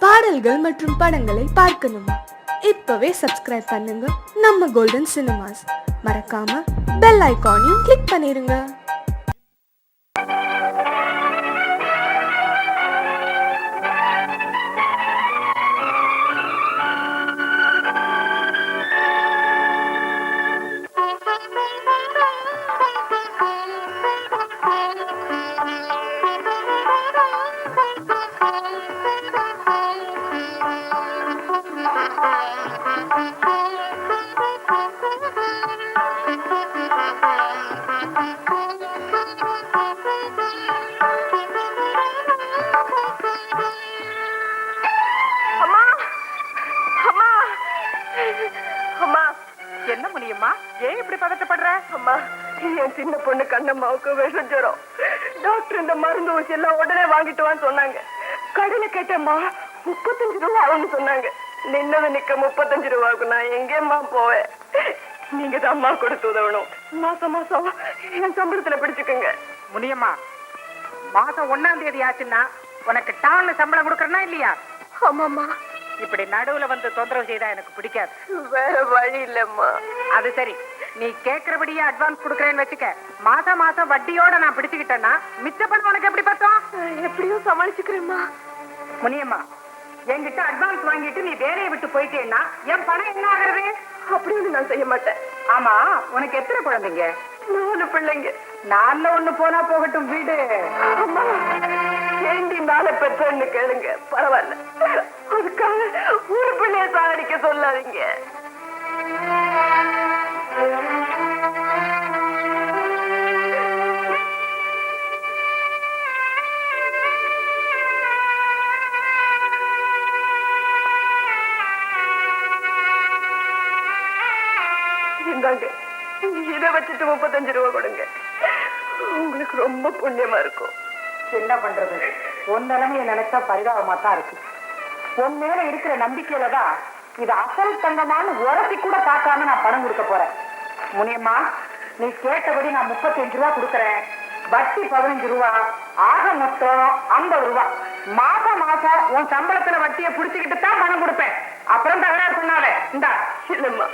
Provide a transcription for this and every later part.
பாடல்கள் மற்றும் படங்களை பார்க்கணுமா? இப்பவே சப்ஸ்கிரைப் பண்ணுங்க நம்ம கோல்டன் சினிமாஸ். மறக்காம பெல் ஐகானையும் கிளிக் பண்ணிருங்க. என்ன முடியுமா? ஏன் இப்படி பதட்டப்படுற? அம்மா, என் சின்ன பொண்ணு கண்ணம்மாவுக்கு விஷம் ஜுரம். டாக்டர் இந்த மருந்து ஊசி எல்லாம் உடனே வாங்கிட்டு வான்னு சொன்னாங்க. கடையில கேட்டேம்மா, 35 ரூபா ஆகும்னு சொன்னாங்க. நின்னது நிக்க 35 ரூபாய்க்கு நான் எங்கேம்மா போவேன்? நீங்க தான் அம்மா கொடுத்து உதவணும். மாசம் மாசம் என் சம்பளத்துல பிடிச்சுக்குங்க. முடியுமா? மாசம் 1ஆம் தேதி ஆச்சுன்னா உனக்கு டான்ல சம்பளம் கொடுக்கறனா இல்லையா? ஆமாம்மா. இப்படி நடுவுல வந்து தொந்தரவு செய்தா எனக்கு பிடிக்காது. வேற வழி இல்லம்மா. அது சரி, நீ கேக்குறபடியே அட்வான்ஸ் கொடுக்கறேன்னு வச்சுக்க. மாசம் மாசம் வட்டியோட நான் பிடிச்சுக்கிட்டேன்னா மிச்ச பணம் உனக்கு எப்படி பத்தோம்? எப்படியும் சமாளிச்சுக்கிறேம்மா. முனியம்மா, என்கிட்ட அட்வான்ஸ் வாங்கிட்டு நீ வேலையை விட்டு போயிட்டேன்னா என் பணம் என்ன ஆகுறது? அப்படின்னு நான் செய்ய மாட்டேன். ஆமா, உனக்கு எத்தனை குழந்தைங்க? 4 பிள்ளைங்க. 4ல 1 போனா போகட்டும் வீடு. அம்மா, ஏண்டி 4 பெற்றோன்னு கேளுங்க, பரவாயில்ல. அதுக்காக ஒரு பிள்ளைய சாகடிக்க சொல்லாதீங்க. இந்தாங்க, இதை வச்சுட்டு 35 ரூபா கொடுங்க. உங்களுக்கு ரொம்ப புண்ணியமா இருக்கும். என்ன பண்றது? உன் நிலைமையை நினைச்சா பரிதாபமா தான் இருக்கு. உன் மேல இருக்கிற நம்பிக்கையில தான் இது அசல் தங்கமான உரசி கூட பார்க்காம நான் பணம் கொடுக்க போறேன். முனியம்மா, நீ கேட்டபடி நான் 35 ரூபா கொடுக்கறேன். வட்டி 15 ரூபா, ஆக மொத்தம் 50 ரூபா. மாசம் மாசம் உன் சம்பளத்துல வட்டியை புடிச்சுக்கிட்டு தான் பணம் கொடுப்பேன். அப்புறம் தகராறு சொன்னாலே இந்தா. இல்லம்மா.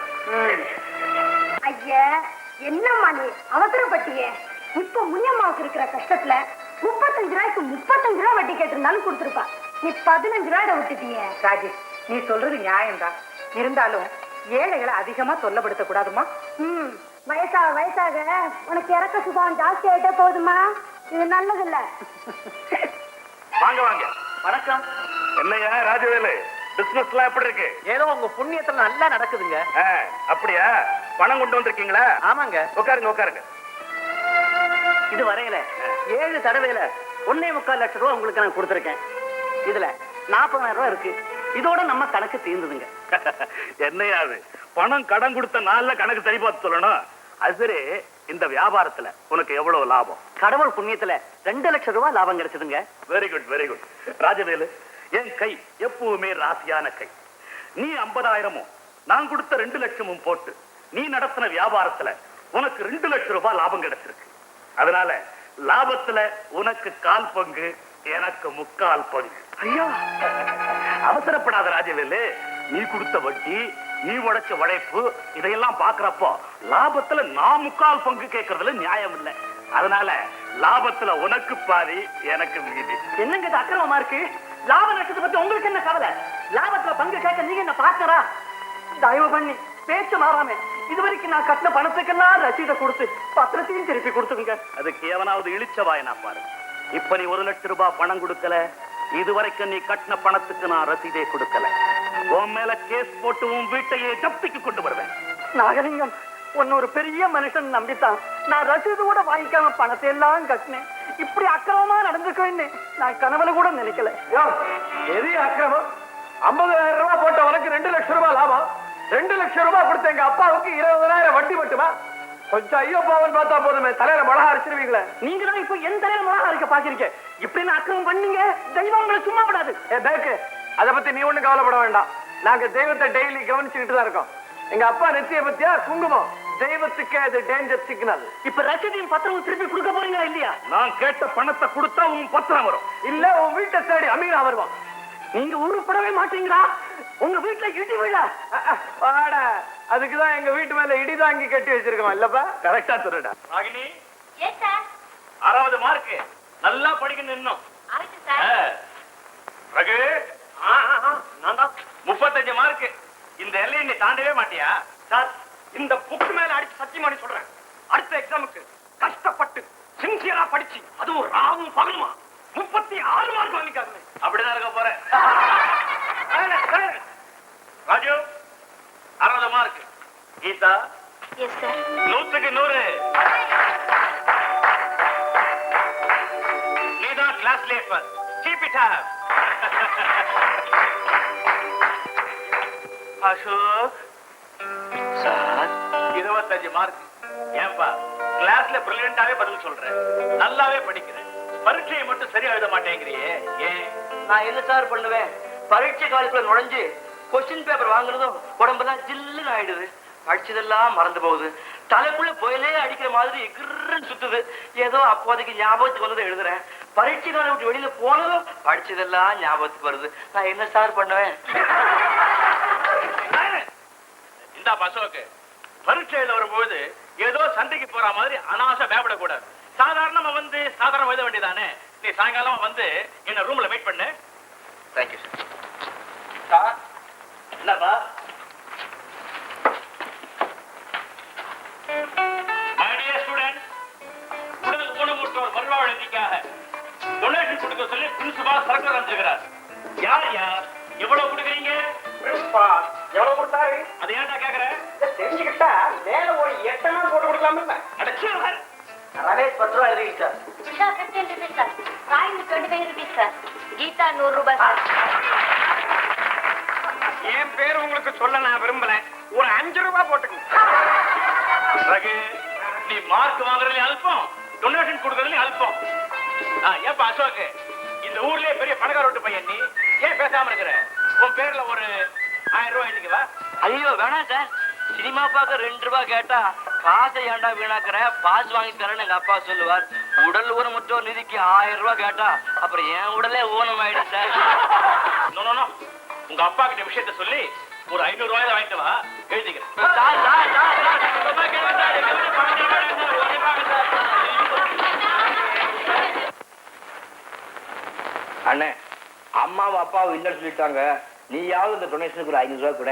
ஐயா, என்னம்மா நீ அவசரப்பட்டியே? இப்ப முனியம்மாவுக்கு இருக்கிற கஷ்டத்துல 35 ரூபாய்க்கு 35 ரூபாய் வட்டி கேட்டிருந்தாலும் கொடுத்துருப்பா. நீ 15 ரூபாய் விட்டுட்டியே. ராஜேஷ், நீ சொல்றது நியாயம்தான். இருந்தாலும் ஏழைகளை அதிகமா தொல்லப்படுத்த கூடாதுமா. வயசாக வயசாக உனக்கு இறக்க சுபாவம் ஜாஸ்தி ஆயிட்டே போகுதுமா. இது நல்லது இல்ல. வாங்க வாங்க. வணக்கம். என்னையா ராஜவேலு, பிசினஸ் எல்லாம் எப்படி இருக்கு? ஏதோ உங்க புண்ணியத்துல நல்லா நடக்குதுங்க. அப்படியா? பணம் கொண்டு வந்திருக்கீங்களா? ஆமாங்க. உட்காருங்க உட்காருங்க. இது வரையில 7 தடவையில 1.25 லட்சம் ரூபாய் உங்களுக்கு நான் கொடுத்துருக்கேன். இதுல 40,000 ரூபாய் இருக்கு. இதோட நம்ம கணக்கு தீர்ந்துதுங்க. என்னையா அது? பணம் கடன் கொடுத்த நாள்ல கணக்கு சரி பார்த்து சொல்லணும். அது சரி, இந்த வியாபாரத்துல உனக்கு எவ்வளவு லாபம்? கடவுள் புண்ணியத்துல 2 லட்சம் ரூபாய் லாபம் கிடைச்சதுங்க. Very good very good. Rajavelu, என் கை எப்பவுமே ராசியான கை. நீ 50,000மும் நான் கொடுத்த 2 லட்சமும் போட்டு நீ நடத்தின வியாபாரத்துல உனக்கு 2 லட்சம் ரூபாய் லாபம் கிடைச்சிருக்கு. அதனால லாபத்துல உனக்கு 1/4 பங்கு, எனக்கு 3/4 பங்கு. ஐயோ, அவசரப்படாத ராஜவேலு. நீ கொடுத்த வட்டி, நீ உழைச்ச உழைப்பு, இதையெல்லாம் பாக்குறப்போ லாபத்துல நான் 3/4 பங்கு கேட்கறதுல நியாயம் இல்லை. அதனால லாபத்துல உனக்கு பாதி, எனக்கு மீதி. என்னங்க இது அக்கிரமமா இருக்கு? லாப நஷ்டத்தை பத்தி உங்களுக்கு என்ன கவலை? லாபத்துல பங்கு கேட்க நீங்க என்ன பார்க்கறா? தயவு பண்ணி பேச்சு மாறாம இதுவரைக்கும் நான் கட்டின பணத்துக்கெல்லாம் ரசீதை கொடுத்து பத்திரத்தையும் திருப்பி கொடுத்துருங்க. அதுக்கு எவனாவது இழிச்சவாயனா பாரு. இப்ப நீ 1 லட்சம் ரூபாய் பணம் கொடுக்கல. இதுவரைக்கும் நீ கட்டின பணத்துக்கு நான் ரசீதே கொடுக்கல. உன் மேல கேஸ் போட்டு உன் வீட்டையே ஜப்திக்கு கொண்டு வருவேன். நாகலிங்கம், உன்ன ஒரு பெரிய மனுஷன் நம்பித்தான் நான் ரசீது கூட வாங்கிக்காம பணத்தை எல்லாம் கட்டினேன். இப்படி அக்கிரமமா நடந்துக்குவேன்னு நான் கனவுல கூட நினைக்கல. எது அக்கிரமம்? 50,000 ரூபாய் போட்ட உனக்கு 2 லட்சம் ரூபாய் லாபம். 2 லட்சம் ரூபாய் கொடுத்த எங்க அப்பாவுக்கு 20,000 வட்டி மட்டுமா? கொஞ்சம் ஐயோ போவன் பார்த்தா போதுமே, தலையில மிளகா அரைச்சிருவீங்களே. நீங்க தான் இப்ப என் தலையில மிளகா அரைக்க பாக்குறீங்க. இப்படி நான் அக்கிரமம் பண்ணீங்க, தெய்வம் உங்களை சும்மா விடாது. பேக்கு, அதை பத்தி நீ ஒண்ணும் கவலைப்பட வேண்டாம். நாங்க தெய்வத்தை டெய்லி கவனிச்சுக்கிட்டு தான் இருக்கோம். எங்க அப்பா நெத்திய பத்தியா குங்குமம், தெய்வத்துக்கு அது டேஞ்சர் சிக்னல். இப்ப ரசீதியின் பத்திரம் திருப்பி கொடுக்க போறீங்களா இல்லையா? நான் கேட்ட பணத்தை கொடுத்தா உன் பத்திரம் வரும். இல்ல உன் வீட்டை தேடி அமீரா வருவான். நீங்க உருப்படவே மாட்டீங்களா? உங்க வீட்டுல இடி விழ வாடா, அதுக்குதான் எங்க வீட்டு மேல இடி தாங்கி கட்டி வச்சிருக்கோம் இல்லப்பா. கரெக்டா சொல்லுடா. ராகினி, 60 மார்க், நல்லா படிக்கணும் இன்னும். ரகு, 35 மார்க். இந்த எல்லையை நீ தாண்டவே மாட்டியா? சார், இந்த புக் மேல அடிச்சு சத்தியம் பண்ணி சொல்றேன், அடுத்த எக்ஸாமுக்கு கஷ்டப்பட்டு சின்சியரா படிச்சு அதுவும் ராவும் பகலுமா 36 மார்க் வாங்கிக்காங்க. அப்படிதான் இருக்க போறேன். ராஜு, 60 மார்க். கீதா, 100க்கு 100. நீதான் class leader. Keep it up. Ashok sir, 25 mark. ஏன்பா கிளாஸ்ல பிரில்லியண்டாவே பதில் சொல்றேன், நல்லாவே படிக்கிறேன், பரீட்சையை மட்டும் சரியா எழுத மாட்டேங்கிறியே, ஏன்? நான் என்ன சார் பண்ணுவேன்? பரீட்சை காலத்துல நுழைஞ்சு கொஸ்டின் பேப்பர் வாங்குறதும் உடம்பெல்லாம் ஜில்லுன்னு ஆயிடுது. படிச்சதெல்லாம் மறந்து போகுது. தலைக்குள்ள புயலே அடிக்கிற மாதிரி எகிர்ன்னு சுத்துது. ஏதோ அப்போதைக்கு ஞாபகத்துக்கு வந்ததை எழுதுறேன். பரீட்சை காலம் விட்டு வெளியில போனதும் படிச்சதெல்லாம் ஞாபகத்துக்கு வருது. நான் என்ன சார் பண்ணுவேன்? இந்த அசோக், பரீட்சை எழுத வரும்போது ஏதோ சண்டைக்கு போற மாதிரி அனாச பயப்படக்கூடாது. சாதாரணமா வந்து சாதாரண எழுத வேண்டியதானே. நீ சாயங்காலம் வந்து என்ன ரூம்ல வெயிட் பண்ணு. Thank you sir. என்னப்பா? My dear student, உடல் ஊனமுற்றோர் மறுவாழ்வுக்காக டொனேஷன் கொடுக்க சொல்லி பிரின்சிபால் சரக்கு அனுப்பிச்சிருக்கிறார். யார் யார் எவ்வளவு கொடுக்குறீங்க? எவ்வளவு கொடுத்தாரு? அதை ஏன்டா கேக்குறேன்? தெரிஞ்சுக்கிட்டா மேல ஒரு 8 நாள் போட்டு கொடுக்கலாம்ல. அடச்சே ரமேஷ் 10 ரூபாய் எழுதிங்க sir. Usha 15 rupees sir. Rayini 25 rupees sir. Geetha 100 ரூபாய் சார். என் பேர் உங்களுக்கு சொல்ல நான் விரும்பல, ஒரு 5 ரூபாய் போட்டுக்கணும். ரகு, நீ மார்க் வாங்குறதுல அல்பம், டொனேஷன் கொடுக்கறதுல அல்பம். ஏப்பா அசோக், இந்த ஊர்லயே பெரிய பணக்கார வீட்டு பையன், நீ ஏன் பேசாம இருக்கிற? உன் பேர்ல ஒரு 1000 ரூபாய் எழுதிக்கவா? ஐயோ வேணாம் சார். சினிமா பார்க்க 2 ரூபாய் கேட்டா காசை ஏன்டா வீணாக்குற, பாஸ் வாங்கி தரேன்னு எங்க அப்பா சொல்லுவார். உடல் ஊனமுற்றோர் நிதிக்கு 1000 ரூபாய் கேட்டா அப்புறம் என் உடலே ஊனம் ஆயிடும் சார். நோ நோ நோ, உங்க அப்பா கிட்ட விஷயத்த சொல்லி ஒரு 500 ரூபாய் வாங்கிட்டு வா, எழுதிக்கிறேன். சார் சார் சார் சார் அண்ணே, அம்மாவும் அப்பாவும் இல்லைன்னு சொல்லிட்டாங்க. நீயாவது இந்த டொனேஷனுக்கு ஒரு 500 ரூபாய் கூட.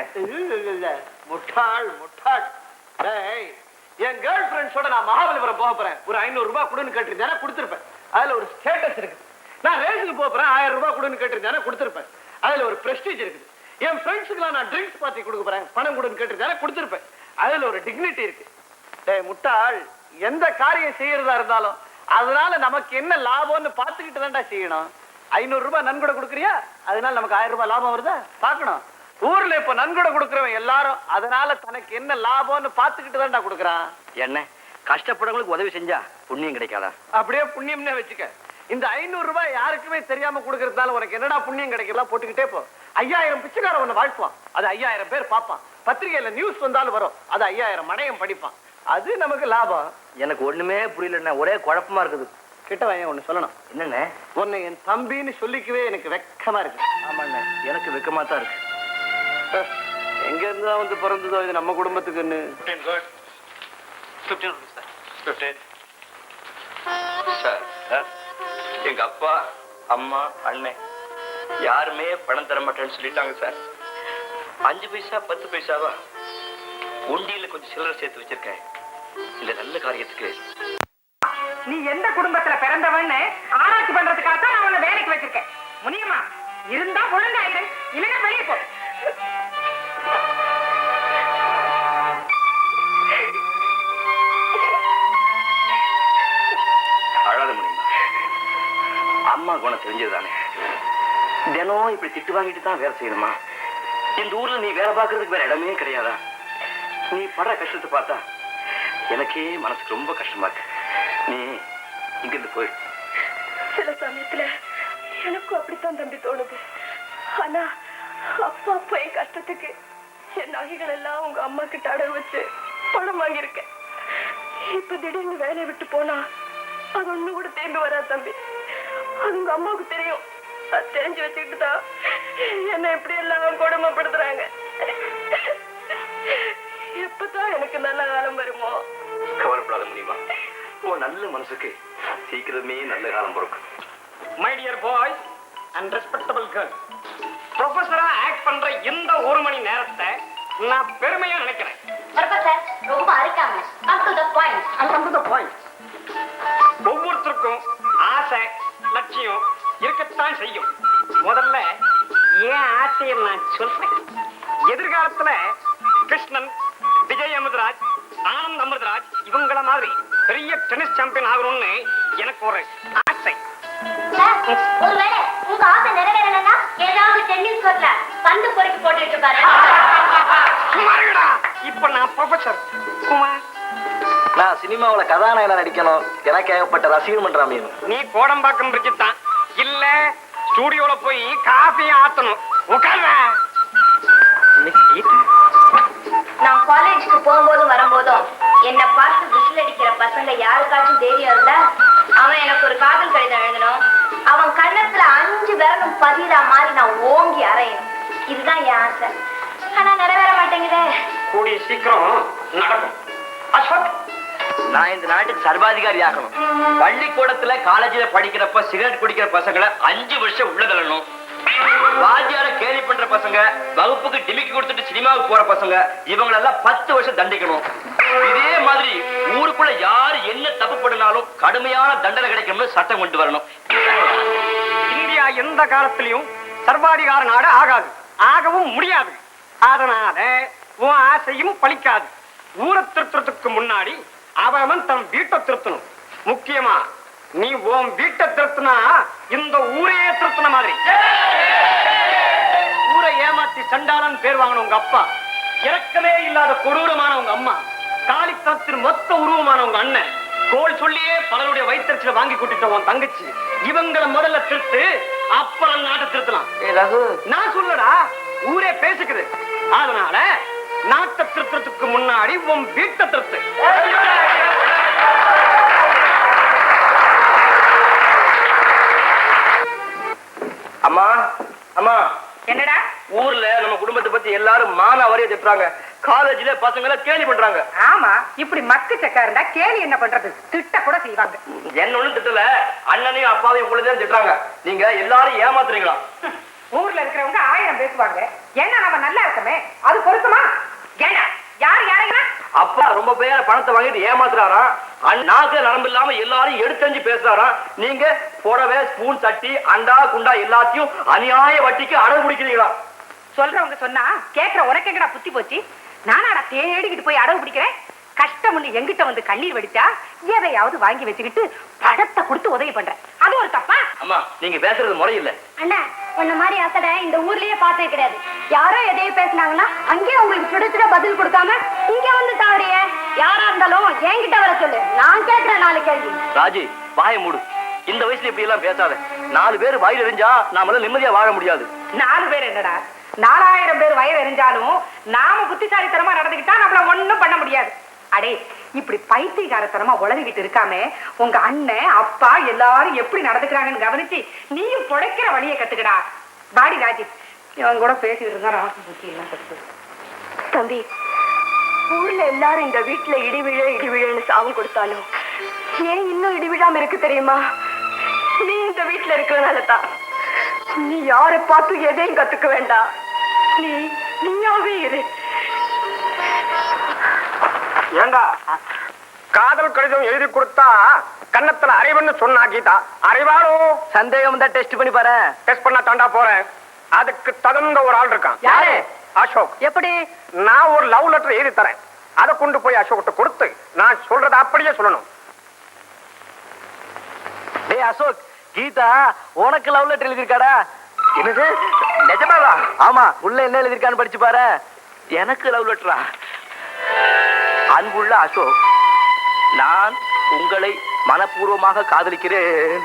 முட்டாள் முட்டாள். டேய், என் கேர்ள் ஃபிரெண்ட்ஸோட நான் மகாபலிபுரம் போக போறேன். ஒரு 500 ரூபாய் கொடுன்னு கேட்டிருந்தேன், கொடுத்திருப்பேன். அதுல ஒரு ஸ்டேட்டஸ் இருக்கு. நான் ரேஸுக்கு போக போறேன், 1000 ரூபாய் கொடுன்னு கேட்டிருந்தேன், கொடுத்திருப்பேன். அதுல ஒரு பிரஸ்டீஜ் இருக்குது. என் ஃப்ரெண்ட்ஸுக்குலாம் நான் ட்ரிங்க்ஸ் பார்ட்டி கொடுக்க போறேன், பணம் கொடுன்னு கேட்டிருந்தேன், கொடுத்திருப்பேன். அதுல ஒரு டிக்னிட்டி இருக்கு. டேய் முட்டாள், எந்த காரியம் செய்யறதா இருந்தாலும் அதனால நமக்கு என்ன லாபம்னு பார்த்துக்கிட்டு தான்டா செய்யணும். 500 ரூபாய் நன்கொடை கொடுக்குறியா, அதனால நமக்கு 1000 ரூபாய் லாபம் வருதா பார்க்கணும். ஊர்ல இப்ப நன்கொடை கொடுக்கறவன் எல்லாரும் அதனால தனக்கு என்ன லாபம்னு பார்த்துக்கிட்டு தான்டா கொடுக்கறான். என்ன கஷ்டப்படுறவங்களுக்கு உதவி செஞ்சா புண்ணியம் கிடைக்காதா? அப்படியே புண்ணியம்னே வச்சுக்க. இந்த 500 ரூபாய் யாருக்குமே தெரியாம கொடுக்கறதால உனக்கு என்னடா புண்ணியம் கிடைக்கலாம் போட்டுக்கிட்டே போ. 5000 பிச்சைக்காரன் உன்னை வாழ்த்துவான், அது 5000 பேர் பார்ப்பான். பத்திரிகையில நியூஸ் வந்தாலும் வரும், அது 5000 மடையம் படிப்பான். அது நமக்கு லாபம். எனக்கு ஒண்ணுமே புரியல, ஒரே குழப்பமா இருக்குது. கிட்ட வாங்க, ஒண்ணு சொல்லணும். என்னண்ணே? உன்னை என் தம்பின்னு சொல்லிக்கவே எனக்கு வெக்கமா இருக்கு. ஆமாண்ணே, எனக்கு வெக்கமா தான் இருக்கு. எங்க இருந்து தான் வந்து பிறந்ததோ இது நம்ம குடும்பத்துக்குன்னு. 15 சார். சார், எங்க அப்பா அம்மா அண்ணன் யாருமே பணம் தர மாட்டேன்னு சொல்லிட்டாங்க சார். 5 பைசா 10 பைசாவா உண்டியில கொஞ்சம் சில்லறை சேர்த்து வச்சிருக்கேன் இந்த நல்ல காரியத்துக்கு. நீ எந்த குடும்பத்துல பிறந்தவன்னு ஆராய்ச்சி பண்றதுக்காக தான் நான் உன்னை வேலைக்கு வச்சிருக்கேன். முனியம்மா, இருந்தா ஒழுங்காயிரு, இல்லைன்னா வெளியே போ. அழாத முடியுமா? அம்மா குணம் தெரிஞ்சதுதானே. தினம் இப்படி திட்டு வாங்கிட்டு தான் வேலை செய்யணுமா? இந்த ஊர்ல நீ வேலை பார்க்கறதுக்கு வேற இடமே கிடையாதா? நீ படுற கஷ்டத்தை பார்த்தா எனக்கே மனசுக்கு ரொம்ப கஷ்டமா இருக்கு. நீ இங்கிருந்து போய். சில சமயத்துல எனக்கும் அப்படித்தான் தம்பி தோணுது. ஆனா அப்பா அப்பா என் கஷ்டத்துக்கு என் நகைகள் எல்லாம் உங்க அம்மா கிட்ட அடகு வச்சு பணம் வாங்கியிருக்கேன். இப்ப திடீர்னு வேலையை விட்டு போனா அது ஒண்ணு கூட திரும்பி வராது தம்பி. அது உங்க அம்மாவுக்கு தெரியும். தெரிஞ்சு வச்சுக்கிட்டு தான் என்ன இப்படி எல்லாம் கொடுமைப்படுத்துறாங்க. எப்பதான் எனக்கு நல்ல காலம் வருமோ? கவலைப்படாத முடியுமா? உன் நல்ல மனசுக்கு சீக்கிரமே நல்ல காலம் பிறக்கும். My dear boys and respectable girl, ப்ரொஃபஸரா ஆக்ட் பண்ற இந்த 1 மணி நேரத்தை நான் பெருமையா நினைக்கிறேன். ப்ரொஃபசர் ரொம்ப அரிக்காம come to the point. Come to the point. ஒவ்வொருத்தருக்கும் ஆசை லட்சியம் இருக்கத்தான் செய்யும். முதல்ல ஏன் ஆசையை நான் சொல்றேன். எதிர்காலத்துல கிருஷ்ணன், விஜய் அமிர்தராஜ், ஆனந்த் அமிர்தராஜ் இவங்கள மாதிரி பெரிய டென்னிஸ் சாம்பியன் ஆகணும்னு எனக்கு ஒரு ஆசை. ஒருவேளை உங்க ஆசை நிறைவேறலன்னா ஏதாவது டென்னிஸ் கோர்ட்ல பந்து பொறுக்கி போட்டுட்டு பாரு. இப்ப நான் ப்ரொஃபசர் குமார். நான் சினிமாவுல கதாநாயகனா நடிக்கணும். எனக்கு ஏகப்பட்ட ரசிகர் மன்றம் வேணும். நீ கோடம்பாக்கம் பிரிச்சுட்டான் இல்ல ஸ்டூடியோல போய் காஃபி ஆத்தணும். உட்கார்ற. நான் காலேஜுக்கு போகும்போதும் வரும்போதும் என்ன பார்த்து விசில் அடிக்கிற பசங்க யாருக்காச்சும் தைரியம் இருந்தா அவன் எனக்கு ஒரு காதல் கடிதம் எழுதணும். அவன் கண்ணத்துல 5 விரலும் பதிரா மாதிரி நான் ஓங்கி அறையணும். இதுதான் என் ஆசை. ஆனா நிறைவேற மாட்டேங்குதே. கூடிய சீக்கிரம் நடக்கும். அசோக், நான் இந்த நாட்டுக்கு சர்வாதிகாரி ஆகணும். பள்ளிக்கூடத்துல காலேஜ்ல படிக்கிறப்ப சிகரெட் குடிக்கிற பசங்களை 5 வருஷம் உள்ள தள்ளணும். வாத்தியார கேலி பண்ற பசங்க, வகுப்புக்கு டிமிக்கி கொடுத்துட்டு சினிமாவுக்கு போற பசங்க, இவங்களெல்லாம் 10 வருஷம் தண்டிக்கணும். இதே மாதிரி ஊருக்குள்ள யாரு என்ன தப்பு பண்ணினாலும் கடுமையான தண்டனை கிடைக்கணும்னு சட்டம் கொண்டு வரணும். இந்தியா எந்த காலத்திலையும் சர்வாதிகார நாடு ஆகாது, ஆகவும் முடியாது. அதனால உன் ஆசையும் பலிக்காது. ஊரை திருத்துறதுக்கு முன்னாடி அவன் தன் வீட்டை திருத்தணும். முக்கியமா நீ உன் வீட்டை திருத்தினா இந்த ஊரையே திருத்தின மாதிரி. ஊரை ஏமாத்தி சண்டாளன் பேர் வாங்கின உங்க அப்பா, இறக்கமே இல்லாத கொடூரமான உங்க அம்மா, காளித்தனத்தின் மொத்த உருவமான உங்க அண்ணன், கோல் சொல்லியே பலருடைய வயிற்றுல வாங்கி கூட்டிட்ட உன் தங்கச்சி, இவங்களை முதல்ல திருத்து, அப்புறம் நாட்டை திருத்தலாம். நான் சொல்லடா, ஊரே பேசுக்குது. அதனால நாட்டை திருத்தத்துக்கு முன்னாடி உன் வீட்டை திருத்து. அம்மா அம்மா, என்னடா ஊர்ல நம்ம குடும்பத்தை பத்தி எல்லாரும் மானாவாரியா திட்டுறாங்க. காலேஜ்ல பசங்களை கேலி பண்றாங்க. ஆமா, இப்படி மக்கு சக்கா இருந்தா கேலி என்ன பண்றது? திட்ட கூட செய்வாங்க. என்ன ஒண்ணும் திட்டல, அண்ணனையும் அப்பாவையும் உங்களுதான் திட்டுறாங்க. நீங்க எல்லாரும் ஏமாத்துறீங்களா? ஊர்ல இருக்கிறவங்க 1000 பேசுவாங்க. ஏன்னா நம்ம நல்லா இருக்கமே, அது பொருத்தமா? ஏன்னா யாரு யாரையா அப்பா ரொம்ப பேர பணத்தை வாங்கிட்டு ஏமாத்துறாரா? நாக்கு நரம்பு இல்லாம எல்லாரும் எடுத்தஞ்சு பேசுறாரா? நீங்க புடவை, ஸ்பூன், சட்டி, அண்டா குண்டா எல்லாத்தையும் அநியாய வட்டிக்கு அடகு பிடிக்கிறீங்களா? சொல்றவங்க சொன்னா கேக்குற உனக்கு எங்கடா புத்தி போச்சு? நானாடா தேடிக்கிட்டு போய் அடவு பிடிக்கிறேன்? கஷ்டம் எங்கிட்ட வந்து கண்ணீர் வடிச்சா எதையாவது வாங்கி வச்சுக்கிட்டு பணத்தை கொடுத்து உதவி பண்றேன். அது ஒரு தப்பா? அம்மா, நீங்க பேசுறது முறையில்லை. அண்ணா, உன்ன மாதிரி அசட இந்த ஊர்லயே பார்த்தே கிடையாது. யாரோ எதையும் பேசினாங்கன்னா அங்கேயே உங்களுக்கு சுட சுட பதில் கொடுக்காம இங்க வந்து தாவறிய. யாரா இருந்தாலும் என்கிட்ட வர சொல்லு, நான் கேட்கிறேன் 4 கேள்வி. ராஜி, வாயை மூடு. இந்த வயசுல இப்படி எல்லாம் பேசாத. 4 பேர் வயிறு எரிஞ்சா நாம நிம்மதியா வாழ முடியாது. 4 பேர் என்னடா, 4000 பேர் வயிறு எரிஞ்சாலும் நாம புத்திசாலித்தனமா நடந்துக்கிட்டா நம்மள ஒண்ணும் பண்ண முடியாது. அடே, இப்படி பைத்தியக்காரத்தனமா உளறிக்கிட்டு இருக்காம உங்க அண்ணன் அப்பா எல்லாரும் எப்படி நடந்துக்கிறாங்கன்னு கவனிச்சு நீயும் பொழைக்கிற வழியை கத்துக்கடா. பாடி ராஜி, இவன் கூட பேசிட்டு இருந்தா ராசி புத்தி எல்லாம் கத்து. தம்பி, ஊர்ல எல்லாரும் இந்த வீட்டுல இடிவிழன்னு சாபம் கொடுத்தாலும் ஏன் இன்னும் இடிவிழாம இருக்கு தெரியுமா? நீ இந்த வீட்டுல இருக்கிறனாலதான். நீ யாரை பார்த்து எதையும் கத்துக்க வேண்டாம். நீயாவே இரு. ஏண்டா, காதல் கடிதம் எழுதி கொடுத்தா கன்னத்துல அறிவுன்னு சொன்னா கீதா, அறிவாளோ? சந்தேகம் தான் டெஸ்ட் பண்ணி பாரு. டெஸ்ட் பண்ண தாண்டா போறேன். அதுக்கு தகுந்த ஒரு ஆள் இருக்கான். யாரு? அசோக். எப்படி? நான் ஒரு லவ் லெட்டர் எழுதி தரேன். அதை கொண்டு போய் அசோக்கிட்ட கொடுத்து நான் சொல்றதை அப்படியே சொல்லணும். டேய் அசோக், கீதா உனக்கு லவ் லெட்டர் எழுதிருக்காடா? என்னது, நிஜமாவா? ஆமா, உள்ள என்ன எழுதிருக்கான்னு படிச்சு பாரு. எனக்கு லவ் லெட்டரா? அன்புள்ள அசோக், நான் உங்களை மனப்பூர்வமாக காதலிக்கிறேன்.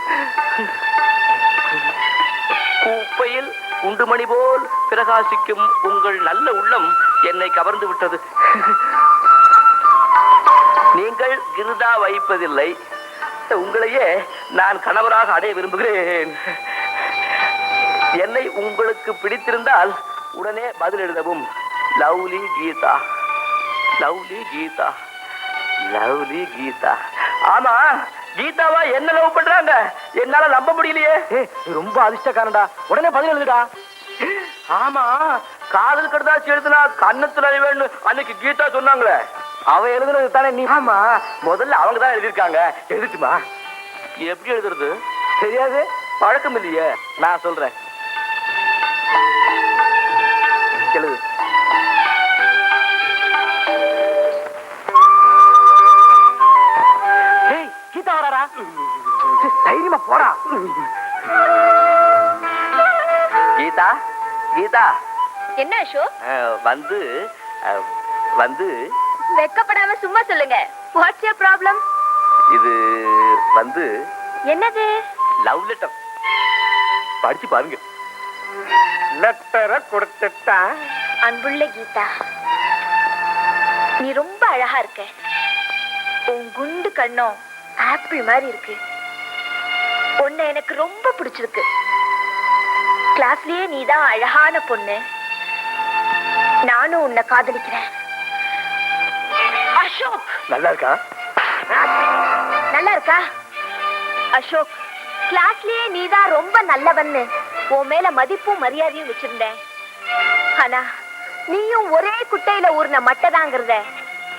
குப்பையில் குண்டுமணி போல் பிரகாசிக்கும் உங்கள் நல்ல உள்ளம் என்னை கவர்ந்து விட்டது. நீங்கள் கிருதா வைப்பதில்லை. உங்களையே நான் கணவராக அடைய விரும்புகிறேன். என்னை உங்களுக்கு பிடித்திருந்தால் உடனே பதில் எழுதவும். Lovely Geetha, lovely Geetha, lovely Geetha. ஆமா, கீதாவா என்ன லவ் பண்றாங்க? என்னால நம்ப முடியலையே. நீ ரொம்ப அதிர்ஷ்டக்காரன்டா, உடனே பதில் எழுதுடா. ஆமா, காதல் கடுதாசி எழுதுனா கண்ணத்துல வேணு அன்னைக்கு கீதா சொன்னாங்களே, அவ எழுதுனது தானே நீ? ஆமா, முதல்ல அவங்க தான் எழுதியிருக்காங்க. எழுதுட்டுமா? எப்படி எழுதுறது? தெரியாது, பழக்கம் இல்லையே. நான் சொல்றேன். எழுது. கீதா வராரா? தைரியமா போடா. கீதா, கீதா, என்ன அசோக்? வந்து வந்து வெக்கப்படாம சும்மா சொல்லுங்க. What's your problem? இது வந்து என்னது? Love letter. படிச்சு பாருங்க. லெட்டரை கொடுத்துட்டா. அன்புள்ள கீதா, நீ ரொம்ப அழகா இருக்க. உன் குண்டு கண்ணும் ஆப்பிள் மாதிரி இருக்கு. உன்னை எனக்கு ரொம்ப பிடிச்சிருக்கு. கிளாஸ்லயே நீதான் அழகான பொண்ணு. நானும் உன்னை காதலிக்கிறேன். அசோக், நல்லா இருக்கா? நல்லா இருக்கா? அசோக், கிளாஸ்லயே நீதான் ரொம்ப நல்லவன்னு உன் மேல மதிப்பும் மரியாதையும் வச்சிருந்தேன். ஆனா நீயும் ஒரே குட்டையில ஊர்ன மட்டதாங்கிறத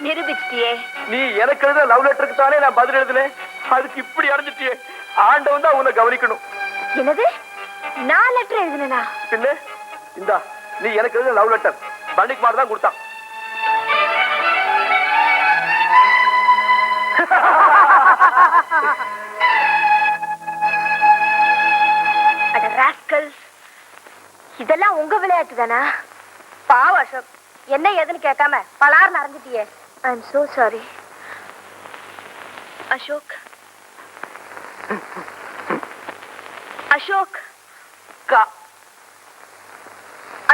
நிரூபிச்சிட்டியே. நீ எனக்கு எழுத லவ் லெட்டருக்கு தானே நான் பதில் எழுதுனேன். அதுக்கு இப்படி அடைஞ்சிட்டியே. ஆண்டவன் தான் உன்னை கவனிக்கணும். என்னது? நான் லெட்டர் எழுதுனா? பின்ன இந்தா, நீ எனக்கு எழுத லவ் லெட்டர் பண்டிகுமார் தான் கொடுத்தான். அட ராஸ்கல்ஸ், இதெல்லாம் உங்க விளையாட்டு தானா? பாவ அசோக், என்ன ஏதுன்னு கேட்காம பலார் நடந்துட்டியே. I am so sorry Ashok. Ashok,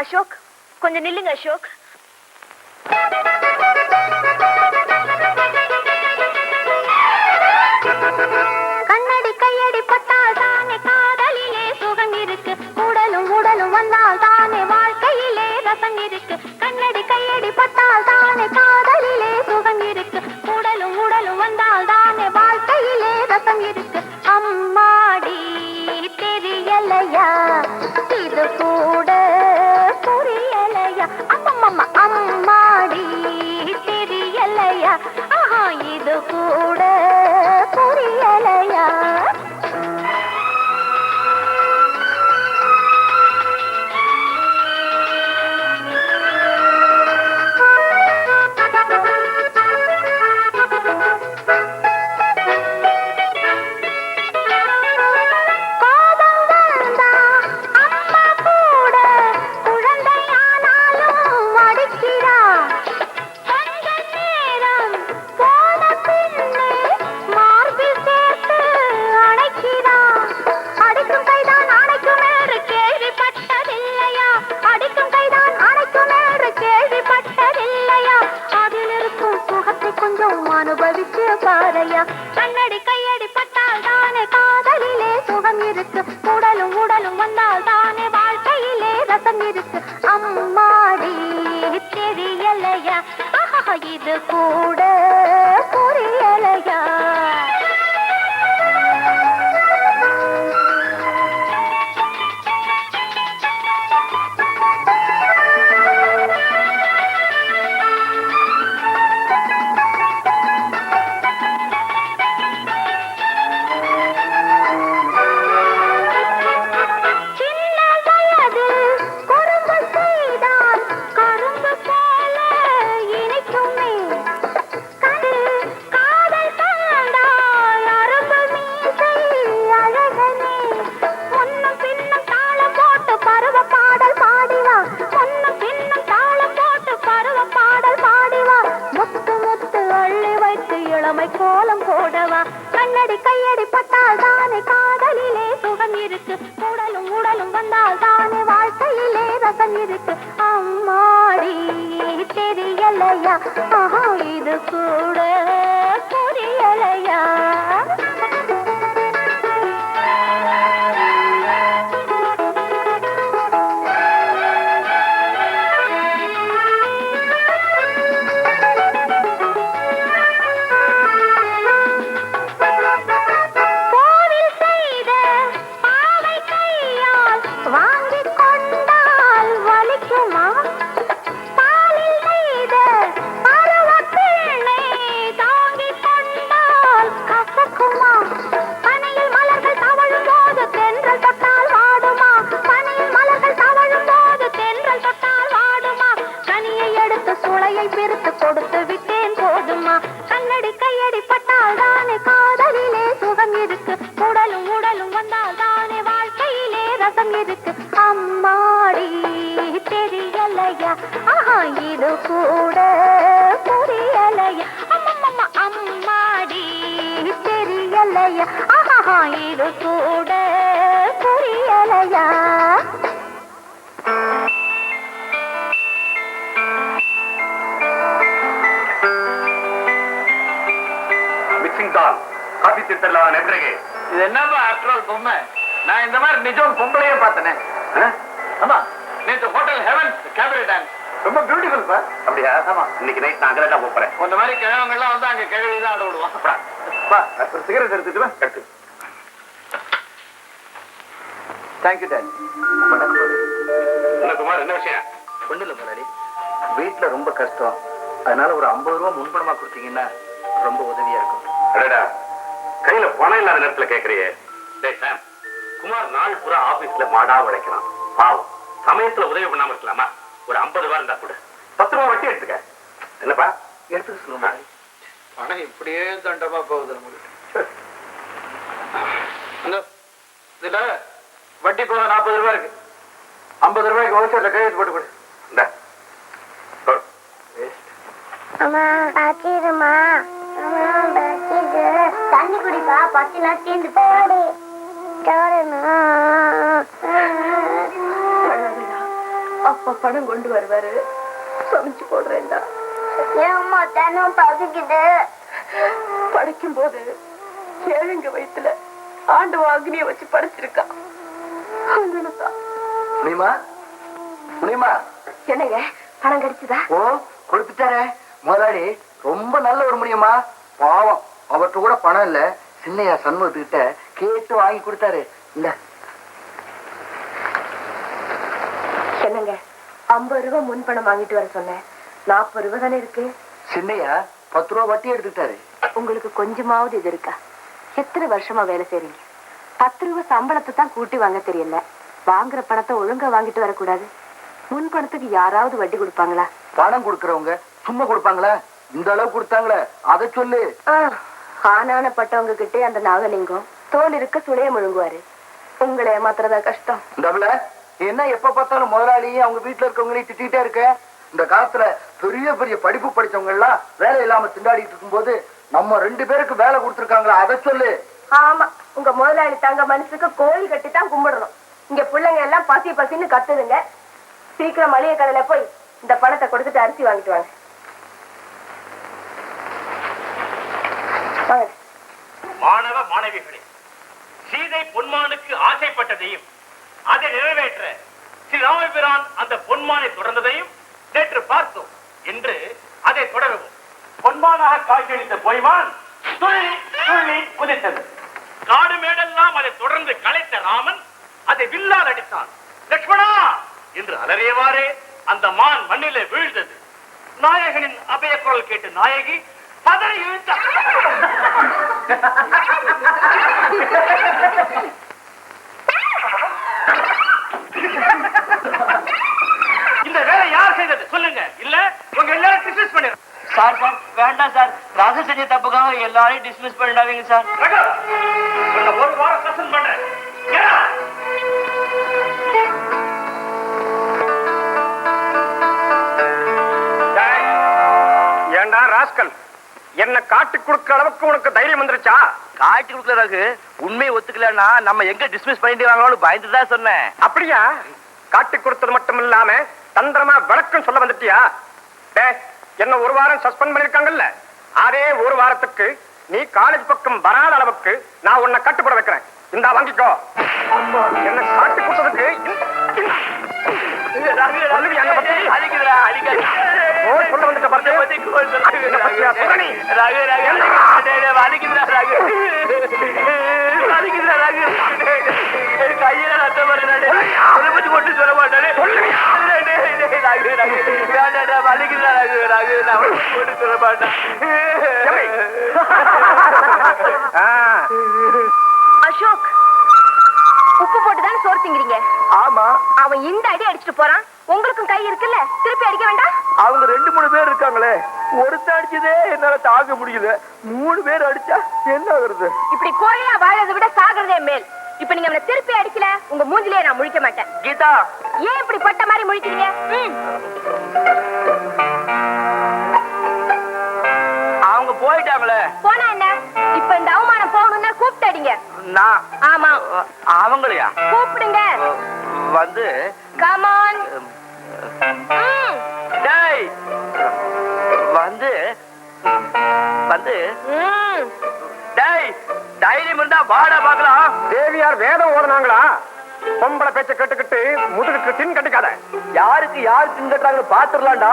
Ashok, கொஞ்சம் நில்லுங்க அசோக். கண்ணடி கையடி பட்டால் தானே காதலிலே சுகம் இருக்கு. உடலும் உடலும் வந்தால் தானே வாழ்க்கையிலே ரசம் இருக்கு. கண்ணடி கையடி பட்டால் தானே காதலிலே சுகம் இருக்கு. உடலும் உடலும் வந்தால் தானே வாழ்க்கையிலே ரசம் இருக்கு. அம்மாடி தெரியலையா, இது கூட புரியலையா? அம்மம்மா, அம்மாடி தெரியலையா, ஆஹா, இது கூட புரியலையா? அனுபவிச்சு பாரையா. கண்ணடி கையடி பட்டால் தானே காதலிலே சுகம் இருக்கு. உடலும் உடலும் வந்தால் தானே வாழ்க்கையிலே ரசம் இருக்கு. அம்மாடி தெரியலையா, இது கூட புரியலையா? கோலம் போடவா. கண்ணடி கையடி பட்டால் தானே காதலிலே சுகம் இருக்கு. உடலும் உடலும் வந்தால் தானே வாழ்க்கையிலே ரசம் இருக்கு. அம்மாடி தெரியலையா, ஆஹா, இது கூட புரியலையா? புரியலையா இது கூட புரியலையா அம்மாடி தெரியலையா இது கூட புரியலையா மிக்சிங் தால் காபி திட்டலாம் நெட்ரகே இது என்னப்பா ஆஃப்டர் ஆல் பொம்மை நான் இந்த மாதிரி நிஜம் பொம்பளையே பார்த்தனே ஆமா நேற்று ஹோட்டல் ஹெவன்ஸ் கேபரே டான்ஸ் ரொம்ப பியூட்டிஃபுல் பா அப்படியா ஆமா இன்னைக்கு நைட் நான் அங்கதான் போறேன் அந்த மாதிரி கிழவங்க எல்லாம் வந்து அங்க கிழவி தான் ஆட விடுவான் பா ஒரு சிகரெட் எடுத்துட்டு எடுத்து தேங்க்யூ டாடி என்ன குமார் என்ன விஷயம் ஒண்ணு இல்ல முதலாளி வீட்டுல ரொம்ப கஷ்டம் அதனால ஒரு 50 ரூபா முன்பணமா கொடுத்தீங்கன்னா ரொம்ப உதவியா இருக்கும். அடடா கையில பணம் இல்லாத நேரத்துல கேக்குறியே. டேய் சாம், குமார் நாள் பூரா ஆபீஸ்ல மாடா உழைக்கிறான். பாவம் சமயத்துல உதவி பண்ணாம இருக்கலாமா? ஒரு 50 ரூபா இருந்தா கூட 10 ரூபா வட்டி எடுத்துக்க. என்னப்பா எடுத்துக்க சொல்லுங்க. பணம் இப்படியே தண்டமா போகுது நம்மளுக்கு. இதுல வட்டி போக 40 ரூபாய் இருக்கு. 50 ரூபாய்க்கு ஹோல்சேல்ல கையெழுத்து போட்டு கொடு. இந்த அம்மா பாத்திருமா தண்ணி குடிப்பா பத்திலாம் தீர்ந்து போடு அப்பா பணம் கொண்டு வருவாரு சமைச்சு போடுறேன்டா. ஏம்மா தினம் பசிக்குது. படைக்கும் போது ஏழுங்க வயிற்றுல ஆண்டு அக்னிய வச்சு படைச்சிருக்கான். முனிமா முனிமா என்னங்க பணம் கிடைச்சதா? ஓ கொடுத்துட்டாரே முதலாளி. ரொம்ப நல்ல ஒரு முனியம்மா. பாவம் அவர்கிட்ட கூட பணம் இல்ல. சின்னையா சண்முகத்துக்கிட்ட கேட்டு வாங்கி கொடுத்தாரு. இல்ல என்னங்க 50 ரூபாய் முன் பணம் வாங்கிட்டு வர சொன்னேன். 40 ரூபாய் தானே இருக்கு. சின்னையா 10 ரூபா வட்டி எடுத்துக்கிட்டாரு. உங்களுக்கு கொஞ்சமாவது இது இருக்கா? எத்தனை வருஷமா வேலை செய்றீங்க? 10 ரூபாய் சம்பளத்தை தான் கூட்டி வாங்க தெரியல. வாங்குற பணத்தை ஒழுங்கா வாங்கிட்டு வரக்கூடாது. முன் பணத்துக்கு யாராவது வட்டி கொடுப்பாங்களா? பணம் கொடுக்கறவங்க சும்மா கொடுப்பாங்களா? இந்த அளவு கொடுத்தாங்களே அதை சொல்லு. ஆனானப்பட்டவங்க கிட்டே அந்த நாகலிங்கம் தோல் இருக்க சுளைய முழுங்குவாரு. உங்களை ஏமாத்துறதா கஷ்டம். டபுள என்ன எப்ப பார்த்தாலும் முதலாளியும் அவங்க வீட்டுல இருக்கவங்களையும் திட்டிகிட்டே இருக்க. இந்த காலத்துல பெரிய பெரிய படிப்பு படிச்சவங்க எல்லாம் வேலை இல்லாம திண்டாடிட்டு இருக்கும் போது நம்ம 2 பேருக்கு வேலை கொடுத்துருக்காங்களா அதை சொல்லு. ஆமா, உங்க முதலாளி தங்க மனசுக்கு கோயில் கட்டி தான் கும்பிடணும். இங்க பிள்ளைங்க எல்லாம் பசி பசின்னு கத்துதுங்க. சீக்கிரம் மளிகை கடையில போய் இந்த பணத்தை கொடுத்துட்டு அரிசி வாங்கிட்டு வாங்க. மாணவ மாணவிகளே, சீதை பொன்மானுக்கு ஆசைப்பட்டதையும் அதை நிறைவேற்ற ஸ்ரீ ராமபிரான் அந்த பொன்மானை தொடர்ந்ததையும் நேற்று பார்த்தோம். இன்று அதை தொடரவும். பொன்மானாக காட்சியளித்த பொய்மான் துள்ளி துள்ளி குதித்தது. காடு மேடெல்லாம் அதை தொடர்ந்து கலைத்த ராமன் அதை வில்லால் அடித்தான். லட்சுமணா என்று அலறியவாறே அந்த மான் மண்ணிலே வீழ்ந்தது. நாயகனின் அபய குரல் கேட்டு நாயகி பதறி இழுத்தார். இந்த வேலை யார் செய்தது சொல்லுங்க. இல்ல உங்க எல்லாரும் டிஸ்மிஸ் பண்ணிரு. சார் சார் வேண்டாம் சார். ராகு செஞ்ச தப்புக்காக எல்லாரையும் டிஸ்மிஸ் பண்ணிடாதீங்க சார். ஒரு வாரம் சஸ்பெண்ட் பண்றேன். ஏண்டா ராஸ்கல், என்ன காட்டி கொடுக்கிற அளவுக்கு உனக்கு தைரியம் வந்துருச்சா? காட்டி கொடுக்கறதுக்கு உண்மையை ஒத்துக்கலன்னா நம்ம எங்க டிஸ்மிஸ் பண்ணிட்டு வாங்கலாம்னு பயந்துதான் சொன்னேன். அப்படியா? காட்டி கொடுத்தது மட்டும் இல்லாம தந்திரமா விளக்கம் சொல்ல வந்துட்டியா? என்ன ஒரு வாரம் சஸ்பெண்ட் பண்ணிருக்காங்கல்ல, அதே ஒரு வாரத்துக்கு நீ காலேஜ் பக்கம் வராத அளவுக்கு நான் உன்னை கட்டுப்பட வைக்கிறேன். இந்தா வாங்கிக்கோ. என்ன காட்டி கொடுத்ததுக்கு சொல்ல வந்துட்ட பாரு. கையில ரத்தம் வருது. கொண்டு சொல்ல மாட்டாரு. சொல்ல மாட்டேன். அசோக், உப்பு போட்டுதானே சோறு திங்கிறீங்க? ஆமா, அவன் இந்த அடி அடிச்சுட்டு போறான். உங்களுக்கும் கை இருக்குல்ல, திருப்பி அடிக்க வேண்டாம்? அவங்க 2-3 பேர் இருக்காங்களே. ஒருத்த அடிச்சதே என்னால தாங்க முடியல. 3 பேர் அடிச்சா என்ன ஆகுறது? இப்படி குறையா வாழறதை விட சாகிறதே மேல். இப்ப நீங்க அவனை திருப்பி அடிக்கல, உங்க மூஞ்சிலே நான் முழிக்க மாட்டேன். கீதா, ஏன் இப்படி பட்ட மாதிரி முழிக்கிறீங்க? நான் ஆமா அவங்களையா கூப்பிடுங்க. வந்து கமான். டேய் வந்து வந்து டேய் தைரியம் இருந்தா வாடா பாக்கலாம். தேவியார் வேதம் ஓடுனாங்களா? பொம்பளை பேச்ச கேட்டுக்கிட்டு முதுகுக்கு தின் கட்டிக்காத. யாருக்கு யார் திங்கட்டாங்கன்னு பாத்துடலாம்டா.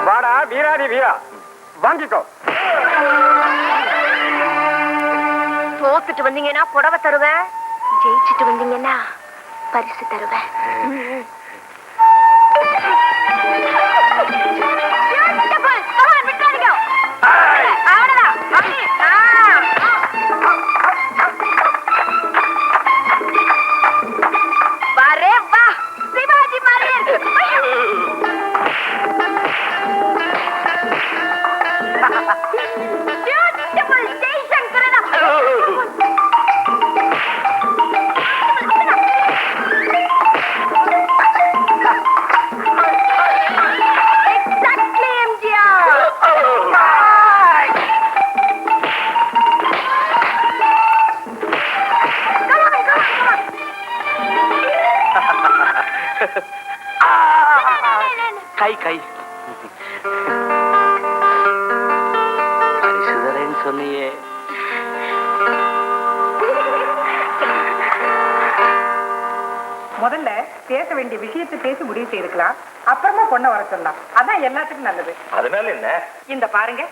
வாடா வீராதி வீரா, வாங்கிக்கோ. தோத்துட்டு வந்தீங்கன்னா புடவை தருவேன், ஜெயிச்சுட்டு வந்தீங்கன்னா பரிசு தருவேன். சிவாஜி மாதிரி இருக்கு. கை கை பரிசுதரேன்னு சொன்னியே. முதல்ல பேச வேண்டிய விஷயத்தை பேசி முடிவு செய்துக்கலாம், அப்புறமா பொண்ணை வர சொல்லலாம். அதான் எல்லாத்துக்கும் நல்லது. அதனால என்ன? இந்த பாருங்க,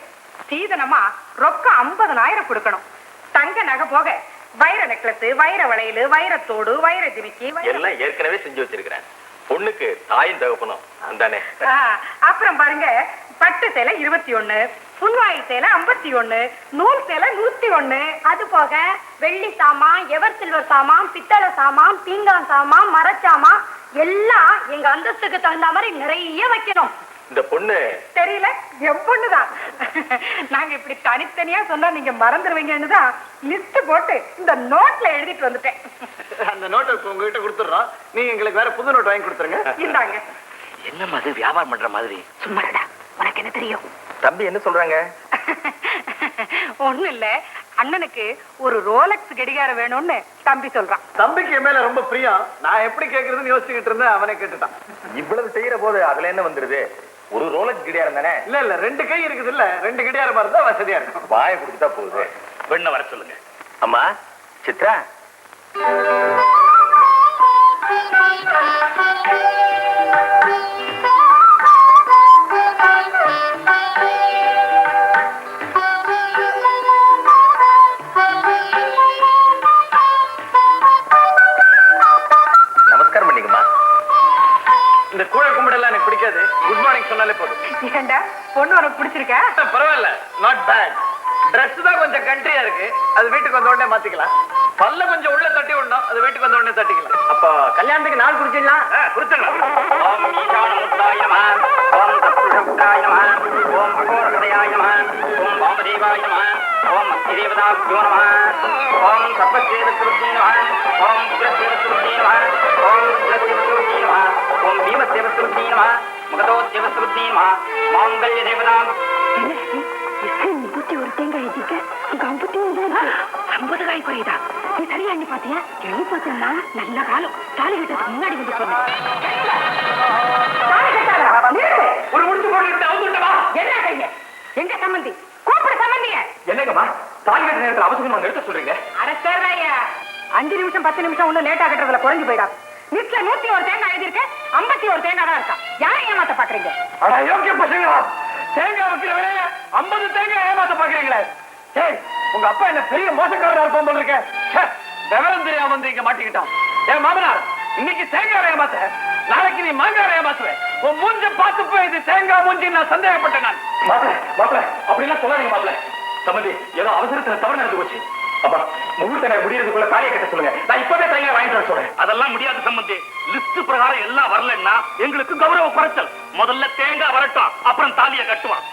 சீதனமா ரொக்கம் 50,000 கொடுக்கணும். தங்க நகை போக வைர நெக்லஸ், வைர வளையல், வைரத்தோடு, வைர ஜிமிக்கி எல்லாம் ஏற்கனவே செஞ்சு வச்சிருக்கிறேன். பொண்ணுக்கு தாயும் தகப்பனும் அந்தானே. அப்புறம் பாருங்க, பட்டு சேலை 21, புன்வாய் சேலை 51, நூல் சேலை 101. அது போக வெள்ளி சாமான், எவர் சில்வர் சாமான், பித்தளை சாமான், பீங்கான் சாமான், மரச்சாமான் எல்லாம் எங்க அந்தஸ்துக்கு தகுந்த மாதிரி நிறைய வைக்கணும். இந்த பொண்ணு தெரியல, என் பொண்ணுதான். நாங்க இப்படி தனித்தனியா சொன்னா நீங்க மறந்துடுவீங்கன்னு தான் லிஸ்ட் போட்டு இந்த நோட்ல எழுதிட்டு வந்துட்டேன். அந்த நோட்டை உங்ககிட்ட கொடுத்துடுறோம், நீங்க எங்களுக்கு வேற புது நோட் வாங்கி கொடுத்துருங்க. இந்தாங்க. என்ன அது வியாபாரம் பண்ற மாதிரி? சும்மாடா, உனக்கு என்ன தெரியும்? தம்பி என்ன சொல்றாங்க? ஒண்ணும் இல்ல, அண்ணனுக்கு ஒரு ரோலக்ஸ் கடிகாரம் வேணும்னு தம்பி சொல்றான். தம்பிக்கு என் மேல ரொம்ப பிரியம். நான் எப்படி கேக்குறதுன்னு யோசிச்சுக்கிட்டு இருந்தேன், அவனே கேட்டுட்டான். இவ்வளவு செய்யற போது அதுல என்ன வந்துருது? ஒரு ரோலக்ஸ் கிடையாது தானே? இல்ல இல்ல, 2 கை இருக்குது இல்ல, 2 கடியாரமா இருந்தா வசதியா இருக்கும். வாயை கொடுத்துட்டா போகுது. பெண்ணை வர சொல்லுங்க. அம்மா சித்ரா, நமஸ்காரம் பண்ணிக்கம்மா. இந்த கூழ கும்பிடெல்லாம் எனக்கு பிடிக்காது. குட் மார்னிங் சொன்னாலே போதும். ஏண்டா, பொண்ணு உனக்கு பிடிச்சிருக்கா? பரவாயில்ல, நாட் பேட். Dress தான் கொஞ்சம் கண்ட்ரியா இருக்கு, அது வீட்டுக்கு வந்த உடனே மாத்திக்கலாம். பல்ல கொஞ்சம் உள்ள தட்டி விடணும், அது வீட்டுக்கு வந்த உடனே தட்டிக்கலாம். அப்ப கல்யாணத்துக்கு நாள் குறிச்சிடலாம். குறிச்சிடலாம். ஓம் ஈசானமுத்தாய நமः, ஓம் தத்புருஷாய நமः, ஓம் அகோரகதயாய நமः, ஓம் வாமதேவாய நமः, ஓம் அத்திதேவதாப்ஜோ நமः, ஓம் சர்வசேவஸ்ருத்யே நமः, ஓம் உக்ரசேவஸ்ருத்யே நமः, ஓம் ருத்ரசேவஸ்ருத்யே நமः, ஓம் பீமசேவஸ்ருத்யே நமः, முகதோத்சேவஸ்ருத்யே நமः, மாங்கல்ய தேவதாம். ஒரு தேங்காய் வச்சிருக்க, உங்க 50 காய் குறையுதா? நீ சரியா எண்ணி பாத்தியா? எண்ணி பார்த்தா நல்ல காலம். தாலி கட்டத்துக்கு முன்னாடி வந்து சொன்னேன். ஒரு முடிச்சு போட்டு அவுத்துட்டவா? என்ன கைங்க? எங்க சம்பந்தி? கூப்பிடு சம்பந்திய. என்னங்கம்மா தாலி கட்ட நேரத்துல அவசரமா நிறுத்த சொல்றீங்க? அட சேர்றாயா, 5 நிமிஷம் 10 நிமிஷம் ஒண்ணு லேட்டா கட்டுறதுல குறைஞ்சு போயிடா. லிஸ்ட்ல 101 தேங்காய் எழுதிருக்க, 51 தேங்காய் தான் இருக்கா. யாரை ஏமாத்த பாக்குறீங்க? அட யோக்கிய பசங்களா, தேங்காய் வைக்கிற விலைய 50 தேங்காய் ஏமாத்த பாக்குறீங்களே. ஏய், உங்க அப்பா என்ன பெரிய மோசக்காரரா இருப்பான் போல இருக்க. விவரம் தெரியாம வந்து இங்க மாட்டிக்கிட்டான். ஏன் மாமனார், இன்னைக்கு தேங்காய் ஏமாத்த, நாளைக்கு நீ மாங்காய் ஏமாத்துவேன். உன் மூஞ்ச பார்த்து போய் இது தேங்காய் மூஞ்சி நான் சந்தேகப்பட்டேன். நான் மாப்பிள்ள அப்படிலாம் சொல்லாதீங்க மாப்பிள்ள. சம்மதி, ஏதோ அவசரத்துல தவறு நடந்து போச்சு. அப்பா, முகூர்த்த நேரம் முடியறதுக்குள்ள காரியம் கட்ட சொல்லுங்க. நான் இப்பவே தேங்காய் வாங்கிட்டு வர சொல்றேன். அதெல்லாம் முடியாது சம்பந்தி. லிஸ்ட் பிரகாரம் எல்லாம் வரலன்னா எங்களுக்கு கௌரவ குறைச்சல். முதல்ல தேங்காய் வரட்டும், அப்புறம் தாலியை கட்டுவான்.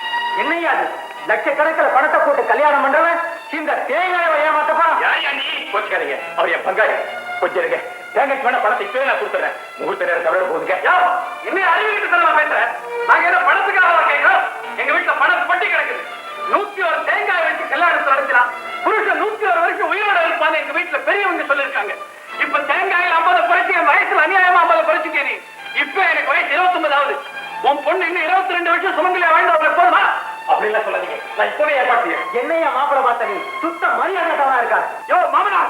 என்னையா அது? லட்சக்கணக்கில் பணத்தை போட்டு கல்யாணம் பண்றவன் இந்த தேங்காயை ஏமாத்த போறான். யாரையா நீ? கோச்சுக்காதீங்க, அவர் என் பங்காளி. கொஞ்சம் இருங்க, தேங்காய்க்கு வேணா பணத்தை இப்பவே நான் கொடுத்துறேன். முகூர்த்த நேரம் தவிர போகுதுங்க. இன்னும் அறிவிக்கிட்டு தரலாம் பேசுறேன். நாங்க என்ன பணத்துக்காக கேட்கிறோம்? எங்க வீட்டுல பணம் பட்டி கிடக்குது. 101 தேங்காய் வச்சு கல்யாணத்தை நடத்தினா புருஷன் 101 வருஷம் உயிரோட இருப்பான்னு எங்க வீட்டுல பெரியவங்க சொல்லிருக்காங்க. இப்ப தேங்காயில் 50 குறைச்சி என் வயசுல அநியாயமா 50 குறைச்சிட்டே நீ. இப்ப எனக்கு வயசு 29 ஆகுது. உன் பொண்ணு இன்னும் 22 வருஷம் சுமங்கலியா வாழ்ந்து அவரை போதுமா? அப்படின்லாம் சொல்லாதீங்க. நான் இப்பவே ஏற்பாடு செய்யறேன். என்னையா மாப்பிள்ள பார்த்த நீ சுத்த மரியாதை தவறா இருக்காரு. யோ மாமனா,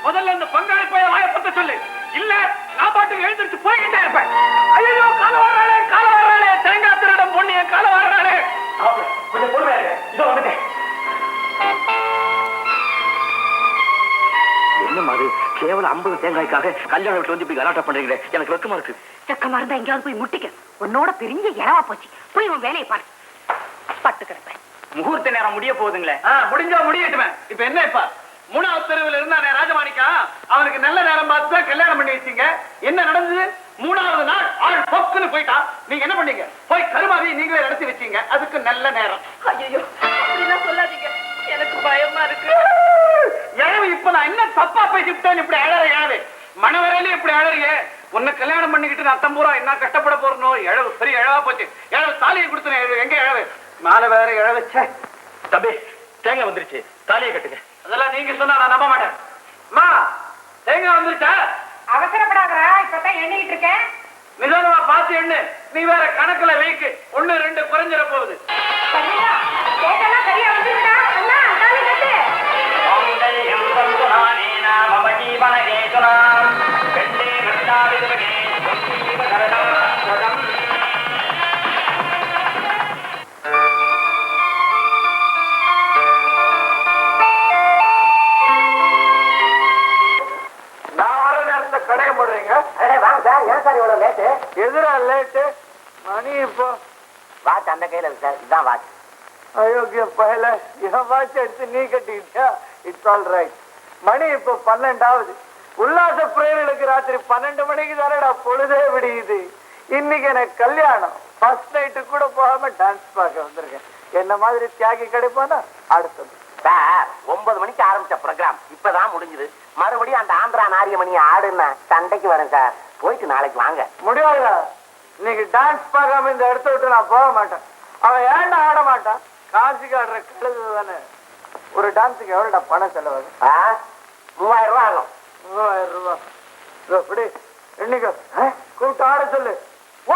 முதல்ல இந்த பங்காளி போய் வாயப்பட்ட சொல்லு. இல்ல நான் பாட்டுக்கு எழுந்திருச்சு போய்கிட்டே இருப்பேன். ஐயோ கால வர்றாளே தேங்காய் திருடம் பொண்ணு என் கால வர்றாளே. கொஞ்சம் பொறுமையா இருங்க. இதோ வந்துட்டேன். என்ன மாதிரி கேவலம் 50 தேங்காய்க்காக கல்யாண வீட்டுல வந்து இப்படி கலாட்டம் பண்றீங்களே, எனக்கு வெக்கமா இருக்கு. வெக்கமா இருந்தா எங்கேயாவது போய் முட்டிக்க. உன்னோட பெரிய இறவா போச்சு. போய் உன் வேலையை பாரு. பட்டு கிடப்பேன். முகூர்த்த நேரம் முடிய போகுதுங்களே. முடிஞ்சா முடியட்டுமே. இப்ப என்ன இப்ப 3வது தெருவில் இருந்தானே ராஜமாணிக்கா, அவனுக்கு நல்ல நேரம் பார்த்து தான் கல்யாணம் பண்ணி வச்சீங்க. என்ன நடந்தது? 3வது நாள் ஆள் பொக்குன்னு போயிட்டான். நீங்க என்ன பண்ணீங்க? போய் கருமாதி நீங்களே நடத்தி வச்சீங்க. அதுக்கு நல்ல நேரம். ஐயோ அப்படிலாம் சொல்லாதீங்க, எனக்கு பயமா இருக்கு. இழவு இப்ப நான் என்ன தப்பா பேசிவிட்டேன்? இப்படி அழற மனவரையில இப்படி அழறிய உன்னை கல்யாணம் பண்ணிக்கிட்டு நான் அத்தம்பூரா என்ன கஷ்டப்பட போறனோ. இழவு பெரிய இழவா போச்சு. இழவு தாலியை கொடுத்தேன். எங்க இழவு? மேல வேற இழவச்ச. தம்பி தேங்காய் வந்துருச்சு, தாலியை கட்டுங்க. அதெல்லாம் நீங்க சொன்னா நான் நம்ப மாட்டேன். அம்மா தேங்காய் வந்துருச்சா? அவசரப்படாதரா, இப்பதான் எண்ணிட்டு இருக்கேன். நிதானமா பார்த்து எண்ணு. நீ வேற கணக்குல வைக்கு. 1 2 குறைஞ்சிட போகுது. கேட்டெல்லாம் சரியா வந்துருக்கா? அண்ணா தாலி கட்டு. எதிரா லேட்டு? மணி இப்போ வாட்ச் அந்த கையில இருக்கு சார், இதுதான் வாட்ச். அயோக்கிய பயல, என் வாட்ச் எடுத்து நீ கட்டிக்கிட்டியா? It's all right. மணி இப்போ 12 உல்லாச பிரேயர்களுக்கு ராத்திரி 12 மணிக்கு தானடா பொழுதே விடியுது. இன்னைக்கு எனக்கு கல்யாணம். ஃபர்ஸ்ட் நைட்டு கூட போகாம டான்ஸ் பார்க்க வந்திருக்கேன். என்ன மாதிரி தியாகி கிடைப்பானா? அடுத்தது சார் 9 மணிக்கு ஆரம்பிச்ச ப்ரோக்ராம் இப்பதான் முடிஞ்சது. மறுபடியும் அந்த ஆந்திரா நாரியமணி ஆடுன்னா சண்டைக்கு வரேன் சார். போயிட்டு நாளைக்கு வாங்க. முடியாதா? இன்னைக்கு டான்ஸ் பார்க்காம இந்த இடத்த விட்டு நான் போக மாட்டேன். அவன் ஏன்டா ஆட மாட்டான்? காசுக்கு ஆடுற கழுது தானே. ஒரு டான்ஸுக்கு எவ்வளோடா பணம் செலவாது? 3000 ரூபாய் ஆகும். 3000 ரூபாய். எப்படி என்னைக்கு கூப்பிட்டு ஆட சொல்லு.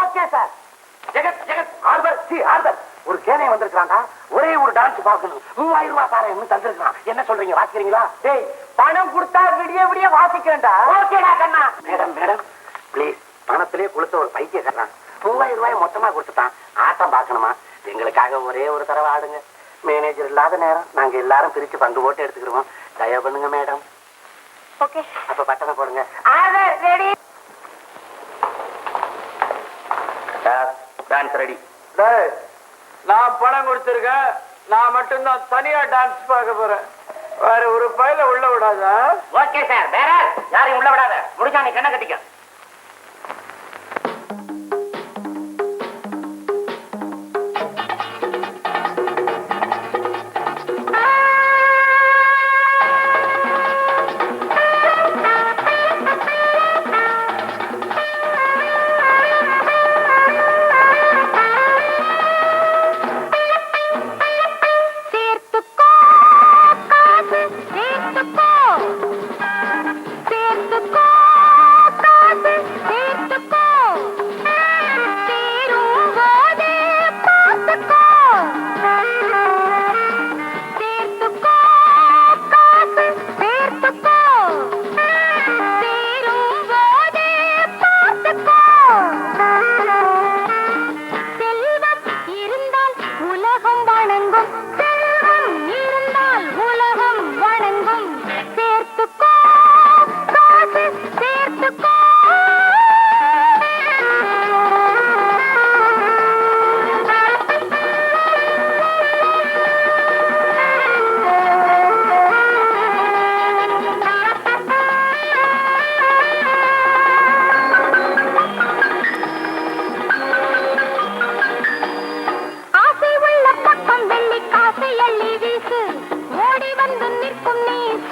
Okay sir. ஜெகத் ஜெகத் ஆர்பர் சி ஆர்பர் ஒரு கேனை வந்திருக்கான்டா. ஒரே ஒரு டான்ஸ் பார்க்கணும். 3000 ரூபாய் சார் என்ன தந்திருக்கான். என்ன சொல்றீங்க, வாசிக்கிறீங்களா? டேய் பணம் கொடுத்தா விடிய விடிய வாசிக்கிறேன்டா. ஓகேடா கண்ணா. மேடம் மேடம் பிளீஸ், பணத்திலே கொடுத்த ஒரு பைத்தியக்காரன் 3000 ரூபாய் மொத்தமா கொடுத்துட்டான். ஆட்டம் பார்க்கணுமா? எங்களுக்காக ஒரே ஒரு தடவை ஆடுங்க. மேனேஜர் இல்லாத நேரம் நாங்க எல்லாரும் பிரிச்சு பங்கு போட்டு எடுத்துக்கிடுவோம். தயவு பண்ணுங்க மேடம். ஓகே, அப்ப பட்டனை போடுங்க. ரெடி. Dance ready. டேய் நான் பணம் கொடுத்திருக்கேன். நான் மட்டும்தான் தனியா டான்ஸ் பார்க்க போறேன். வேற ஒரு பையில உள்ள விடாதா? Okay sir. வேற யாரையும் உள்ள விடாத. முடிஞ்சா நீ கண்ணை கட்டிக்க.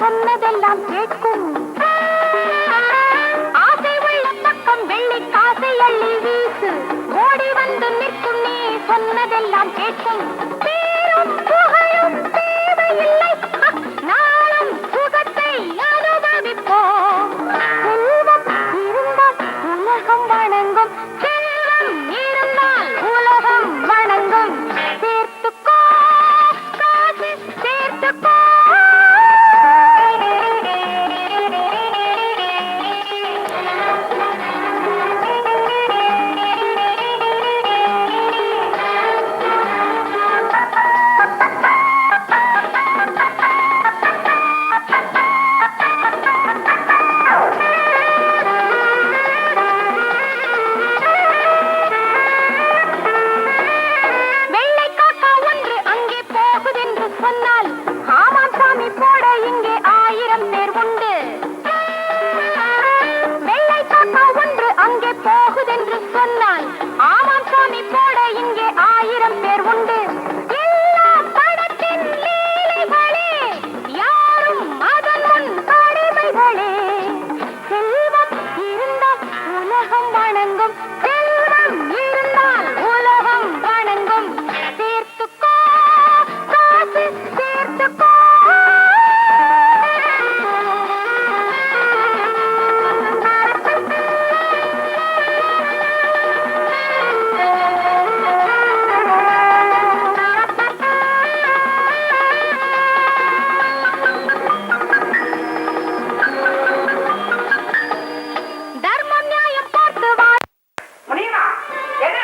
சொன்னதெல்லாம் கேட்கும். பக்கம் வெள்ளி காசை அள்ளி வீசு, ஓடி வந்து நிற்கும் நீ சொன்னதெல்லாம் கேட்கும். பேரும் புகழும் தேவையில்லை, நாளும் சுகத்தை அனுபவிப்போம். செல்வம் இருந்தால் உலகம் வணங்கும், செல்வம் இருந்தால் உலகம் வணங்கும். சேர்த்துக்கோ காசு சேர்த்துக்கோ. சொன்னால் ஆமாம் சாமி போட இங்கே 1000 பேர் உண்டு. வெள்ளை காக்கா ஒன்று அங்கே போகுதென்று சொன்னால் ஆமாம் சாமி போட இங்கே 1000 பேர் உண்டு. எல்லா படத்தின் லீலைகளே, யாரும் அதன் முன் அடிமைகளே. செல்வம் இருந்தால் உலகம் வணங்கும், செல்வம் இருந்தால் உலகம் வணங்கும். சேர்த்துக்கோ காசு சேர்த்துக்கோ. தர்மம் நியாயம் பார்த்து வா. முனியம்மா, என்ன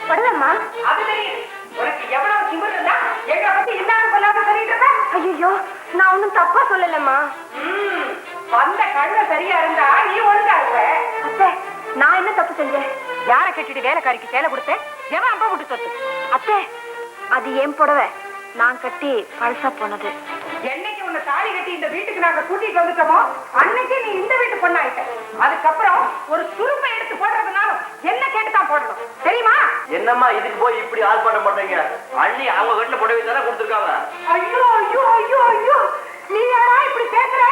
படலம்மா. அது தெரியுது. உனக்கு எவ்வளவு திமிரு இருந்தா எங்க பத்தி இல்லாத சொல்லாம சொல்லிட்டு இருக்க? ஐயோ, நான் ஒன்னும் தப்பா சொல்லலம்மா. வந்த கண்ண சரியா இருந்தா நீ ஒழுங்கா இருப்ப. அத்தை, நான் என்ன தப்பு செஞ்சேன்? யார கட்டிட்டு வேலைக்காரிக்கு சேலை கொடுத்தேன்? எவன் அப்பா விட்டு சொத்து? அத்தை, அது என் புடவை, நான் கட்டி பழசா போனது. என்னைக்கு உன்னை தாலி கட்டி இந்த வீட்டுக்கு நாங்க கூட்டிட்டு வந்துட்டோமோ அன்னைக்கு நீ இந்த வீட்டு பொண்ணாயிட்ட. அதுக்கப்புறம் ஒரு சுருப்பை எடுத்து போடுறதுனாலும் என்ன கேட்டுதான் போடணும், தெரியுமா? என்னம்மா இதுக்கு போய் இப்படி ஆர்ப்பாட்டம் பண்றீங்க? அண்ணி அவங்க வீட்டுல புடவை தானே கொடுத்துருக்காங்க. ஐயோ ஐயோ ஐயோ ஐயோ, நீ யாரா இப்படி பேசுற?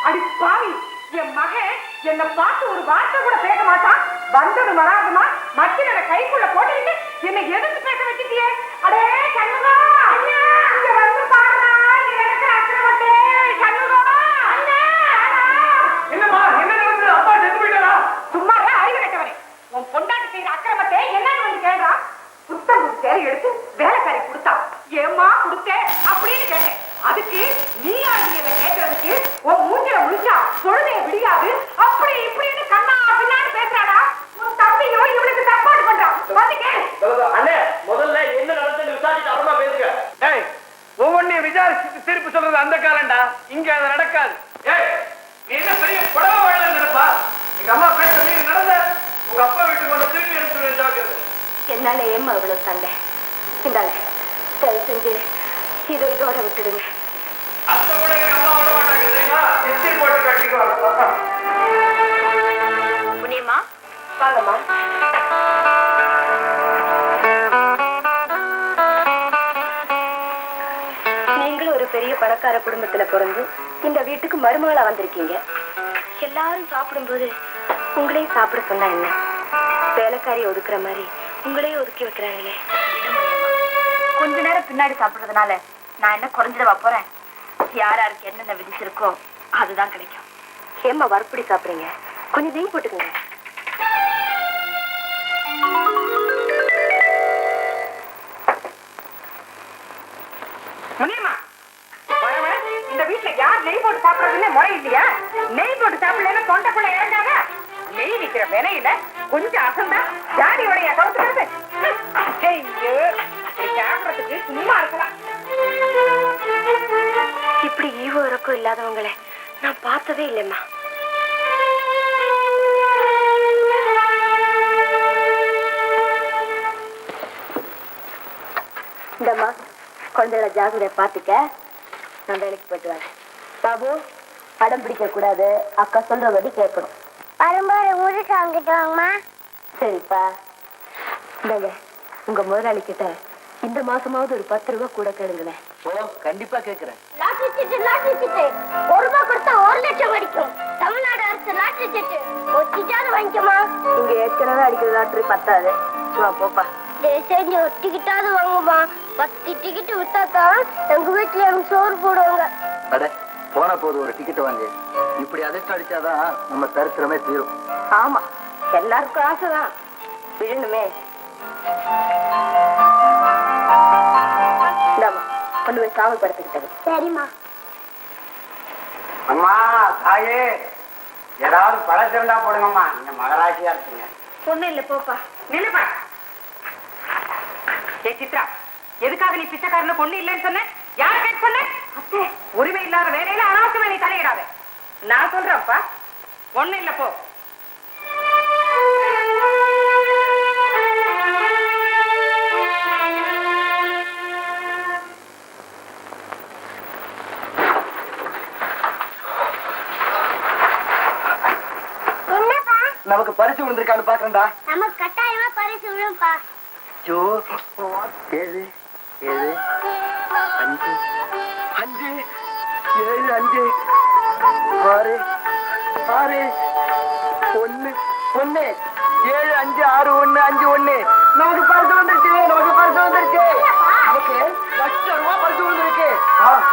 அடி பாவி, என் மகன் என்ன பார்த்து ஒரு வார்த்தை கூட பேச மாட்டான். வந்தது வராதுமா மத்தியில கைக்குள்ள போட்டுக்கிட்டு என்னை எதிர்த்து பேச வச்சுட்டியே. அடே சண்முகா, இங்க வந்து பாருடா, இங்க நடக்கிற அக்கிரமத்தை. சண்முகா, என்னம்மா என்ன நடக்குது? அப்பா செத்து போயிட்டாரா? சும்மா அறிவு கட்டவனே, உன் பொண்டாட்டி செய்யற அக்கிரமத்தை என்னன்னு வந்து கேள்றா. புத்தம் சேலை எடுத்து வேலைக்காரி கொடுத்தா. ஏம்மா கொடுத்தேன் அப்படின்னு கேட்டேன். அதுக்கு நீ ஆகியவை கேட்கறதுக்கு உன் மூஞ்சில முடிச்சா பொழுதைய விடியாது அப்படி இப்படின்னு கண்ணா பின்னாடி பேசுறாடா. உன் தம்பியும் இவளுக்கு சப்போர்ட் பண்றான். வந்து கேளு. அண்ணே, முதல்ல என்ன நடந்துன்னு விசாரிச்சு அப்புறமா பேசுங்க. ஏய், ஒவ்வொன்னையும் விசாரிச்சு திருப்பி சொல்றது அந்த காலண்டா. இங்க அது நடக்காது. ஏய், நீ என்ன பெரிய புடவை வாழலாம் நினைப்பா? எங்க அம்மா பேச மீறி நடந்த உங்க அப்பா வீட்டுக்கு கொண்டு திருப்பி எடுத்து ஜாக்கிரதை. என்னால ஏம்மா இவ்வளவு சண்டை? இந்தாங்க, தயவு செஞ்சு இதோட விட்டுடுங்க. அத்தை கூட எங்க அம்மா விட மாட்டாங்க தெரியுமா? எச்சி போட்டு கட்டிக்குவாங்க. புண்ணியம்மா, வாங்கம்மா. நீங்களும் ஒரு பெரிய பணக்கார குடும்பத்துல பிறந்து இந்த வீட்டுக்கு மருமகளா வந்திருக்கீங்க. எல்லாரும் சாப்பிடும்போது உங்களையும் சாப்பிட சொன்னா என்ன? வேலைக்காரி ஒதுக்குற மாதிரி உங்களையும் ஒதுக்கி வைக்கிறாங்களே. கொஞ்ச நேரம் பின்னாடி சாப்பிடுறதுனால நான் என்ன குறைஞ்சிடவா போறேன்? யாராருக்கு என்னென்ன விதிச்சிருக்கோ அதுதான் கிடைக்கும். ஏம்மா வறுப்படி சாப்பிடுறீங்க? கொஞ்சம் நெய் போட்டுக்கோங்க. முனியம்மா, இந்த வீட்டுல யார் நெய் போட்டு சாப்பிடறதுன்னு முறை இல்லையா? நெய் போட்டு சாப்பிடலன்னு தொண்டைக்குள்ள இறங்காத. நெய் விக்கிற விலையில கொஞ்சம் அசந்தா ஜாடியோடைய கவுத்துக்கிறது. சாப்பிடறதுக்கு சும்மா இருக்கலாம். இப்படி ஈவோ இறக்கம் இல்லாதவங்களை நான் பார்த்ததே இல்லைம்மா. இந்தம்மா, குழந்தைகளை ஜாகிரதையா பாத்துக்க. நான் வேலைக்கு போயிட்டு வரேன். பாபு, படம் பிடிக்க கூடாது, அக்கா சொல்றபடி கேட்கணும். வரும்போது ஊருக்கு வாங்கிட்டு வாங்கம்மா. சரிப்பா. இந்தாங்க, உங்க முதலாளி கிட்ட இந்த மாசமாவது ஒரு 10 ரூபாய் கூட கேளுங்களேன். கண்டிப்பா கேக்குறேன். லாட்டி சீட்டு 1 ரூபாய் கொடுத்தா 1 லட்சம் வரைக்கும். தமிழ்நாடு அடுத்த லாட்டரி செட்டு ஒட்டிட்டாவது வாங்கிக்கமா. இங்க ஏற்கனவே அடிக்கிற லாட்டரி பத்தாது. சும்மா போப்பா. செஞ்சு ஒரு டிக்கெட்டாவது வாங்குமா. 10 டிக்கெட் வித்தாதான் எங்க வீட்டுல எனக்கு சோறு போடுவாங்க. அட போன போது ஒரு டிக்கெட் வாங்கு. இப்படி அதிர்ஷ்டம் அடிச்சாதான் நம்ம சரித்திரமே தீரும். ஆமா, எல்லாருக்கும் ஆசைதான். விழணுமே. இந்தாம்மா, கொண்டு போய் சாமி படுத்துக்கிட்டது. சரிம்மா. அம்மா தாயே ஏதாவது பழசிருந்தா போடுங்கம்மா. இந்த மகராட்சியா இருக்குங்க. ஒண்ணும் இல்ல, போப்பா. நில்லுப்பா. ஏ சித்ரா, எதுக்காக நீ பிச்சைக்காரன பொண்ணு இல்லைன்னு சொன்ன? யார கேட்டு சொன்ன? அத்தே, உரிமை இல்லாத வேலையில அனாவசியமா நீ தலையிடாத. நான் சொல்றேன்ப்பா, ஒண்ணு இல்ல போ. என்னப்பா? நமக்கு பரிசு விழுந்திருக்கான்னு பாக்குறேன்டா. நமக்கு கட்டாயமா பரிசு விழும்பா. 7 7 5 5 7 5 6 6 1 1 7 5 6 1 5 1. நமக்கு பரிசு வந்துருச்சு. நமக்கு பரிசு வந்துருச்சு. நமக்கு ₹1,00,000 பரிசு வந்துருக்கு.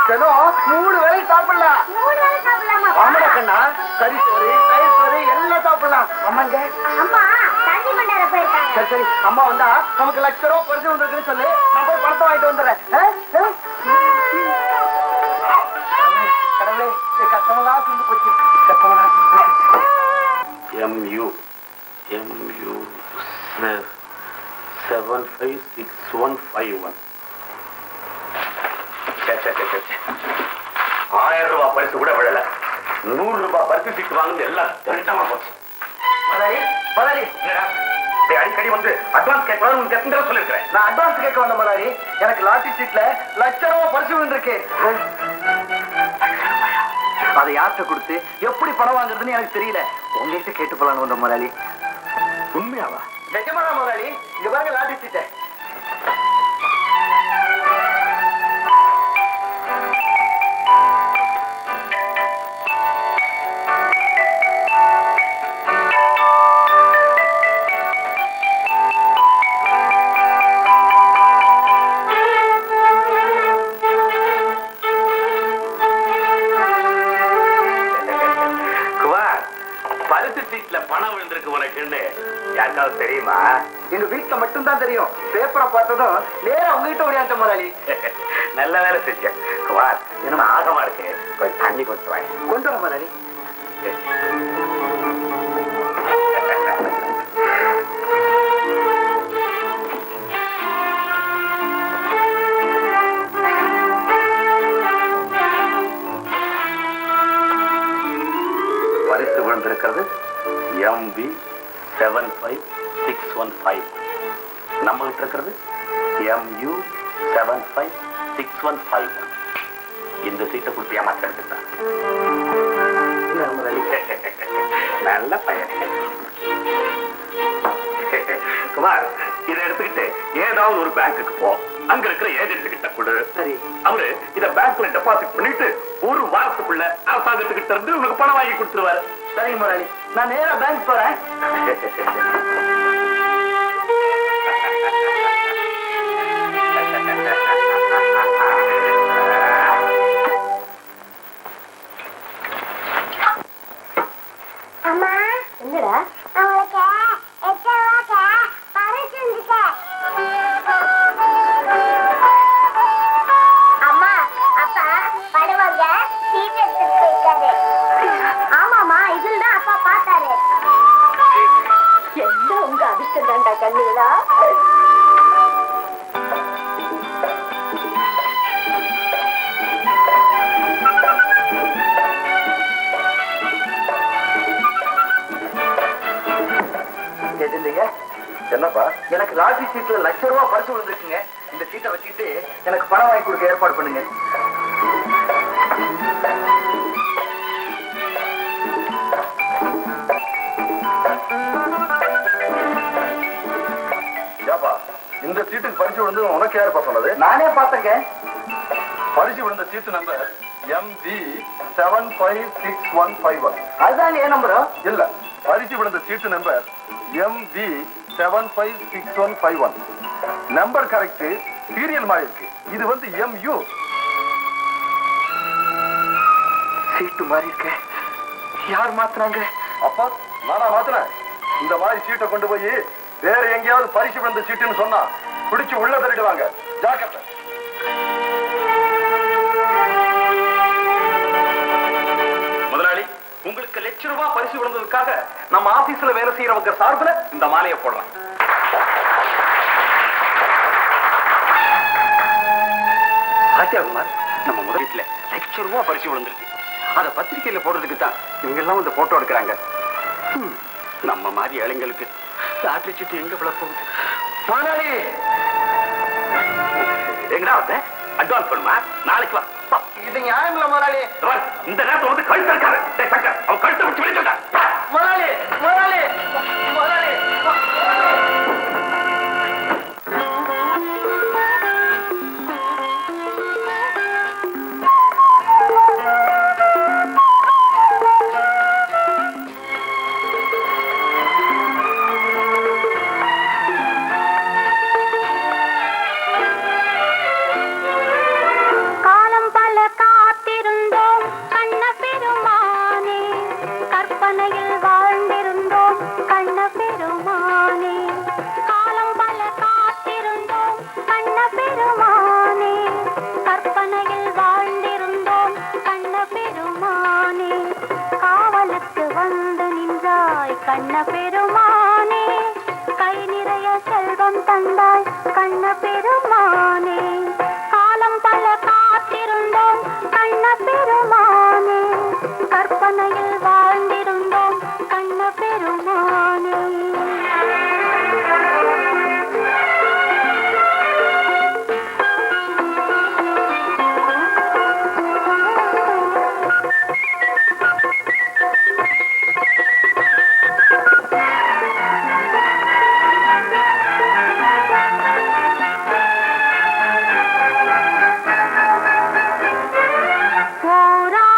தினம் 3 வேளை சாப்பிடலாம். 3 வேளை சாப்பிடலாமா? ஆமாடா கண்ணா, கறி சோறு தயிர் சோறு எல்லாம் சாப்பிடலாம். அம்மாங்க, அம்மா தண்ணி மண்டார போயிருக்காங்க. சரி சரி, அம்மா வந்தா நமக்கு ₹1,00,000 பரிசு வந்திருக்குன்னு சொல்லு. நான் போய் பணத்தை வாங்கிட்டு வந்துடுறேன். கடவுளே, கஷ்டமெல்லாம் தீர்ந்து போச்சு. கஷ்டமெல்லாம் MU 756151. ₹1000 பரிசு கூட விழல. ₹100 பரிசு சீட்டு வாங்குறது எல்லாம் தெரிஞ்சமா போச்சு. மலாரி, அடிக்கடி வந்து அட்வான்ஸ் கேட்கலாம் எத்தனை தடவை சொல்லிருக்கிறேன். நான் அட்வான்ஸ் கேட்க வந்த மலாரி. எனக்கு லாட்டரி சீட்ல ₹1,00,000 பரிசு விழுந்திருக்கு. அதை யார்கிட்ட கொடுத்து எப்படி பணம் வாங்குறதுன்னு எனக்கு தெரியல. உங்ககிட்ட கேட்டு போலான்னு வந்த முதலாளி. உண்மையாவா? நிஜமாதான் முதலாளி. இங்க பாருங்க லாட்டரி சீட்டை. பணம் விழுந்திருக்கு உனக்குன்னு யாருக்காவது தெரியுமா? எங்க வீட்டுல மட்டும்தான் தெரியும். பேப்பரை பார்த்ததும் நேரா உங்ககிட்ட ஓடியாட்ட முதலாளி. நல்ல வேலை செஞ்ச குமார். என்ன ஆகமா இருக்கு, கொஞ்சம் தண்ணி கொண்டு வாங்க. கொண்டு வர முதலாளி. பரிசு விழுந்திருக்கிறது MB 75615. நம்ம கிட்ட இருக்கிறது MU 75615. இந்த சீட்டை கொடுத்து ஏமாத்திருக்கிறார். நல்ல பையன் குமார். இதை எடுத்துக்கிட்டு ஏதாவது ஒரு பேங்குக்கு போ. அங்க இருக்கிற ஏஜென்ட் கிட்ட கொடு. சரி. அவரு இத பேங்க்ல டெபாசிட் பண்ணிட்டு 1 வாரத்துக்குள்ள அரசாங்கத்துக்கிட்ட இருந்து உனக்கு பணம் வாங்கி கொடுத்துருவாரு. சரிங்க முதலாளி, நான் நேரா பேங்க் போறேன். அம்மா, என்னடா? அவளுக்கு 8,000 பரிசு வந்துருக்கு. அம்மா, அப்பா படுவாங்க சீட் எடுத்துட்டு போயிருக்காரு. ஆமாமா, இதுல தான் அப்பா பார்த்தாரு. எல்லாம் உங்க அதிர்ஷ்டம் தான்டா கண்ணுகளா. என்னப்பா? எனக்கு லாட்டரி சீட்ல ₹1,00,000 பரிசு விழுந்துருக்குங்க. இந்த சீட்டை வச்சுக்கிட்டு எனக்கு பணம் வாங்கி கொடுக்க ஏற்பாடு பண்ணுங்க. இந்த சீட்டுக்கு பரிசு விழுந்து உனக்கு யாருப்பா சொன்னது? நானே பார்த்தேங்க. பரிசு விழுந்த சீட்டு நம்பர் MV 756151. அதுதான் என் நம்பரா? இல்ல, பரிசு விழுந்த சீட்டு number MV 756151. Number correct, serial மாதிரி இருக்கு. இது வந்து MU. சீட்டு மாறி இருக்க. யார் மாத்துறாங்க? அப்பா, நானா மாத்தினேன். இந்த மாதிரி சீட்டை கொண்டு போய் வேற எங்கேயாவது பரிசு விழுந்த சீட்டுன்னு சொன்னா பிடிச்சு உள்ள தள்ளிடுவாங்க. ஜாக்கிரதை. முதலாளி, உங்களுக்கு ₹1,00,000 பரிசு விழுந்ததுக்காக நம்ம ஆபீஸ்ல வேலை செய்யறவங்க சார்பில் இந்த மாலையை போடலாம். ராஜாகுமார், நம்ம முதலீட்டுல ₹1,00,000 பரிசு விழுந்திருக்கு. அதை பத்திரிகையில போடுறதுக்கு தான் இவங்க எல்லாம் வந்து போட்டோ எடுக்கிறாங்க. நம்ம மாதிரி இளைஞர்களுக்கு லாட்டரி சீட்டு எங்க விழ போகுது? முதலாளி, எங்கடா வந்த? அட்வான்ஸ் பண்ணுமா? நாளைக்கு வா. இது நியாயம் இல்ல முதலாளி. இந்த நேரத்தில் வந்து கழுத்து இருக்காரு. அவன் கழுத்தை விட்டு வெளியிட்டு முதலாளி, முதலாளி, முதலாளி. கண்ண பெருமானே, கை நிறைய செல்வம் தந்தாய் கண்ண பெருமானே, காலம் பல காத்திருந்தோம் கண்ண பெருமானே, கற்பனையில் வாழ்ந்திருந்தோம் கண்ண பெருமானே. ஓரா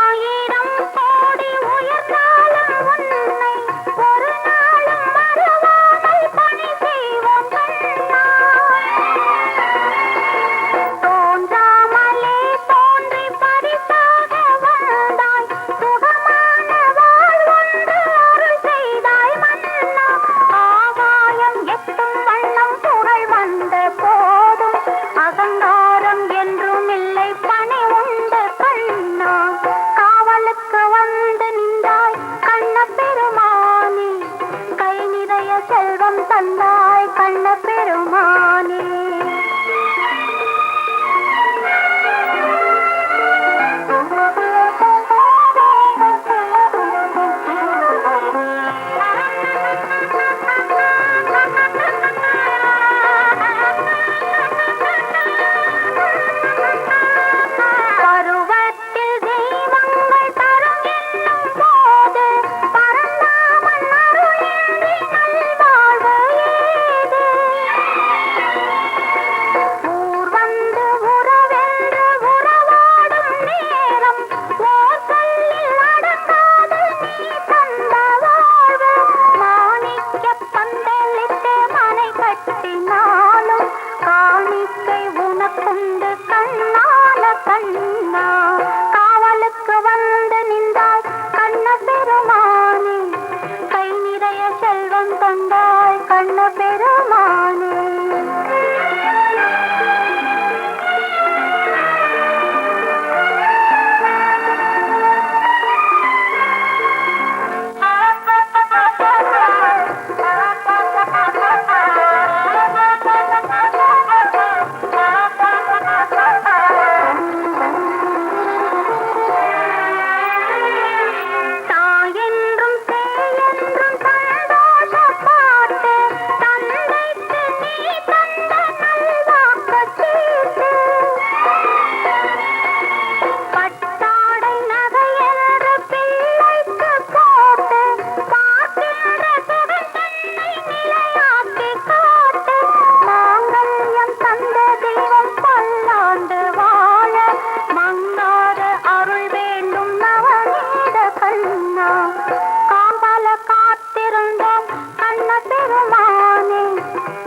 காவல காத்திருந்தோம் கண்ண பெருமானே,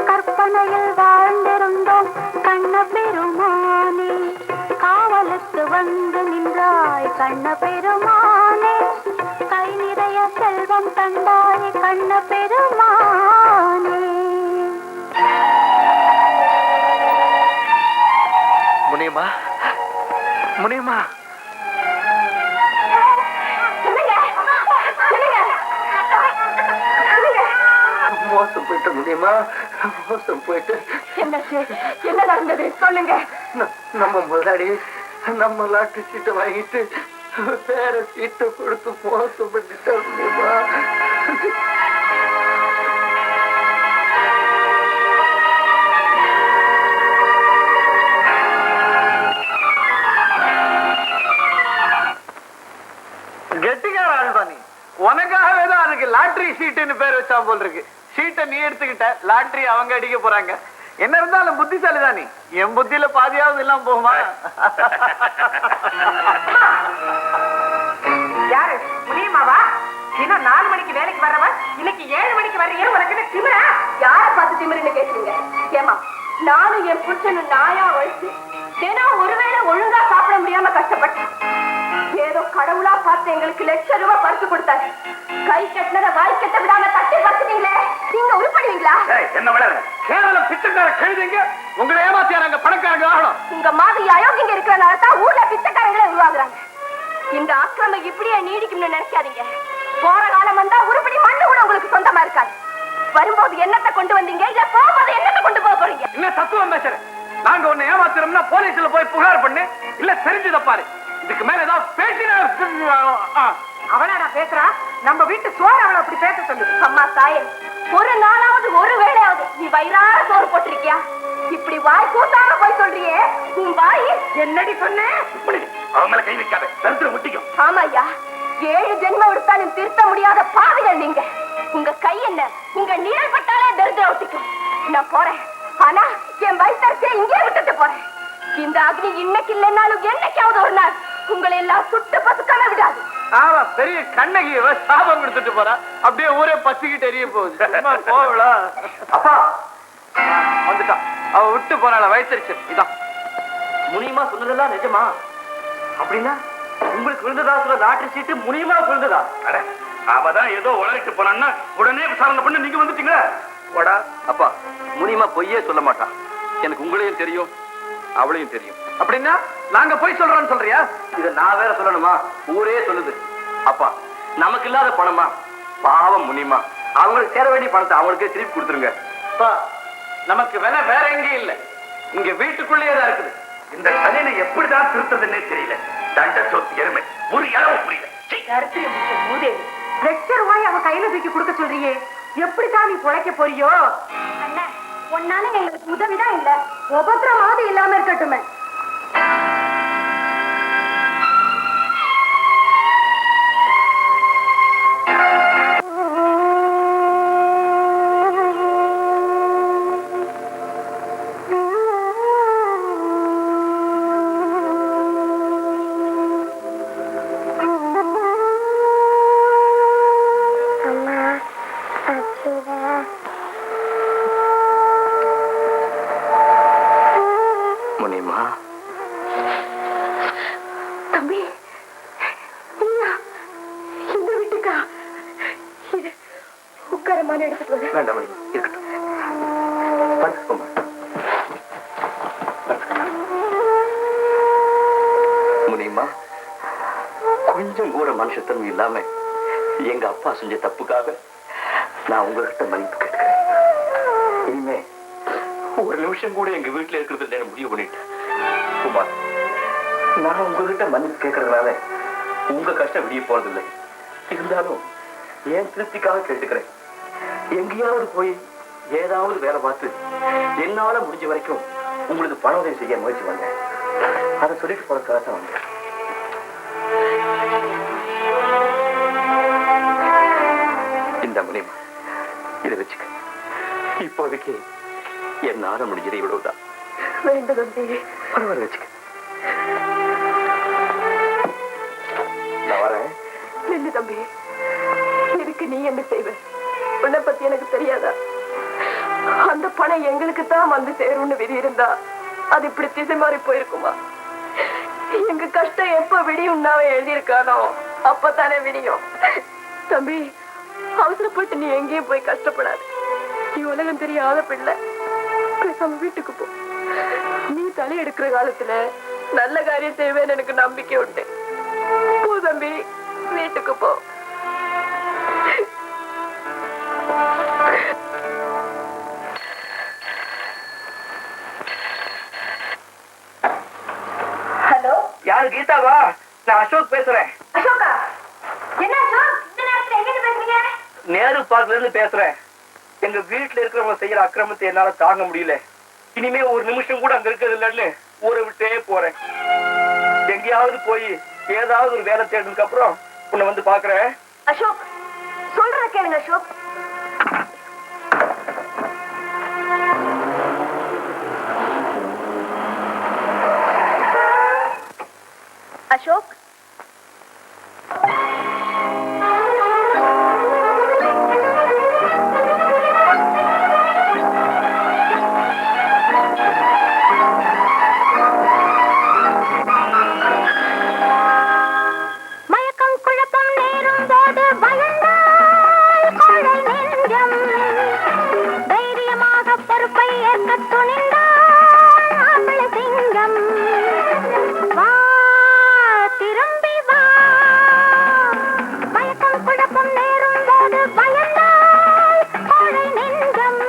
கற்பனையில் வாழ்ந்திருந்தோம் கண்ண பெருமானே, காவலுக்கு வந்து நின்றாய் கண்ண பெருமானே, கை நிறைய செல்வம் தந்தாய் கண்ண பெருமானே. முனியம்மா, முனியம்மா, மோசம் போயிட்டு முடியுமா? மோசம் போயிட்டு என்ன நடந்தது சொல்லுங்க. நம்ம முதலாளி நம்ம லாட்டு சீட்டை வாங்கிட்டு வேற சீட்டை கொடுத்து மோசம் பண்ணிட்டா முடியுமா? கெட்டிக்கார ஆழ்வானி, உனக்காகவே தான் அதுக்கு லாட்டரி சீட்டுன்னு பேர் வச்சா போல் இருக்கு. சீட்டை நீ எடுத்துக்கிட்ட, லாட்டரி அவங்க அடிக்க போறாங்க. என்ன இருந்தாலும் புத்திசாலி தான் நீ. என் புத்தியில பாதியாவது இல்லாம போகுமா? யாரு முடியுமாவா? இன்னும் 4 மணிக்கு வேலைக்கு வர்றவ இன்னைக்கு 7 மணிக்கு வர்றீங்க. உனக்கு என்ன திமிரா? யார பார்த்து திமிருன்னு கேக்குறீங்க? ஏமா, நானும் என் புருஷனும் நாயா வயசு தினம் ஒருவேளை ஒழுங்கா சாப்பிட முடியாம கஷ்டப்பட்டேன். ஏதோ கடவுளா பார்த்து எங்களுக்கு ₹1,00,000 பரிசு கொடுத்தாரு. கை கட்டினத வாய் கட்ட விடாம தட்டி பறிச்சுட்டீங்களே, நீங்க உருப்படுவீங்களா? என்ன விளையாடு? கேரளம் பிச்சைக்கார கழுதிங்க உங்களை ஏமாத்தியாராங்க, பணக்காரங்க ஆகணும். உங்க மாதிரி அயோக்கியங்க இருக்கிறனால தான் ஊர்ல பிச்சைக்காரங்களே உருவாகுறாங்க. இந்த ஆக்கிரமம் இப்படியே நீடிக்கும்னு நினைக்காதீங்க. போற காலம் வந்தா உருப்படி மண்ணு கூட உங்களுக்கு சொந்தமா இருக்காது. வரும்போது என்னத்தை கொண்டு வந்தீங்க, இல்ல போகும்போது என்னத்தை கொண்டு போக போறீங்க? என்ன தத்துவம் பேசுற? நாங்க உன்னை ஏமாத்துறோம்னா போலீஸ்ல போய் புகார் பண்ணு, இல்ல தெரிஞ்சத பாரு. இதுக்கு மேல ஏதாவது பேசினா அவளாடா பேசுறா? நம்ம வீட்டு சோறு அவளை அப்படி பேச சொல்லு. அம்மா தாயே, ஒரு நாளாவது ஒரு வேளையாவது நீ வயிறார சோறு போட்டிருக்கியா? இப்படி வாய் கூட்டாம போய் சொல்றியே, உன் வாய் என்னடி சொன்னேன்? அவன் மேல கை வைக்காத, தரித்திர முட்டிக்கும். ஆமா ஐயா, 7 ஜென்மம் எடுத்தாலும் திருத்த முடியாத பாவிகள் நீங்க. உங்க கை என்ன, உங்க நீரல் பட்டாலே தரித்திரம் ஒட்டிக்கும். நான் போறேன், ஆனா என் வயிற்றே இங்கே விட்டுட்டு போறேன். இந்த அக்னி இன்னைக்கு இல்லைன்னாலும் என்னைக்காவது ஒரு நாள் உங்களை எல்லாம் சுட்டு பசுக்காம விடாது. ஆமா, பெரிய கண்ணகி சாபம் கொடுத்துட்டு போறா. அப்படியே ஊரே பசிக்கிட்டு எரிய போகுது. போவளா? அப்பா வந்துட்டான். அவ விட்டு போறாள வயிற்றுச்சு. இதான் முனியமா சொன்னதெல்லாம் நிஜமா? அப்படின்னா உங்களுக்கு விழுந்ததா சொல்ல லாட்டரி சீட்டு முனியமா விழுந்ததா? அட, அவதான் ஏதோ உளறிட்டு போனான்னா உடனே விசாரணை பண்ணி நீங்க வந்துட்டீங்களா? போடா அப்பா, முனியமா பொய்யே சொல்ல மாட்டான். எனக்கு உங்களையும் தெரியும், அவளையும் தெரியும். அப்படின்னா நாங்க போய் சொல்றோம்னு சொல்றியா? இத நான் வேற சொல்லணுமா? ஊரே சொல்லுது. அப்பா, நமக்கு இல்லாத பணமா? பாவம் முனியமா, அவங்களுக்கு சேர வேண்டிய பணத்தை அவங்களுக்கே திருப்பி கொடுத்துருங்க. நமக்கு வேணா வேற எங்கேயும் இல்ல, இங்க வீட்டுக்குள்ளேயே தான் இருக்குது. இந்த கல்யாணை எப்படிதான் திருத்ததுன்னே தெரியல. தண்ட சொத்து எருமை ஒரு இளவு புரியல. மூதேவி, ₹1,00,000 அவ கையில தூக்கி கொடுக்க சொல்றியே, எப்படித்தான் நீ பொழைக்க போறியோ? அண்ணா, உன்னால எங்களுக்கு உதவிதான் இல்ல, உபத்திரமாவது இல்லாம இருக்கட்டுமே. முனியமா, தம்பி, இந்த வீட்டுக்கா? இது உட்காரமான எடுத்துட்டு வர. வேண்டாம் முனியமா, இருக்கட்டும். படுத்துக்கோமா. முனியமா, கொஞ்சம் கூட மனுஷத்தன்மை இல்லாம எங்க அப்பா செஞ்ச தப்புக்காக நான் உங்ககிட்ட மன்னிப்பு கேட்கிறேன். இனிமே ஒரு நிமிஷம் கூட எங்க வீட்டுல இருக்கிறது நான் முடிவு பண்ணிட்டேன். குமார், நான் உங்ககிட்ட மன்னிப்பு கேட்கறதுனால உங்க கஷ்டம் விடிய போறதில்லை. இருந்தாலும் என் திருப்திக்காக கேட்டுக்கிறேன். எங்கேயாவது போய் ஏதாவது வேலை பார்த்து என்னால முடிஞ்ச வரைக்கும் உங்களுக்கு பண உதவி செய்ய முயற்சி வந்தேன். அதை சொல்லிட்டு போறதுக்காக தான் வந்தேன். இந்த முனியமா, இதை வச்சுக்க. இப்போதைக்கு என்னால முடிஞ்சது இவ்வளவுதான். வேண்டும் தம்பி. பரவாயில்ல, வச்சுக்க. நான் வரேன். நில்லு தம்பி. நீ என்ன செய்வ? உன்னை பத்தி எனக்கு தெரியாதா? அந்த பணம் எங்களுக்கு தான் வந்து சேரும்னு விதி இருந்தா அது இப்படி திசை மாறி போயிருக்குமா? எங்க கஷ்டம் எப்ப விடியும் எழுதியிருக்கானோ அப்பதானே விடியும். தம்பி, அவசரப்பட்டு நீ எங்கேயும் போய் கஷ்டப்படாது. நீ உலகம் தெரியாத பிள்ளை, பேசாம வீட்டுக்கு போ. நீ தலை எடுக்கிற காலத்துல நல்ல காரியம் செய்வேன்னு எனக்கு நம்பிக்கை உண்டு. போ தம்பி, வீட்டுக்கு போ. ஹலோ, யாரு? கீதாவா? நான் அசோக் பேசுறேன். அசோகா, என்ன அசோக் இந்த நேரத்துல எங்க பேசுறீங்க? நேரு பார்க்ல இருந்து பேசுறேன். எங்க வீட்டுல இருக்கிறவங்க செய்யற அக்கிரமத்தை என்னால தாங்க முடியல. இனிமே ஒரு நிமிஷம் கூட அங்க இருக்கிறது இல்லைன்னு ஊரை விட்டே போறேன். எங்கேயாவது போய் ஏதாவது ஒரு வேலை தேடினதுக்கு அப்புறம் உன்னை வந்து பாக்குறேன். அசோக், சொல்றத கேளுங்க அசோக். அசோக், மயக்கம் குழப்பம் நேரும் போது பயந்தால் கோழை நெஞ்சம், தைரியமாக பொறுப்பை ஏற்க துணிந்தால் ஆம்பளை சிங்கம். வா திரும்பி வா, மயக்கம் குழப்பம் நேரும் போது பயந்தால் கோழை நெஞ்சம்,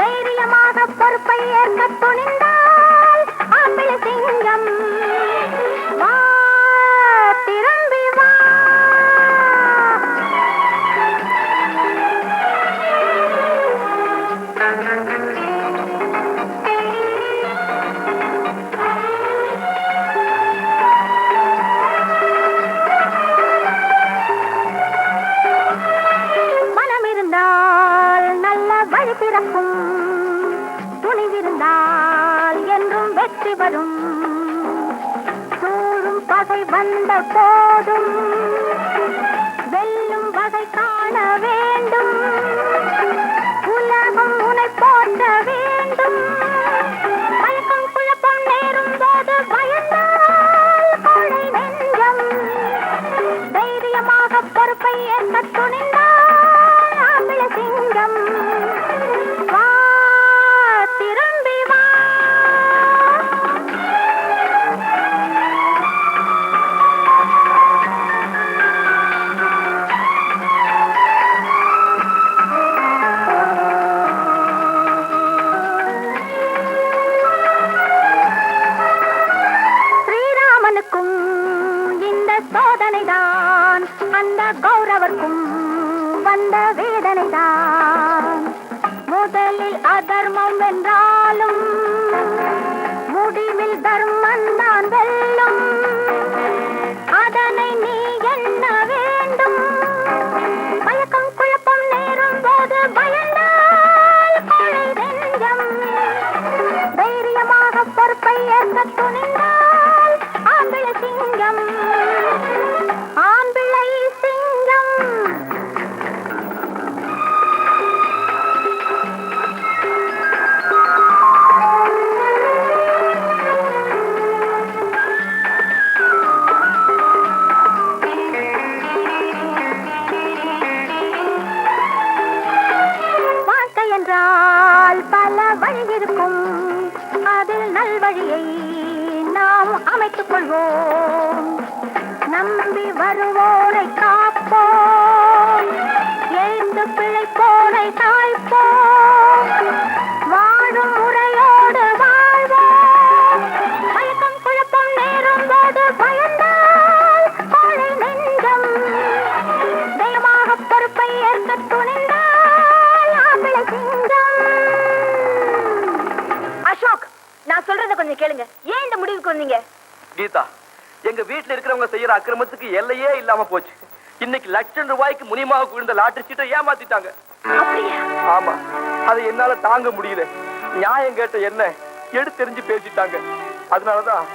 தைரியமாக பொறுப்பை ஏற்க துணிந்தால் ஆம்பளை சிங்கம். வா திரும்பி வா. மனம் இருந்தால் நல்ல வழி பிறக்கும், துணிவிருந்தால் என்றும் வெற்றி வரும். சூழும் பகை வந்த போதும் வெல்லும் வகை காண வேண்டும். உலகம் உனை போற்ற வேண்டும். மயக்கம் குழப்பம் நேரும் போது பயந்தால் கோழை நெஞ்சம், தைரியமாக பொறுப்பை ஏற்க துணிந்தால் ஆம்பளை சிங்கம். வா திரும்பி வா. ஸ்ரீராமனுக்கும் இந்த சோதனைதான், அந்த கௌரவர்க்கும் வந்த வேதனைதான். முதலில் அதர்மம் வென்றாலும் முடிவில் தர்மம் தான் வெல்லும். அதனை நீ எண்ண வேண்டும். மயக்கம் குழப்பம் நேரும் போது பயந்தால் கோழை நெஞ்சம், தைரியமாக பொறுப்பை ஏற்க துணிந்தால் ஆம்பளை சிங்கம். ஆம்பளை சிங்கம். வாழ்க்கை என்றால் பல வழி இருக்கும், அதில் நல்வழியை நாம் அமைத்துக் கொள்வோம். நம்பி வருவோரை காப்போம், எழுந்து பிழைப்போரை தாய்ப்போம். வாழும் முறையோடு வாழ்வோம். மயக்கம் குழப்பம் நேரும் போது பயந்தால் கோழை நெஞ்சம், தைரியமாக பொறுப்பை ஏற்க துணிந்தால் ஆம்பளை சிங்கம். அசோக், நான் சொல்றத கொஞ்சம் கேளுங்க. ஏன் இந்த முடிவுக்கு வந்தீங்க? கீதா, எங்க வீட்டுல இருக்கிறவங்க செய்யற அக்கிரமத்துக்கு எல்லையே இல்லாம போச்சு. இன்னைக்கு லட்சம் ரூபாய்க்கு முனியமாக விழுந்த லாட்டரி சீட்டை ஏமாத்திட்டாங்க. அப்படியா? ஆமா, அதை என்னால தாங்க முடியல. நியாயம் கேட்ட என்ன எடுத்தெறிஞ்சு பேசிட்டாங்க. அதனாலதான்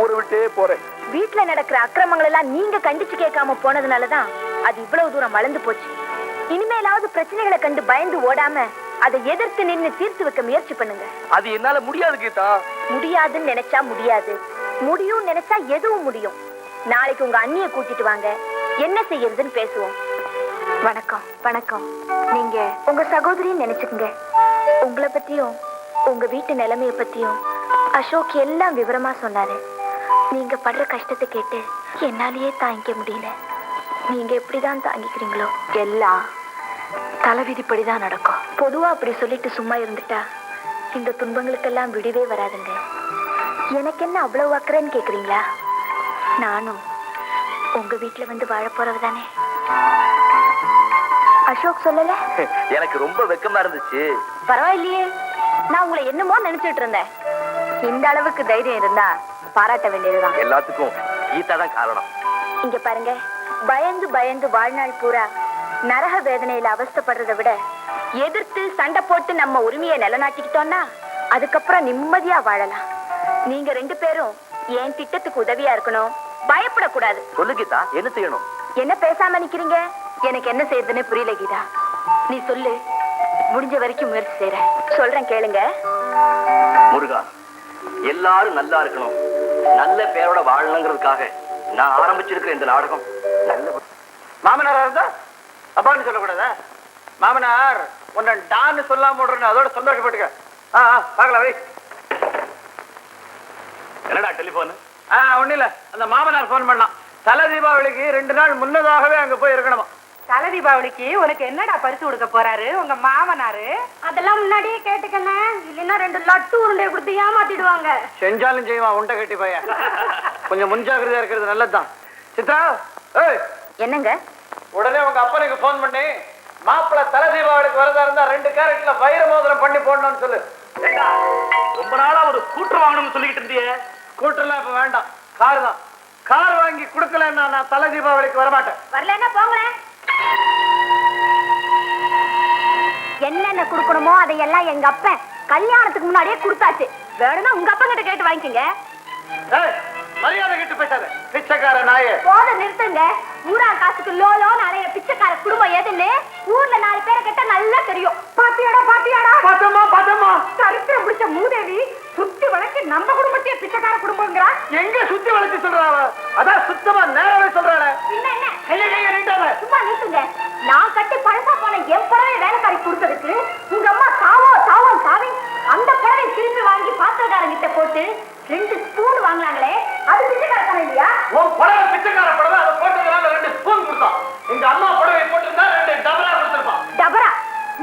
ஊரை விட்டே போறேன். வீட்டுல நடக்கிற அக்கிரமங்கள் எல்லாம் நீங்க கண்டிச்சு கேட்காம போனதுனாலதான் அது இவ்வளவு தூரம் வளர்ந்து போச்சு. இனிமேலாவது பிரச்சனைகளை கண்டு பயந்து ஓடாம அதை எதிர்த்து நின்னு தீர்த்து வைக்க முயற்சி பண்ணுங்க. அது என்னால முடியாது கீதா. முடியாதுன்னு நினைச்சா முடியாது, முடியும் நினைச்சா எதுவும் முடியும். நாளைக்கு உங்க அண்ணிய கூட்டிட்டு வாங்க, என்ன செய்யறதுன்னு பேசுவோம். வணக்கம். வணக்கம். நீங்க உங்க சகோதரின்னு நினைச்சுக்குங்க. உங்களை பத்தியும் உங்க வீட்டு நிலைமைய பத்தியும் அசோக் எல்லாம் விவரமா சொன்னாரு. நீங்க படுற கஷ்டத்தை கேட்டு என்னாலேயே தாங்கிக்க முடியல. நீங்க எப்படிதான் தாங்கிக்கிறீங்களோ எல்லாம் தலைவிதிப்படிதான் நடக்கும். பொதுவா அப்படி சொல்லிட்டு சும்மா இருந்துட்டா இந்த துன்பங்களுக்கெல்லாம் விடிவே வராதுங்க. எனக்கு என்ன அவ்வளவு அக்கறைன்னு கேக்குறீங்களா? நானும் உங்க வீட்டுல வந்து வாழ போறவதானே. அசோக் சொல்லல? எனக்கு ரொம்ப வெக்கமா இருந்துச்சு. பரவாயில்லையே, நான் உங்களை என்னமோ நினைச்சிட்டு இருந்தேன். இந்த அளவுக்கு தைரியம் இருந்தா பாராட்ட வேண்டியதுதான். எல்லாத்துக்கும் கீதா தான் காரணம். இங்க பாருங்க, பயந்து பயந்து வாழ்நாள் பூரா நரக வேதனையில அவஸ்தைப்படுறதை விட எதிர்த்து சண்டை போட்டு நம்ம உரிமையை நிலைநாட்டிக்கிட்டோம்னா அதுக்கப்புறம் நிம்மதியா வாழலாம். நீங்க 2 பேரும் என் திட்டத்துக்கு உதவியா இருக்கணும், பயப்படக்கூடாது. சொல்லு கீதா, என்ன செய்யணும்? என்ன பேசாம நிக்கிறீங்க? எனக்கு என்ன செய்யறதுன்னு புரியல கீதா. நீ சொல்லு, முடிஞ்ச வரைக்கும் முயற்சி செய்யறேன். சொல்றேன் கேளுங்க. முருகா, எல்லாரும் நல்லா இருக்கணும், நல்ல பேரோட வாழணுங்கிறதுக்காக நான் ஆரம்பிச்சிருக்கிற இந்த நாடகம் நல்ல மாமனாரா இருந்தா அப்பான்னு சொல்லக்கூடாதா? மாமனார் உன்னை டான்னு சொல்லாம விடுறேன்னு அதோட சந்தோஷப்பட்டுக்க. பார்க்கலாம் வை. என்னடா டெலிபோன்? ஒண்ணு இல்ல, அந்த மாமனார் போன் பண்ணலாம். தலை தீபாவளிக்கு 2 நாள் முன்னதாகவே அங்க போய் இருக்கணுமா. தலை தீபாவளிக்கு உனக்கு என்னடா பரிசு கொடுக்க போறாரு உங்க மாமனாரு? அதெல்லாம் முன்னாடியே கேட்டுக்கண்ணே, இல்லைன்னா 2 லட்டு உருண்டையை கொடுத்து ஏமாத்திடுவாங்க. செஞ்சாலும் செய்வான் உண்டை கட்டி பையன். கொஞ்சம் முன்ஜாகிரதையா இருக்கிறது நல்லதுதான். சித்ரா, ஏய் என்னங்க? உடனே உங்க அப்பனுக்கு போன் பண்ணி மாப்பிள்ள தலை தீபாவளிக்கு வரதா இருந்தா 2 கேரட்ல வைர மோதிரம் பண்ணி போடணும்னு சொல்லு. ரொம்ப நாளா ஒரு ஸ்கூட்டர் வாங்கணும்னு சொல்லிக்கிட்டு இருந்தியே. ஸ்கூட்டர்லாம் இப்ப வேண்டாம், கார் தான். கார் வாங்கி கொடுக்கலன்னா நான் தலை தீபாவளிக்கு வரமாட்டேன். வரலன்னா போங்களேன். என்னென்ன குடுக்கணுமோ அதையெல்லாம் எங்க அப்பன் கல்யாணத்துக்கு முன்னாடியே கொடுத்தாச்சு. வேணும்னா உங்க அப்பன் கிட்ட கேட்டு வாங்கிக்கங்க. மரியாதை கிட்ட பேசாத பிச்சைக்கார நாயே. போத நிறுத்துங்க. ஊரா காசுக்கு லோலோ நிறைய பிச்சைக்கார குடும்பம் எதுன்னு ஊர்ல 4 பேரை கேட்டா நல்லா தெரியும். பாத்தியாடா பாத்தியாடா? பாத்தம்மா பாத்தம்மா, சரித்திரம் பிடிச்ச மூதேவி சுத்தி வளைச்சு நம்ம குடும்பத்தையே பிச்சைக்கார குடும்பங்கிறா. எங்க சுத்தி வளைச்சு சொல்றாவ? அதான் சுத்தமா நேரவே சொல்றாள. என்ன என்ன கைய நீட்டாத. சும்மா நிறுத்துங்க. நான் கட்டி பழசா போன என் புடவை வேலைக்காரி கொடுத்ததுக்கு உங்க அம்மா தாவோ தாவோ தாவி அந்த புடவை திருப்பி வாங்கி பாத்திரக்காரங்கிட்ட போட்டு 2 ஸ்பூன் வாங்கினாங்களே, அது பிச்சைக்காரத்தனம் இல்லையா? உன் புடவை பிச்சைக்கார புடவை, அதை போட்டதுனால 2 ஸ்பூன் கொடுத்தான். எங்க அம்மா புடவை போட்டிருந்தா 2 டபரா கொடுத்திருப்பான். டபரா?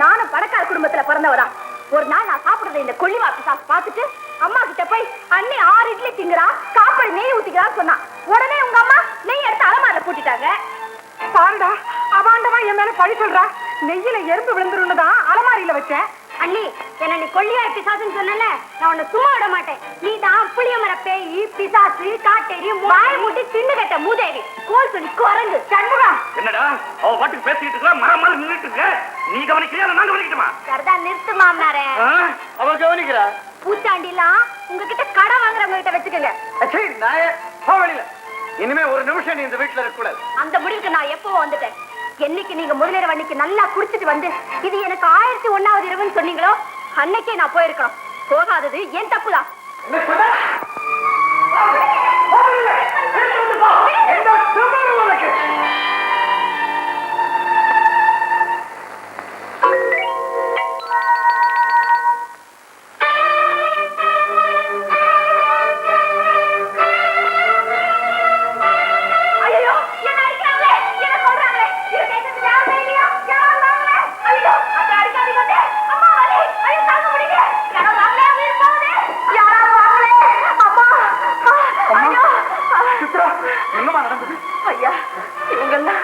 நானும் பணக்கார குடும்பத்துல பிறந்தவதான். ஒரு நாள் நான் சாப்பிடுறத இந்த கொள்ளிவா பிசாசு பார்த்துட்டு அம்மா கிட்ட போய் அண்ணி 6 இட்லி திங்குறா, சாப்பாடு நெய் ஊத்திக்கிறான்னு சொன்னா. உடனே உங்க அம்மா நெய் எடுத்து அலமாரில போட்டுட்டாங்க. பாருடா, அவாண்டமா என் மேல பழி சொல்றா. நெய்யில எறும்பு விழுந்துருன்னு தான் அலமாரியில வச்சேன். அண்ணி, என்ன நீ கொள்ளியா பிசாசுன்னு சொன்னல, நான் உன்னை சும்மா விட மாட்டேன். நீ தான் புளிய மர பேயி, பிசாசு, காட்டேரி, வாய் மூட்டி தின்னு கட்ட மூதேவி, கோல் சொல்லி குரங்கு. சண்முகா, என்னடா அவ பாட்டுக்கு பேசிக்கிட்டு இருக்கா, மரம் நின்றுட்டு இருக்க. நீ கவனிக்கிறியா நான் கவனிக்கட்டுமா? சரிதா, நிறுத்து மாமனாரே. அவ கவனிக்கிறா. பூச்சாண்டிலாம் உங்ககிட்ட கடன் வாங்குறவங்க கிட்ட வச்சுக்கோங்க. சரி நாயே, போ வெளியில. இனிமே ஒரு நிமிஷம் நீ இந்த வீட்டுல இருக்க கூடாது. அந்த முடிவுக்கு நான் எப்பவும் வந்துட்டேன். என்னைக்கு நீங்க முதலிரவு அன்னைக்கு நல்லா குடிச்சிட்டு வந்து இது எனக்கு 1001வது இரவுன்னு சொன்னீங்களோ அன்னைக்கே நான் போயிருக்கணும். போகாதது என் தப்புதான். ஐயா, இவங்கெல்லாம்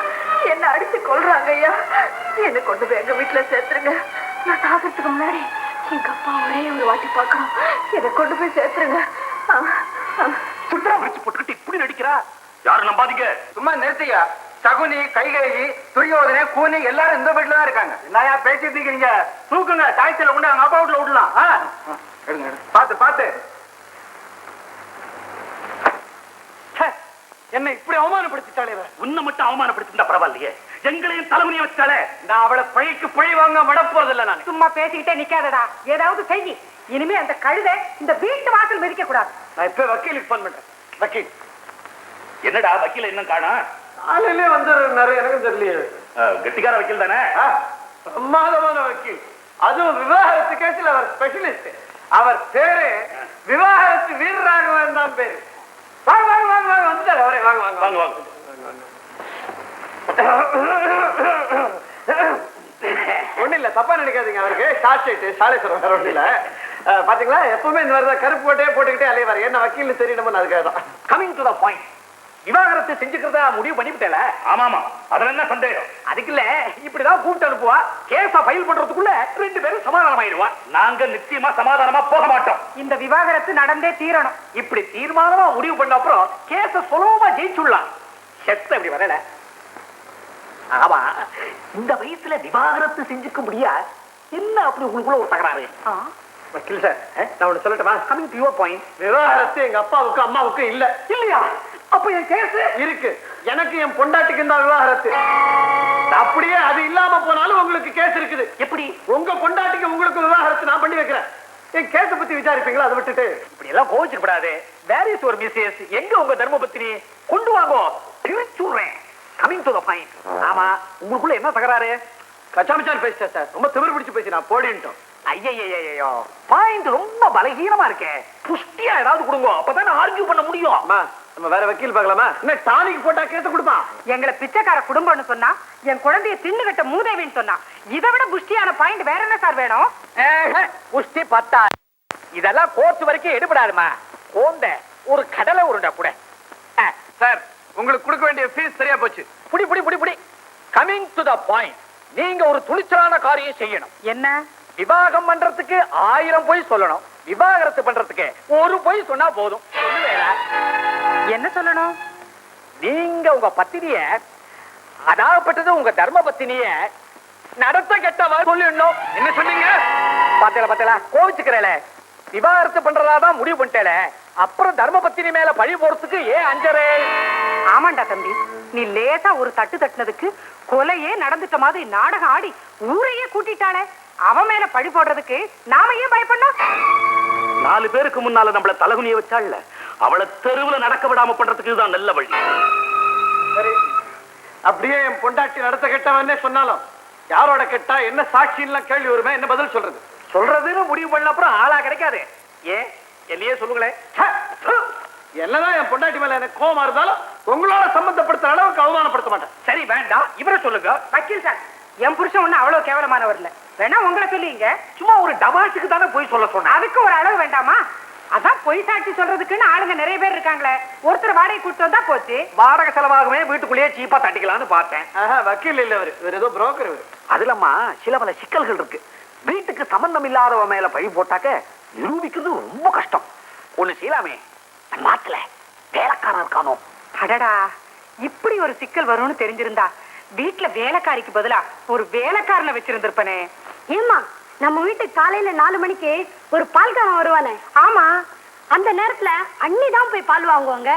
என்ன அடிச்சு கொள்றாங்க ஐயா. என்ன கொண்டு போய் எங்க வீட்டுல சேர்த்துருங்க. நான் சாகிறதுக்கு முன்னாடி எங்க அப்பா ஒரே ஒரு வாட்டி பார்க்கணும். என்னை கொண்டு போய் சேர்த்துருங்க. சுத்தரா வச்சு போட்டுக்கிட்டு இப்படி நடிக்கிறா. யாரும் நம்பாதீங்க. சும்மா நிறுத்தியா. சகுனி, கைகேயி, துரியோதனை, கூனி எல்லாரும் இந்த வீட்டுல தான் இருக்காங்க. என்னையா பேசிட்டு இருக்கீங்க? தூக்குங்க, தாய்ச்சல உண்டு அவங்க அப்பா வீட்டுல விடலாம். பாத்து பாத்து. என்ன இப்படி அவமானப்படுத்திட்டாளே இவ. உன்னை மட்டும் அவமானப்படுத்திருந்தா பரவாயில்லையே, எங்களையும் தலைமுறையை வச்சாலே. நான் அவளை பழிக்கு பழி வாங்க விட போறதில்லை நான். சும்மா பேசிக்கிட்டே நிக்காதடா, ஏதாவது செய். இனிமே அந்த கழுதை இந்த வீட்டு வாசல் மிதிக்க கூடாது. நான் இப்ப வக்கீலுக்கு போன் பண்றேன். வக்கீல், என்னடா வக்கீல இன்னும் காணோம்? காலையிலே வந்து நிறைய எனக்கும் தெரியலையே. கெட்டிக்கார வக்கீல் தானே? பிரமாதமான வக்கீல், அதுவும் விவாகரத்து கேஸ்ல அவர் ஸ்பெஷலிஸ்ட். அவர் பேரு விவாகரத்து வீரராகவன் தான் பேரு. வாங்க வாங்க வாங்க வாங்க வந்துட்டாரு அவரே. வாங்க வாங்க வாங்க வாங்க. ஒண்ணு இல்ல, தப்பா நினைக்காதீங்க. அவருக்கு ஷார்ட் ஷைட் சாலேஸ்வரம் வேற ஒண்ணு இல்ல. பாத்தீங்களா, எப்பவுமே இந்த மாதிரி கருப்பு போட்டே போட்டுக்கிட்டே அலைவாரு. என்ன வக்கீல் தெரியணும்னு அதுக்காக தான். Coming to the point. விவாகரத்து செஞ்சுக்கிறதா முடிவு பண்ணிவிட்டல? ஆமாமா, அதுல என்ன சந்தேகம்? அதுக்குள்ள இப்படிதான் கூப்பிட்டு அனுப்புவா. கேஸ ஃபைல் பண்றதுக்குள்ள 2 பேரும் சமாதானம் ஆயிடுவா. நாங்க நிச்சயமா சமாதானமா போக மாட்டோம். இந்த விவாகரத்து நடந்தே தீரணும். இப்படி தீர்மானமா முடிவு பண்ண அப்புறம் கேஸ சுலபமா ஜெயிச்சுடலாம். செத்த இப்படி வரல. ஆமா, இந்த வயசுல விவாகரத்து செஞ்சுக்க முடியா என்ன? அப்படி உங்களுக்குள்ள ஒரு தகராறு? வக்கீல் சார், நான் ஒண்ணு சொல்லட்டுமா? Coming to your point. விவாகரத்து எங்க அப்பாவுக்கும் அம்மாவுக்கும் இல்ல. இல்லையா? அப்ப என் கேஸ் இருக்கு. எனக்கு என் பொண்டாட்டிக்கு தான் விவாகரத்து. அப்படியே அது இல்லாம போனாலும் உங்களுக்கு கேஸ் இருக்குது. எப்படி? உங்க பொண்டாட்டிக்கு உங்களுக்கு விவாகரத்து நான் பண்ணி வைக்கிறேன். என் கேஸ பத்தி விசாரிப்பீங்களா? அதை விட்டுட்டு இப்படி எல்லாம் கோவிச்சுக்க கூடாது. Where is your missus? எங்க உங்க தர்மபத்தினி? கொண்டு வாங்கோ, பிரிச்சுடுறேன். Coming to the point. ஆமா, உங்களுக்குள்ள என்ன தகராறு? கச்சாமச்சான் பேசிட்டேன் சார். ரொம்ப திமிர் பிடிச்சு பேசி நான் போடிட்டோம். ஐயோ, பாயிண்ட் ரொம்ப பலகீனமா இருக்கே. புஷ்டியா ஏதாவது கொடுங்க, அப்பதான் ஆர்கியூ பண்ண முடியும். அம்மா, நம்ம வேற வக்கீல் பார்க்கலாமா? என்ன டானிக் போட்டா கேஸ கொடுப்பான்? எங்களை பிச்சைக்கார குடும்பம்னு சொன்னா, என் குழந்தைய தின்னு கட்ட மூதேவின்னு சொன்னா, இதை விட புஷ்டியான பாயிண்ட் வேற என்ன சார் வேணும்? புஷ்டி 10. இதெல்லாம் கோர்ட் வரைக்கும் எடுபடாதுமா. கோந்த ஒரு கடலை உருண்டை கூட. சார், உங்களுக்கு கொடுக்க வேண்டிய ஃபீஸ் சரியா போச்சு. புடி புடி புடி புடி. Coming to the point. நீங்க ஒரு துணிச்சலான காரியம் செய்யணும். என்ன? விவாகம் பண்றதுக்கு 1000 பொய் சொல்லணும். விவாகரத்து பண்றதுக்கு ஒரு பொய் சொன்னா போதும். என்ன சொல்லணும்? நீங்க உங்க பத்தினிய, அதாகப்பட்டது உங்க தர்ம பத்தினிய நடத்த கெட்டவா சொல்லிடணும். என்ன சொன்னீங்க? பாத்தல கோவிச்சுக்கிறேல. விவாகரத்து பண்றதாதான் முடிவு பண்ணிட்டேல. அப்புறம் தர்ம பத்தினி மேல பழி போறதுக்கு ஏன் அஞ்சரே? ஆமாண்டா தம்பி, நீ லேசா ஒரு தட்டு தட்டினதுக்கு கொலையே நடந்துட்ட மாதிரி நாடகம் ஆடி ஊரையே கூட்டிட்டாளே. அவன் மேல பழி போடுறதுக்கு நாம ஏன் பயப்படணும்? 4 பேருக்கு முன்னால நம்மள தலகுனிய வச்சாள்ல, அவளை தெருவுல நடக்க விடாம பண்றதுக்கு இதுதான் நல்ல வழி. சரி, அப்படியே என் பொண்டாட்டி நடத்த கெட்டவன்னே சொன்னாலும் யாரோட கெட்டா என்ன சாட்சின்னு கேள்வி வருமே, என்ன பதில் சொல்றது? சொல்றதுன்னு முடிவு பண்ண அப்புறம் ஆளா கிடைக்காது. ஏன் என்னையே சொல்லுங்களேன். என்னதான் என் பொண்டாட்டி மேல எனக்கு கோவமா இருந்தாலும் உங்களோட சம்பந்தப்படுத்துற அளவுக்கு அவமானப்படுத்த மாட்டேன். சரி வேண்டாம், இவரை சொல்லுங்க. வக்கீல் சார், என் புருஷன் ஒண்ணு அவ்வளவு கேவலமானவர் இல்ல. வேணா உங்களை சொல்லிங்க. சும்மா ஒரு டபாஷுக்கு தானே போய் சொல்ல சொன்னேன். அதுக்கு ஒரு அளவு வேண்டாமா? அதான் பொய் சாட்சி சொல்றதுக்குன்னு ஆளுங்க நிறைய பேர் இருக்காங்களே. ஒருத்தர் வாடகை கூட்டு வந்தா போச்சு. வாடகை செலவாகவே வீட்டுக்குள்ளேயே சீப்பா தட்டிக்கலாம்னு பார்த்தேன். வக்கீல் இல்ல இவர் ஏதோ புரோக்கர். இவர் அதுலம்மா சில பல சிக்கல்கள் இருக்கு. வீட்டுக்கு சம்பந்தம் இல்லாதவ மேல பழி போட்டாக்க நிரூபிக்கிறது ரொம்ப கஷ்டம். ஒண்ணு செய்யலாமே, நாட்டுல வேலைக்காரன் இருக்கானோ. அடடா, இப்படி ஒரு சிக்கல் வரும்னு தெரிஞ்சிருந்தா வீட்டுல வேலைக்காரிக்கு பதிலா ஒரு வேலைக்காரனை வச்சிருந்திருப்பனே. ஏமா, நம்ம வீட்டுக்கு காலையில 4 மணிக்கு ஒரு பால்காரன் வருவானே? ஆமா, அந்த நேரத்துல அண்ணி தான் போய் பால் வாங்குவாங்க.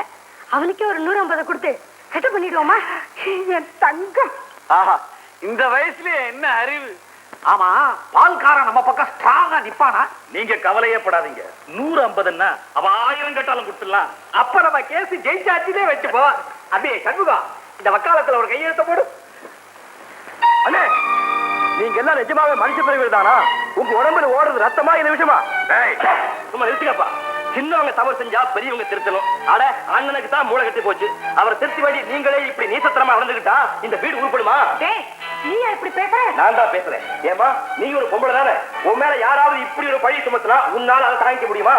அவனுக்கே ஒரு 150 கொடுத்து செட்டு பண்ணிடுவோமா? என் தங்கம். ஆஹா, இந்த வயசுலயே என்ன அறிவு! ஆமா, பால்காரன் நம்ம பக்கம் ஸ்ட்ராங்கா நிப்பானா? நீங்க கவலையே படாதீங்க. 150ன்னா அவ 1000 கேட்டாலும் கொடுத்துடலாம். அப்ப நம்ம கேஸ் ஜெயிச்சாச்சுதே வச்சுப்போ. அப்படியே சண்முகம், இந்த வக்காலத்துல ஒரு கையெழுத்த போடு. அண்ணே, நீங்க எல்லாம் நிஜமாவே மனுஷ பிரிவுகள் தானா? உங்க உடம்புல ஓடுறது ரத்தமா இல்ல விஷயமா? சும்மா நிறுத்துக்கப்பா. சின்னவங்க தவறு செஞ்சா பெரியவங்க திருத்தணும். அட, அண்ணனுக்கு தான் மூளை கட்டி போச்சு. அவரை திருத்தி வேண்டி நீங்களே இப்படி நீசத்தனமா வளர்ந்துகிட்டா இந்த வீடு உருப்படுமா? நீ எப்படி பேசுற? நான் தான் பேசுறேன். ஏமா, நீ ஒரு பொம்பளை தானே? உன் மேல யாராவது இப்படி ஒரு பழி சுமத்தினா உன்னால அதை தாங்கிக்க முடியுமா?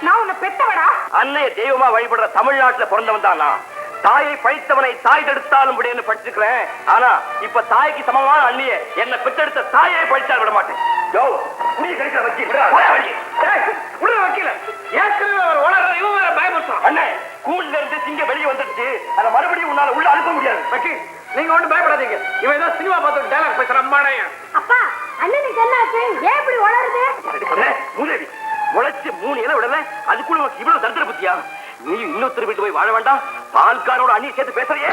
நான் உன்னை பெத்தவடா. அன்னைய தெய்வமா வழிபடுற தமிழ்நாட்டுல பிறந்தவன் தான் நான். தாயை பழித்தவனை தாய் தடுத்தாலும் முடியும்னு படிச்சுக்கிறேன். ஆனா இப்ப தாய்க்கு சமமான அண்ணிய என்ன பெற்றெடுத்த தாயை பழிச்சால் விட மாட்டேன். கூண்டுல இருந்து சிங்க வெளியே வந்துருச்சு. அதை மறுபடியும் உன்னால உள்ள அனுப்ப முடியாது. வக்கீல், நீங்க ஒண்ணும் பயப்படாதீங்க. இவன் ஏதோ சினிமா பார்த்து டயலாக் பேசுற அம்மாடைய. அப்பா, அண்ணனுக்கு என்ன ஆச்சு? ஏன் இப்படி வளருது? மூதேவி, முளைச்சு 3 இலை விடல, அதுக்குள்ள உனக்கு இவ்வளவு தந்திர புத்தியா? நீ இன்னொருத்தர் வீட்டு போய் வாழ வேண்டாம். பால்காரோட அண்ணி சேர்த்து பேசுறியே?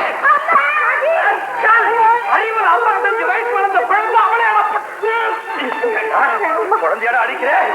அறிவுல 55 வயசு வளர்ந்த குழந்தை அவளே குழந்தையோட அடிக்கிறேன்.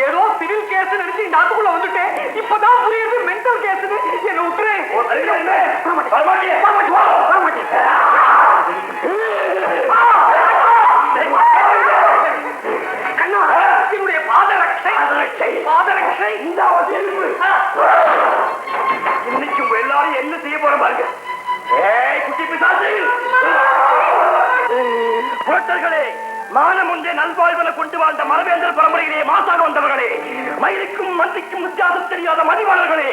ஏதோ சிவில் கேஸ் நினைச்சு நாட்டுக்குள்ள வந்துட்டேன். இப்பதான் புரியுது மென்டல் கேஸ். என்ன விட்டுரு. என்னுடைய பாதரட்சை இன்னைக்கு உங்க எல்லாரும் என்ன செய்ய போற பாருங்க. குட்டி பிசாசு புரட்டர்களே, மானம் ஒன்றே நல்வாழ்வன கொண்டு வாழ்ந்த மரவேந்திர பரம்பரையிலே மாசாக வந்தவர்களே, மயிலுக்கும் மந்திக்கும் வித்தியாசம் தெரியாத மதிவாளர்களே,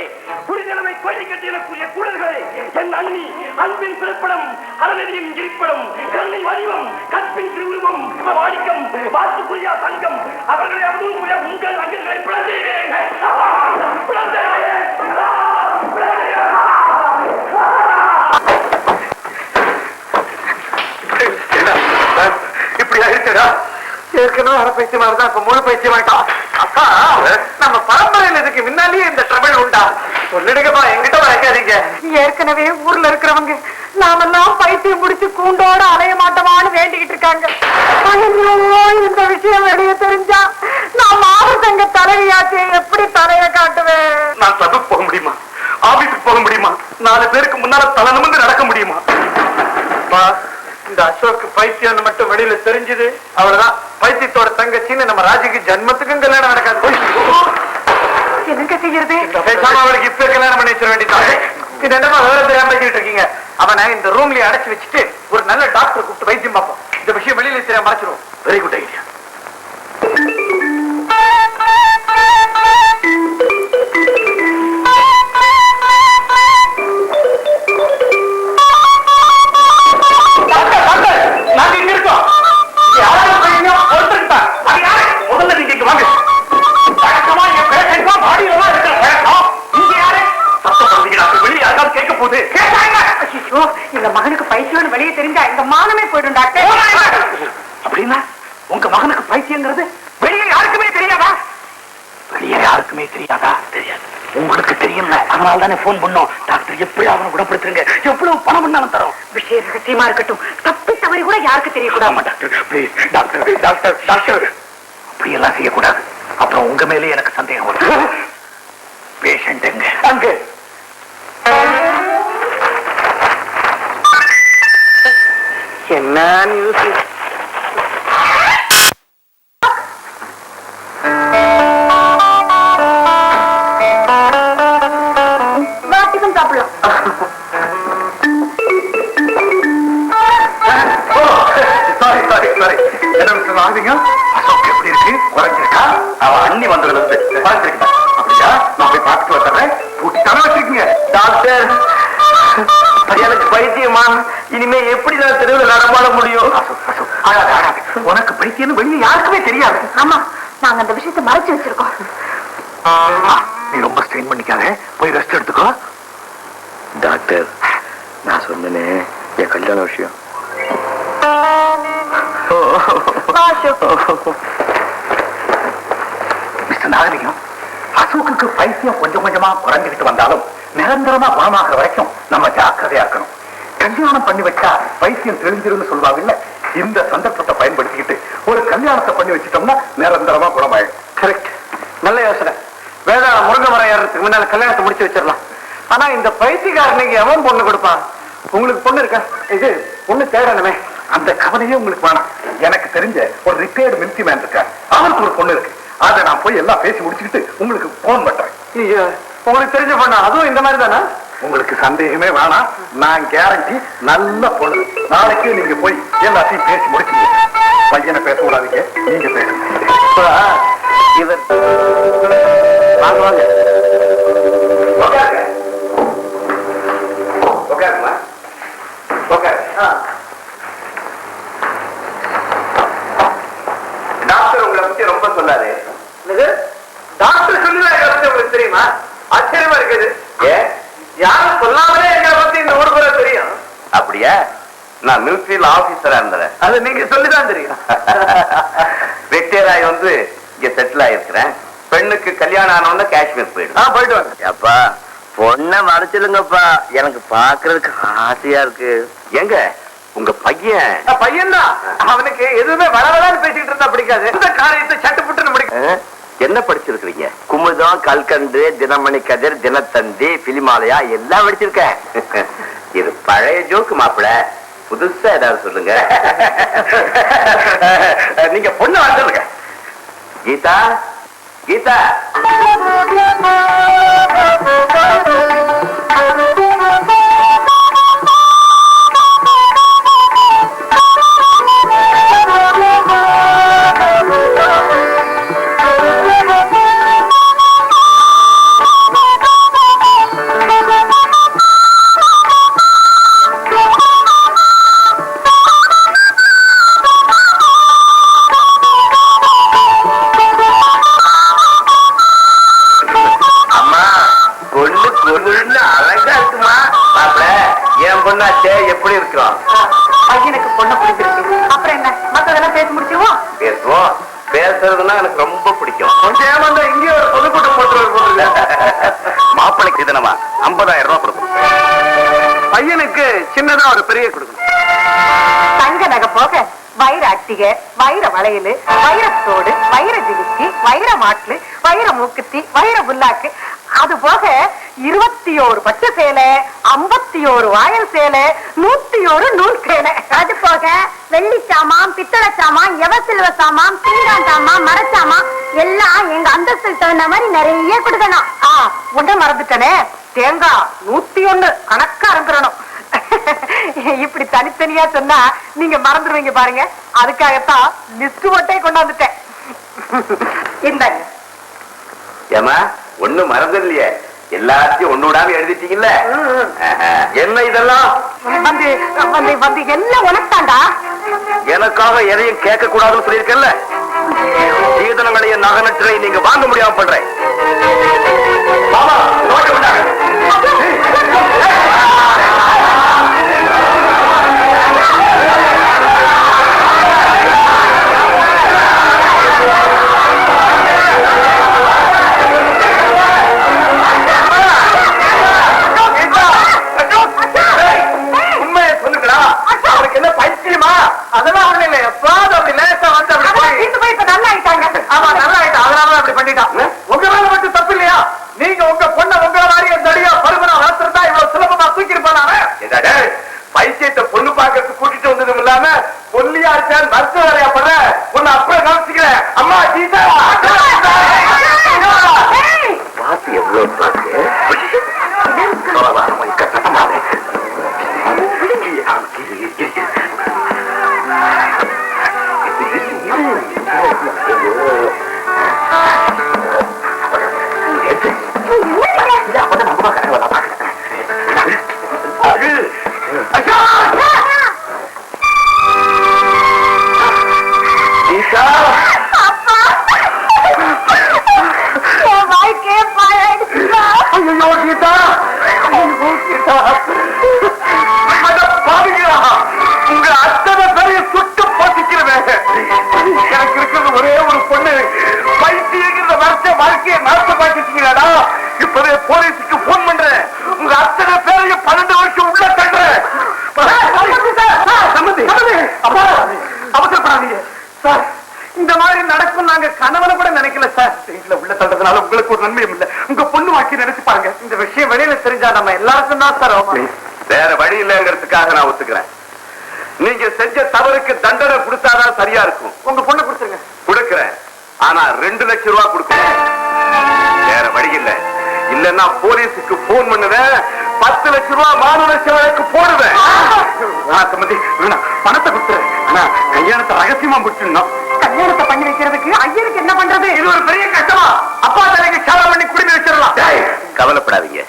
குடிநிலைமை கோழி கட்டியக்கூடிய கூடல்களே, என் அண்ணி அன்பின் பிறப்பிடம், அறநெறியின் இருப்பிடம், கண்ணின் வடிவம், கற்பின் திருவுருவம், வாடிக்கம், வாத்துக்குரியா சங்கம், அவர்களை அவனுடைய உங்கள் அங்கங்களை பிளந்தேன். இப்படி ஆயிடுச்சா? ஏற்கனவே அரை பைத்தியமாக தான் இப்ப முழு பைத்தியமாயிட்டான். அப்பா, நம்ம பரம்பரையில் இதுக்கு முன்னாலேயே இந்த ட்ரபிள் உண்டா? சொல்லிடுங்கப்பா, எங்கிட்ட வைக்காதீங்க. ஏற்கனவே ஊர்ல இருக்கிறவங்க நாமெல்லாம் பைத்தியம் முடிச்சு கூண்டோட அலைய மாட்டோமான்னு வேண்டிக்கிட்டு இருக்காங்க. இந்த விஷயம் வெளியே தெரிஞ்சா நான் மாவட்டங்க தலைவியாச்சே எப்படி தலைய காட்டுவேன்? நான் சதுக்கு போக முடியுமா? ஆபீஸுக்கு போக முடியுமா? 4 பேருக்கு முன்னால தலை நிமிர்ந்து நடக்க முடியுமா? இந்த அசோக் பைத்தியம் மட்டும் வெளியில தெரிஞ்சது, அவ்வளவுதான். பைத்தியத்தோட தங்கச்சின்னு நம்ம ராஜிக்கு ஜன்மத்துக்கும் கல்யாணம் நடக்காது. என்னங்க செய்யறது? அவளுக்கு இப்ப கல்யாணம் பண்ணி வச்சிட வேண்டியது. இது என்னமா வேற தெரியாம பேசிட்டு இருக்கீங்க? அவனை இந்த ரூம்லயே அடைச்சு வச்சுட்டு ஒரு நல்ல டாக்டர் கூப்பிட்டு வைத்தியம் பார்ப்போம். இந்த விஷயம் வெளியில தெரியாம மறைச்சிருவோம். Very good idea. நாங்க இங்க இருக்கோம். யாராவது முதல்ல நீங்க இங்க வாங்க. வழக்கமா என் பேஷண்ட் மாடியிலதான் இருக்கிற பழக்கம். இங்க யாரு சத்தம் பண்ணுறீங்களா? வெளியே யாராவது கேட்க போகுது. இந்த மகனுக்கு பைத்தியம்னு வெளியே தெரிஞ்சா இந்த மானமே போயிடும் டாக்டர். அப்படின்னா உங்க மகனுக்கு பைத்தியங்கிறது வெளியே யாருக்குமே தெரியாதா? வெளியே யாருக்குமே தெரியாதா? தெரியாது. உங்களுக்கு தெரியும்ல, அதனால தானே போன் பண்ணோம். டாக்டர் எப்படி அவனை குணப்படுத்துறீங்க, எவ்வளவு பணம் பண்ணாலும் தரோம். விஷயம் ரகசியமா இருக்கட்டும். தப்பி தவறி கூட யாருக்கு தெரியக்கூடாது. Doctor please, doctor doctor doctor அப்படி எல்லாம் செய்யக்கூடாது. அப்புறம் உங்க மேலே எனக்கு சந்தேகம் வரும். பேஷண்ட் எங்க? அங்க. என்ன நியூஸ்? வாட்டிக்கும் சாப்பிடலாம். Sorry sorry sorry. என்ன மிஸ்டர் ஆகுதுங்க? அசோக் எப்படி இருக்கு? குறைஞ்சிருக்கா? அவன் அண்ணி வந்ததுல இருந்து குறைஞ்சிருக்கா? அப்படியா? நான் போய் பார்த்துட்டு வந்துடுறேன். கூட்டி தானே வச்சிருக்கீங்க? டாக்டர், எனக்கு பைத்தியமா? இனிமே எப்படி நான் தெருவில் நடமாட முடியும்? உனக்கு பைத்தியம் வெளியே யாருக்குமே தெரியாது. ஆமா, நாங்க அந்த விஷயத்தை மறைச்சு வச்சிருக்கோம். நீ ரொம்ப ஸ்ட்ரெயின் பண்ணிக்காத, போய் ரெஸ்ட் எடுத்துக்கோ. டாக்டர், நான் சொன்னேனே என் கல்யாண விஷயம். மிஸ்டர் நாகரிகம், அசோக்குக்கு பைத்தியம் கொஞ்சம் கொஞ்சமா குறைஞ்சுக்கிட்டு வந்தாலும் நிரந்தரமா குணமாகிற வரைக்கும் நம்ம ஜாக்கிரதையா இருக்கணும். கல்யாணம் பண்ணி வச்சா பைத்தியம் தெரிஞ்சிருன்னு சொல்லுவாங்கல்ல, இந்த சந்தர்ப்பத்தை பயன்படுத்திக்கிட்டு ஒரு கல்யாணத்தை பண்ணி வச்சுட்டோம்னா நிரந்தரமா குணமாயிடும். கரெக்ட், நல்ல யோசனை. வேதாள முருங்கை மரம் சேர்றதுக்கு முன்னால கல்யாணத்தை முடிச்சு வச்சிடலாம். ஆனா இந்த பைத்தியக்காரனுக்கு எவன் பொண்ணு கொடுப்பான்? உங்களுக்கு பொண்ணு இருக்கா? இது பொண்ணு தேடணுமே, அந்த கவலையே உங்களுக்கு வேணாம். எனக்கு தெரிஞ்ச ஒரு ரிட்டையர்டு மிலிட்டரி மேன் இருக்கார், அவருக்கு ஒரு பொண்ணு இருக்கு. அதை நான் போய் எல்லாம் பேசி முடிச்சுக்கிட்டு உங்களுக்கு போன் பண்றேன். உங்களுக்கு தெரிஞ்ச பொண்ணா? அதுவும் இந்த மாதிரி தானே? உங்களுக்கு சந்தேகமே வேணாம், நான் கேரண்டி நல்ல பொண்ணு. நாளைக்கு நீங்க போய் எல்லாத்தையும் பேசி முடிச்சுங்க. பையனை பேச கூடாதீங்க, நீங்க பேசுங்க. இவர் வாங்க வாங்க உட்காருமா உட்காரு. டாக்டர் உங்களை பத்தி ரொம்ப சொல்லாரு. டாக்டர் சொல்லுவாங்க உங்களுக்கு தெரியுமா? ஆச்சரியமா இருக்குது. ஏன் யாரும் சொல்லாமலே எங்களை பத்தி இந்த ஊருக்கு தெரியும்? அப்படியா? நான் மிலிட்டரியில் ஆபீசரா இருந்தேன். அது நீங்க சொல்லிதான் தெரியும். ரிட்டையர் ஆகி வந்து இங்க செட்டில் ஆயிருக்கிறேன். பெண்ணுக்கு கல்யாணம் ஆனவன காஷ்மீர் போயிடும். போயிட்டு வாங்க. அப்பா பொண்ணை மறைச்சிடுங்கப்பா, எனக்கு பாக்குறதுக்கு ஆசையா இருக்கு. எங்க உங்க பையன்? பையன் தான். அவனுக்கு எதுவுமே வரவரான்னு பேசிக்கிட்டு இருந்தா பிடிக்காது. இந்த காரியத்தை சட்டுப்புட்டுன்னு பிடிக்கும். என்ன படிச்சிருக்கீங்க? குமுதம், கல்கண்டு, தினமணி கதிர், தினத்தந்தி, பிலிமாலயா எல்லாம் படிச்சிருக்கேன். இது பழைய ஜோக்கு மாப்பிள, புதுசா ஏதாவது சொல்லுங்க. நீங்க பொண்ணு வந்துருங்க. கீதா கீதா எப்படி இருக்கிறோம்? பையனுக்கு பொண்ணு பிடிச்சிருக்கு. அப்புறம் என்ன, மத்ததெல்லாம் பேசி முடிச்சுவோம். பேசுவோம். பேசுறதுன்னா எனக்கு ரொம்ப பிடிக்கும். கொஞ்சம் ஏமாந்தா இங்கே ஒரு பொதுக்கூட்டம் போட்டு மாப்பிளைக்கு தினமா 50,000 ரூபாய் கொடுக்கும். பையனுக்கு சின்னதா ஒரு பெரிய கொடுக்கணும். தங்க நகை போக வைர அட்டிகை, வைர வளையல், வைரத்தோடு, வைர ஜிலிக்கி, வைர மாட்டு, வைர மூக்குத்தி, வைர புல்லாக்கு, அது போக 21 பட்டு சேலை, 51 வாயல் சேலை, 101 நூல் சேலை, அது போக வெள்ளி சாமான், பித்தளை சாமான், எவசில்வ சாமான், பீங்கான் சாமான், மரச்சாமான் எல்லாம் எங்க அந்தஸ்துக்கு தகுந்த மாதிரி நிறைய கொடுக்கணும். ஒன்றை மறந்துட்டனே, தேங்காய் 101 கணக்கா இருக்கிறணும். இப்படி தனித்தனியா சொன்னா நீங்க மறந்துடுவீங்க பாருங்க. அதுக்காகத்தான் லிஸ்ட் போட்டே கொண்டாந்துட்டேன். இந்தாங்க. ஏமா ஒண்ணு மறந்துடலையே, எல்லாத்தையும் ஒண்ணு விடாம எழுதிட்டீங்கல்ல. என்ன இதெல்லாம்? வந்து வந்து வந்து எல்லாம் உனக்காண்டா. எனக்காக எதையும் கேட்க கூடாதுன்னு சொல்லியிருக்கேன்ல. சீதனங்களைய நகனற்றை நீங்க வாங்க முடியாம பண்றேன். மாமா நோட்டு விட்டாங்க. அதெல்லாம் ஒண்ணு இல்ல. எப்பாவது அப்படி லேசா வந்து அப்படி இப்ப நல்லா ஆயிட்டாங்க. ஆமா நல்லா ஆயிட்டா, அதனால அப்படி பண்ணிட்டான். உங்க மேல மட்டும் தப்பு இல்லையா? நீங்க உங்க பொண்ண உங்க மாதிரி தடியா பருமனா வளர்த்துறதா இவ்வளவு சுலபமா தூக்கிருப்பானே. பைத்தியத்தை பொண்ணு பாக்கிறதுக்கு கூட்டிட்டு வந்ததும் இல்லாம பொல்லியா இருக்கான்னு மருத்துவ வேலையா பண்ண உன்னை அப்புறம் கவனிச்சுக்கிறேன். அம்மா கீதா பாத்து எவ்வளவு பாத்து உங்க அத்தனை பேரையும் சுட்டு போசிக்கிறேன். எனக்கு இருக்கிறது ஒரே ஒரு பொண்ணு. பைத்தியங்கிற வாழ்க்கையை நடத்த பாட்டுட்டீங்களா? இப்பவே போலீஸுக்கு போன் பண்றேன். உங்க அத்தனை பேரையும் 12 வருஷம் உள்ள தள்ளுறேன். அவசரப்படாதீங்க சார். இந்த மாதிரி நடக்கும் நாங்க கனவுல கூட நினைக்கல சார். உள்ள தள்ளுறதுனால உங்களுக்கு ஒரு நன்மையும் இல்லை. உங்க பொண்ணு வாக்கி வெளியில தெரிஞ்சா நம்ம எல்லாருக்கும் தான் சார் வேற வழி இல்லைங்கிறதுக்காக நான் ஒத்துக்கிறேன். நீங்க செஞ்ச தவறுக்கு தண்டனை கொடுத்தாதான் சரியா இருக்கும். உங்க பொண்ணு கொடுத்துருங்க. கொடுக்கிறேன், ஆனா 2 லட்சம் ரூபாய் கொடுக்கணும். வேற வழி இல்லை. இல்லன்னா போலீஸுக்கு போன் பண்ணுவேன். 10 லட்சம் ரூபாய் மான லட்சம் வரைக்கு போடுவேன். பணத்தை கொடுத்துறேன், ஆனா கல்யாணத்தை ரகசியமா முடிச்சிடணும். கல்யாணத்தை பண்ணி வைக்கிறதுக்கு ஐயருக்கு என்ன பண்றது? இது ஒரு பெரிய கஷ்டமா? அப்பா தலைக்கு சேலம் பண்ணி குடிமை வச்சிடலாம். கவலைப்படாதீங்க,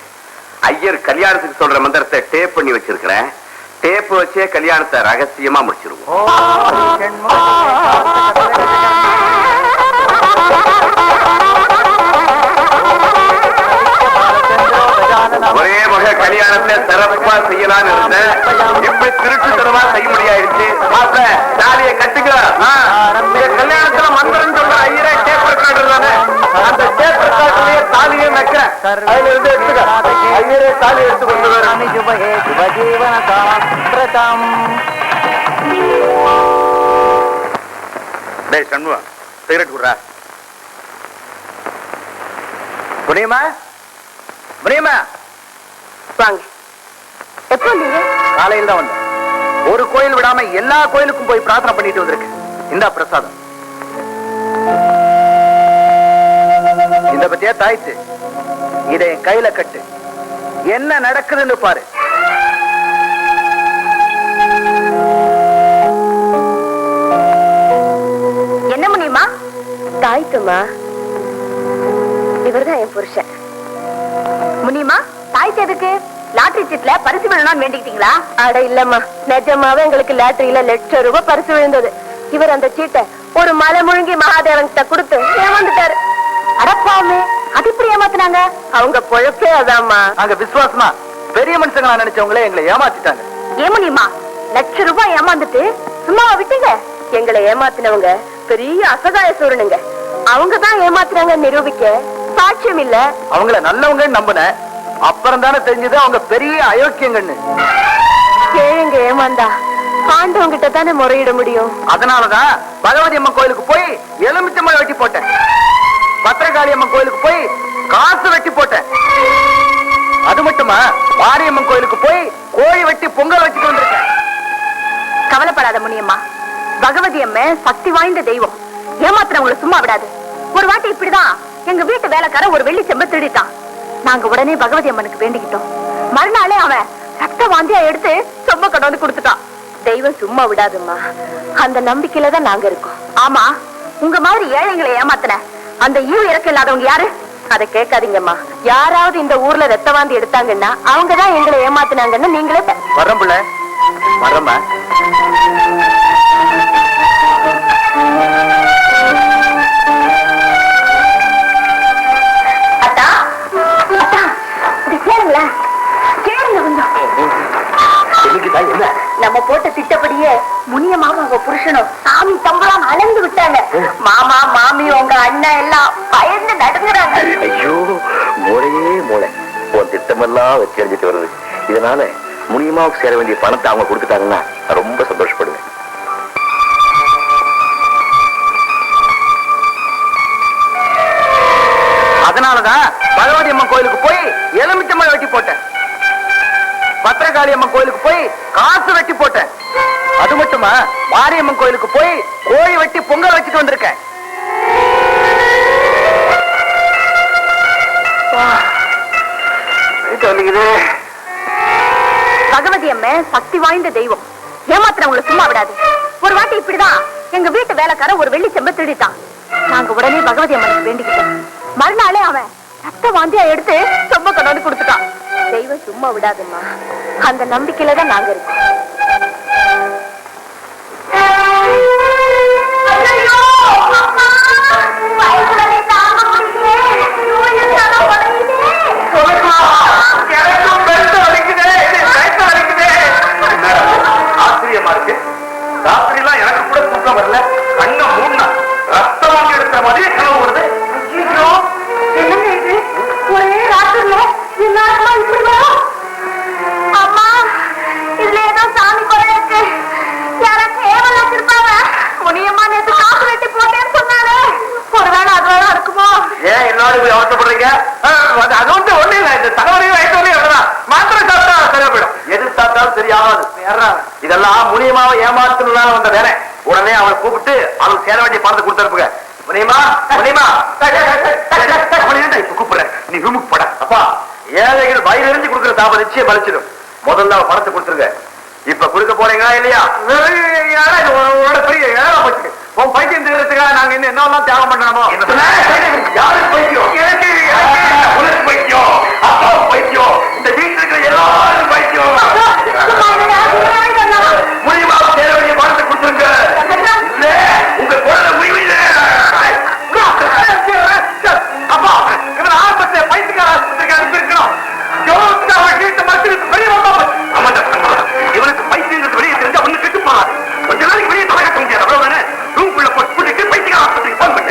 ஐயர் கல்யாணத்துக்கு சொல்ற மந்திரத்தை டேப் பண்ணி வச்சிருக்கிறேன். டேப் வச்சே கல்யாணத்தை ரகசியமா முடிச்சிருவோம். ஒரே வகை கல்யாணத்தை சிறப்பா செய்யலான்னு இருந்தேன். இப்ப திருட்டுத்தனமா செய்ய முடியாயிருச்சு. மாப்பிள்ள தாலியை கட்டுங்க. கல்யாணத்துல மந்திரம் சொல்ற ஐயரே டேப் ரெக்கார்டர் தானே, அந்த டேப் ரெக்கார்டர்லயே தாலியை வைக்கிறேன். அதுல இருந்து எடுத்துக்க. ஐயரே தாலி எடுத்து கொண்டு வர. டேய் சண்முகம், சிகரெட் குடுறா. புரியுமா? புரியுமா? வாங்க. எப்போ நீங்க? காலையில் தான் வந்தேன். ஒரு கோயில் விடாம எல்லா கோயிலுக்கும் போய் பிரார்த்தனை பண்ணிட்டு வந்திருக்கு. இந்த பிரசாதம் இந்த பத்தியா தாய்த்து, இதை என் கையில கட்டு. என்ன நடக்குதுன்னு பாரு. என்ன முடியுமா? தாய்த்துமா, இவர்தான் என் புருஷன். முனியுமா, தாய்த்து எதுக்கு? லாட்டரி சீட்ல பரிசு விழணும்னு வேண்டிக்கிட்டீங்களா? அட இல்லம்மா, நிஜமாவே எங்களுக்கு லாட்டரியில லட்சம் ரூபாய் பரிசு விழுந்தது. இவர் அந்த சீட்டை ஒரு மலை முழுங்கி மகாதேவன் கிட்ட கொடுத்து ஏமாந்துட்டாரு. அடப்பாமே, அது இப்படி ஏமாத்தினாங்க? அவங்க பொழப்பே அதாம்மா. அங்க விசுவாசமா பெரிய மனுஷங்களா நினைச்சவங்களே எங்களை ஏமாத்திட்டாங்க. ஏமுனியம்மா, லட்சம் ரூபாய் ஏமாந்துட்டு சும்மாவா விட்டீங்க? எங்களை ஏமாத்தினவங்க பெரிய அசகாய சூரனுங்க. அவங்கதான் ஏமாத்தினாங்க நிரூபிக்க சாட்சியம் இல்ல. அவங்கள நல்லவங்க நம்பின, அப்புறம் தானே தெரிஞ்சது அவங்க பெரிய அயோக்கியங்கன்னு. ஏழுங்க ஏமாந்தா ஆண்டவங்கிட்ட தானே முறையிட முடியும். அதனாலதான் பகவதி அம்மன் கோயிலுக்கு போய் எலுமிச்சம்பழம் வெட்டி போட்டேன். பத்திரகாளி அம்மன் கோயிலுக்கு போய் காசு வெட்டி போட்டேன். அது மட்டுமா, மாரியம்மன் கோயிலுக்கு போய் கோழி வெட்டி பொங்கல் வச்சுட்டு வந்திருக்கேன். கவலைப்படாத முனியம்மா, பகவதி அம்மை சக்தி வாய்ந்த தெய்வம். ஏமாத்துறவங்களை சும்மா விடாது. ஒரு வாட்டி இப்படிதான் எங்க வீட்டு வேலைக்கார ஒரு வெள்ளி செம்ப திருடிட்டான். நாங்க உடனே பகவதி அம்மனுக்கு வேண்டிக்கிட்டோம். மறுநாளே அவன் ரத்த வாந்தியா எடுத்து சொம்ப கொண்டு வந்து கொடுத்துட்டான். தெய்வம் சும்மா விடாதும்மா, அந்த நம்பிக்கையில தான் நாங்க இருக்கோம். ஆமா, உங்க மாதிரி ஏழைங்களை ஏமாத்தின அந்த ஈவு இறக்கம் இல்லாதவங்க யாரு? அதை கேட்காதீங்கம்மா. யாராவது இந்த ஊர்ல ரத்த வாந்தி எடுத்தாங்கன்னா அவங்கதான் எங்களை ஏமாத்தினாங்கன்னு நீங்களே வரம்புல வரம்ப. அத்தா, அத்தா, இது கேளுங்களா, கேளுங்க கொஞ்சம். நம்ம போட்ட திட்டப்படியே முனியமாவும் அவங்க புருஷனும் சாமி தம்பலாம் அலந்து விட்டாங்க. மாமா மாமி உங்க அண்ணன் எல்லாம் பயந்து நடுங்குறாங்க. ஐயோ, மூளையே மூளை. உன் திட்டமெல்லாம் வச்சு எறிஞ்சிட்டு வருது. இதனால முனியமாவுக்கு சேர வேண்டிய பணத்தை அவங்க கொடுத்துட்டாங்கன்னா ரொம்ப சந்தோஷப்படுவேன். அதனாலதான் பகவதி அம்மன் கோயிலுக்கு போய் எலுமிச்சம்பழம் வெட்டி போட்டேன். பத்திரகாளி அம்மன் கோயிலுக்கு போய் காசு வெட்டி போட்டேன். அது மட்டுமா, மாரியம்மன் கோயிலுக்கு போய் கோழி வெட்டி பொங்கல் வச்சுட்டு வந்திருக்கேன். பகவதி அம்மை சக்தி வாய்ந்த தெய்வம். ஏமாத்துறவங்களை சும்மா விடாது. ஒரு வாட்டி இப்படிதான் எங்க வீட்டு வேலைக்கார ஒரு வெள்ளி செம்ப திருடிட்டான். நாங்க உடனே பகவதி அம்மனுக்கு வேண்டிக்கிட்டோம். மறுநாளே அவன் ரத்த வாந்தியா எடுத்து சொம்ப கொண்டு வந்து கொடுத்துட்டான். தெய்வம் சும்மா விடாதும்மா, அந்த நம்பிக்கையில தான் நாங்க இருக்கோம். ஆச்சரியமா இருக்கு. ராத்திரி எல்லாம் எனக்கு கூட தூக்கம் வரல. கண்ணை மூணா ரத்த வாங்கி எடுக்கிற மாதிரி கனவு வருது. என்னங்க இது, ஒரே ராத்திரில எல்லாருமா இப்படி வரும்? அம்மா, இதுல ஏதோ சாமி குறை இருக்கு. யாராச்சும் ஏவல் வச்சிருப்பாங்க. முனியம்மா நேற்று காசு வெட்டி போட்டேன்னு சொன்னாலே, ஒருவேளை அதுவேதான் இருக்குமோ? ஏன் என்னோட இப்படி அவசப்படுறீங்க? அது வந்து ஒண்ணு இல்ல, இந்த தலைவரையும் வயிற்றுலையும் எவ்வளவுதான் மாத்திரை சாப்பிட்டா சரியா போயிடும். எது சாப்பிட்டாலும் சரியாகாது. இதெல்லாம் முனியமாவை ஏமாத்துனால வந்த வேலை. உடனே அவனை கூப்பிட்டு அவனுக்கு சேர வேண்டிய பணத்தை கொடுத்துருப்புங்க. முனியமா முனியமா கூப்பிடுறேன், நீ ரூமுக்கு போட. அப்பா, ஏழைகள் வயிறு எரிஞ்சு கொடுக்குற தாப நிச்சயம் பலிச்சிடும். முதல்ல அவன் பணத்தை கொடுத்துருங்க. இப்ப கொடுக்க போறீங்களா இல்லையா? பெரிய ஏழை போச்சு. உன் பைத்தியம் தீர்றதுக்காக நாங்க இன்னும் என்னெல்லாம் தியாகம் பண்ணணுமோ? யாரு பைத்தியம்? உனக்கு பைத்தியம், அப்பா பைத்தியம், இந்த வீட்டில் இருக்கிற எல்லாரும் பைத்தியம். முடியுமா சேர வேண்டிய பணத்தை கொடுத்துருங்க. இல்ல உங்க குழந்தை முடிவு. அப்பா, இவன் ஆஸ்பத்திரி பைத்தியக்கார ஆஸ்பத்திரிக்கு அனுப்பியிருக்கணும். இவனுக்கு பைத்தியம் வெளியே தெரிஞ்சா ஒண்ணு கெட்டு போகாது. கொஞ்ச நாளைக்கு வெளியே தலை கட்ட முடியாது. அவ்வளவுதானே? ரூம்குள்ள போட்டு பைத்தியக்கார ஆஸ்பத்திரிக்கு போன் பண்ணி